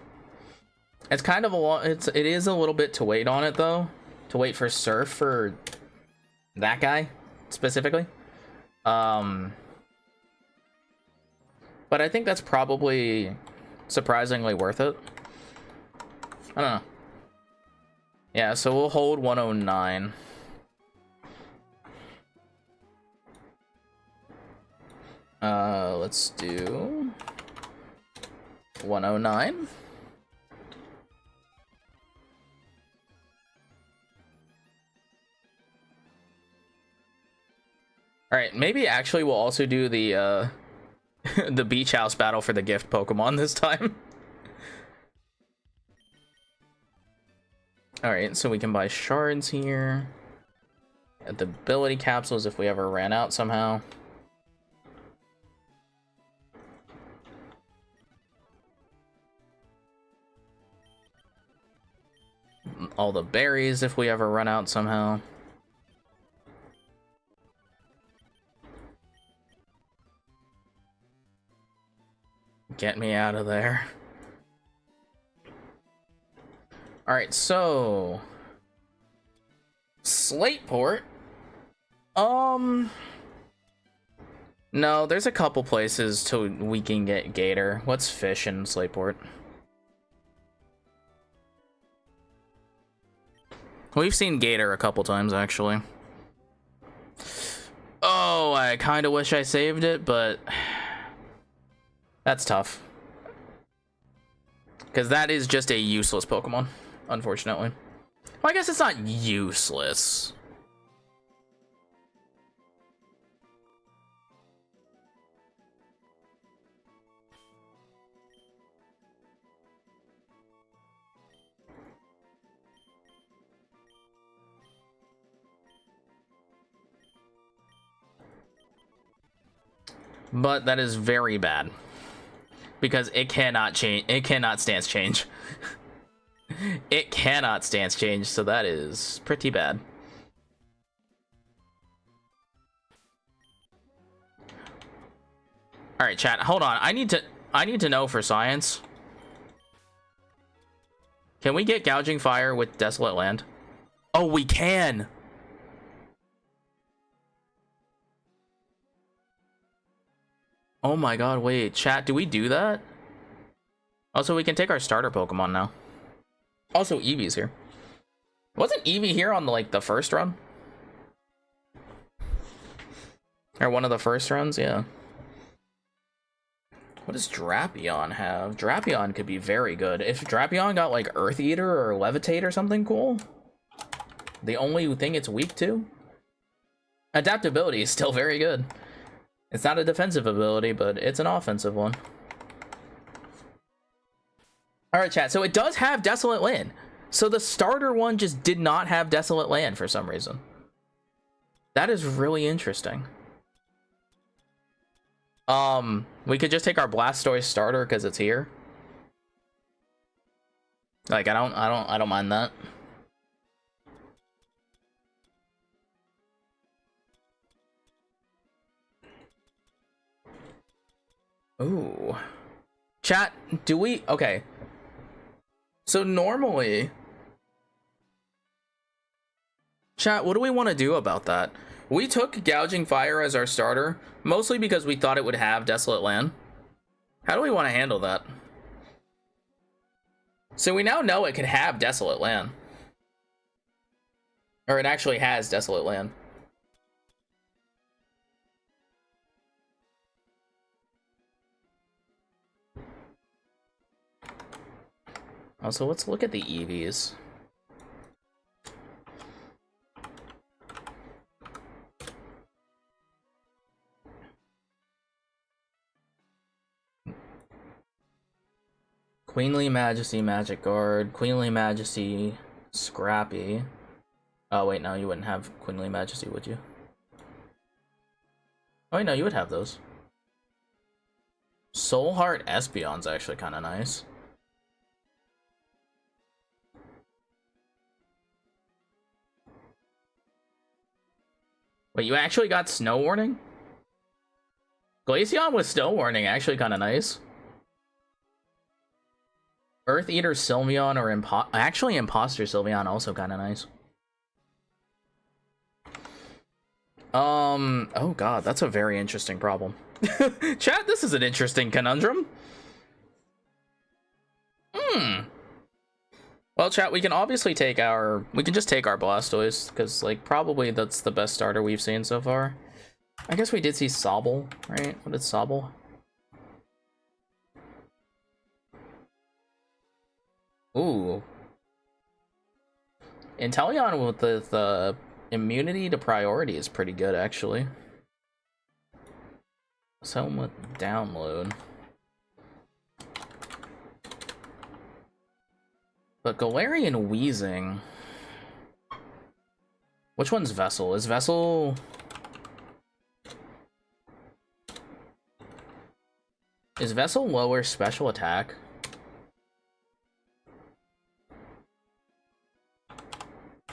It's kind of it is a little bit to wait on it, though. To wait for Surf for that guy, specifically. But I think that's probably surprisingly worth it. I don't know. Yeah, so we'll hold 109. Let's do 109. All right, maybe actually we'll also do the the beach house battle for the gift Pokemon this time. All right, so we can buy shards here. Get the ability capsules if we ever ran out somehow. All the berries if we ever run out somehow. Get me out of there. All right, so Slateport. No, there's a couple places we can get Gator. Let's fish in Slateport. We've seen Gator a couple times, actually. Oh, I kind of wish I saved it, but that's tough. Because that is just a useless Pokemon, unfortunately. Well, I guess it's not useless. But that is very bad. Because it cannot change. It cannot stance change. It cannot stance change, so that is pretty bad. All right, chat. Hold on. I need to know for science. Can we get Gouging Fire with Desolate Land? Oh, we can. Oh my god, wait, chat, do we do that? Also, we can take our starter Pokemon now. Also, Eevee's here. Wasn't Eevee here on the first run? Or one of the first runs, yeah. What does Drapion have? Drapion could be very good. If Drapion got like Earth Eater or Levitate or something cool. The only thing it's weak to? Adaptability is still very good. It's not a defensive ability, but it's an offensive one. Alright, chat. So it does have Desolate Land. So the starter one just did not have Desolate Land for some reason. That is really interesting. We could just take our Blastoise starter because it's here. Like, I don't mind that. Ooh. Chat, do we... Okay. So normally... Chat, what do we want to do about that? We took Gouging Fire as our starter, mostly because we thought it would have Desolate Land. How do we want to handle that? So we now know it can have Desolate Land. Or it actually has Desolate Land. Also, let's look at the EVs. Queenly Majesty, Magic Guard. Queenly Majesty, Scrappy. Oh, wait, no, you wouldn't have Queenly Majesty, would you? Oh, wait, no, you would have those. Soul Heart Espeon's actually kind of nice. Wait, you actually got Snow Warning? Glaceon with Snow Warning, actually kind of nice. Earth Eater Sylveon or actually Imposter Sylveon, also kind of nice. Oh god, that's a very interesting problem. Chat, this is an interesting conundrum. Well, chat, we can obviously take our... We can just take our Blastoise, because, like, probably that's the best starter we've seen so far. I guess we did see Sobble, right? What did Sobble? Ooh. Inteleon with the immunity to priority is pretty good, actually. Someone with download. But Galarian Wheezing... Which one's Vessel? Is Vessel... Is Vessel lower special attack?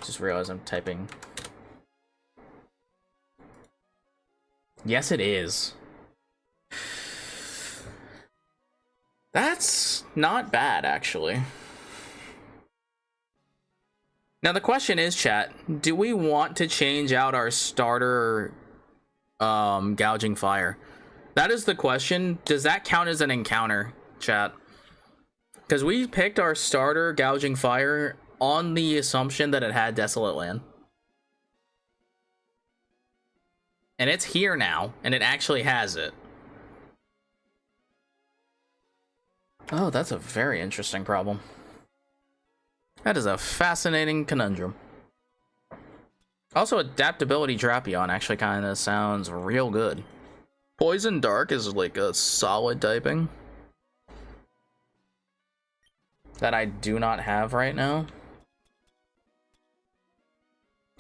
Just realized I'm typing. Yes, it is. That's not bad, actually. Now the question is, chat, do we want to change out our starter Gouging Fire? That is the question. Does that count as an encounter, chat? Because we picked our starter Gouging Fire on the assumption that it had Desolate Land. And it's here now, and it actually has it. Oh, that's a very interesting problem. That is a fascinating conundrum. Also, Adaptability Drapion actually kind of sounds real good. Poison Dark is like a solid typing that I do not have right now.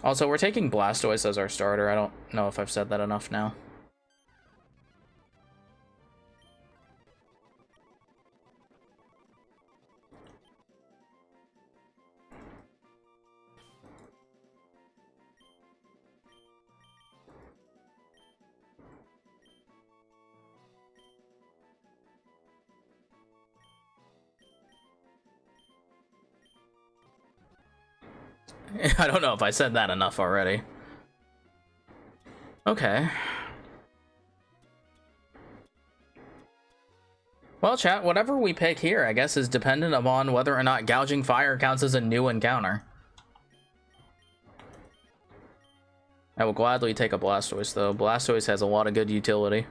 Also, we're taking Blastoise as our starter. I don't know if I've said that enough now. I don't know if I said that enough already. Okay. Well, chat, whatever we pick here, I guess, is dependent upon whether or not Gouging Fire counts as a new encounter. I will gladly take a Blastoise, though. Blastoise has a lot of good utility.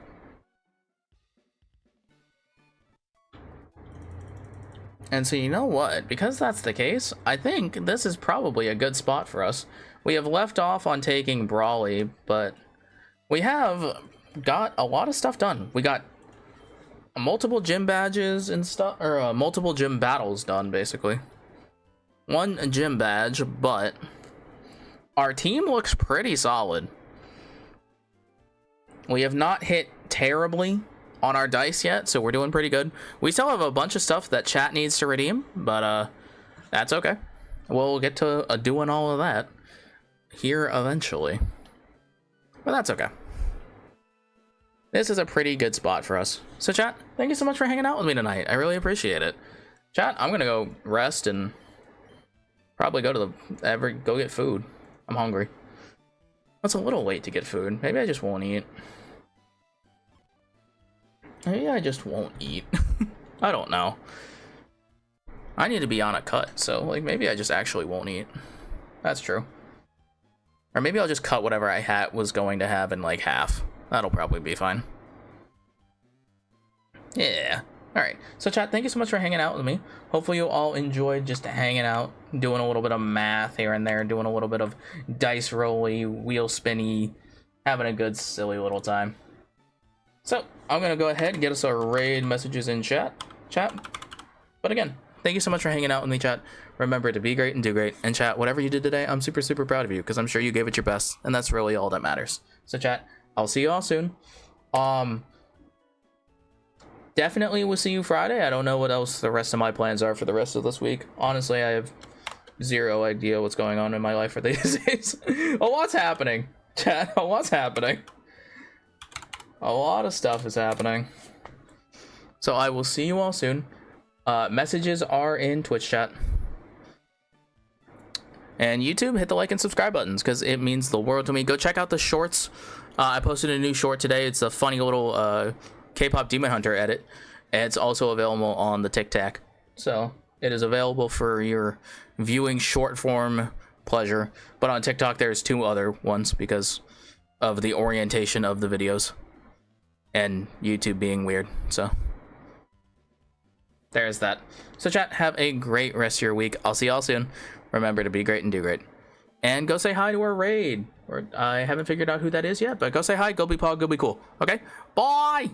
And so you know what? Because that's the case, I think this is probably a good spot for us. We have left off on taking Brawly, but we have got a lot of stuff done. We got multiple gym badges and stuff, or multiple gym battles done, basically. One gym badge, but our team looks pretty solid. We have not hit terribly on our dice yet, so we're doing pretty good. We still have a bunch of stuff that chat needs to redeem, but that's okay. We'll get to doing all of that here eventually. But that's okay. This is a pretty good spot for us. So chat, thank you so much for hanging out with me tonight. I really appreciate it. Chat, I'm gonna go rest and probably go to go get food. I'm hungry. It's a little late to get food. Maybe I just won't eat. Maybe I just won't eat. I don't know. I need to be on a cut, so like maybe I just actually won't eat. That's true. Or maybe I'll just cut whatever I was going to have in like half. That'll probably be fine. Yeah. Alright. So chat, thank you so much for hanging out with me. Hopefully you all enjoyed just hanging out, doing a little bit of math here and there, doing a little bit of dice rolly, wheel spinny, having a good silly little time. So I'm gonna go ahead and get us our raid messages in chat. But again, thank you so much for hanging out with me, chat. Remember to be great and do great. And chat, whatever you did today, I'm super, super proud of you because I'm sure you gave it your best. And that's really all that matters. So chat, I'll see you all soon. Definitely we'll see you Friday. I don't know what else the rest of my plans are for the rest of this week. Honestly, I have zero idea what's going on in my life for these days. A lot's happening. Chat, a lot's happening. A lot of stuff is happening. So I will see you all soon. Messages are in Twitch chat. And YouTube, hit the like and subscribe buttons because it means the world to me. Go check out the shorts. I posted a new short today. It's a funny little K-pop Demon Hunter edit. And it's also available on the TikTok. So it is available for your viewing short form pleasure. But on TikTok, there's 2 other ones because of the orientation of the videos. And YouTube being weird. So there's that. So chat, have a great rest of your week. I'll see y'all soon. Remember to be great and do great. And go say hi to our raid. Or I haven't figured out who that is yet, but go say hi, go be pog, go be cool. Okay? Bye!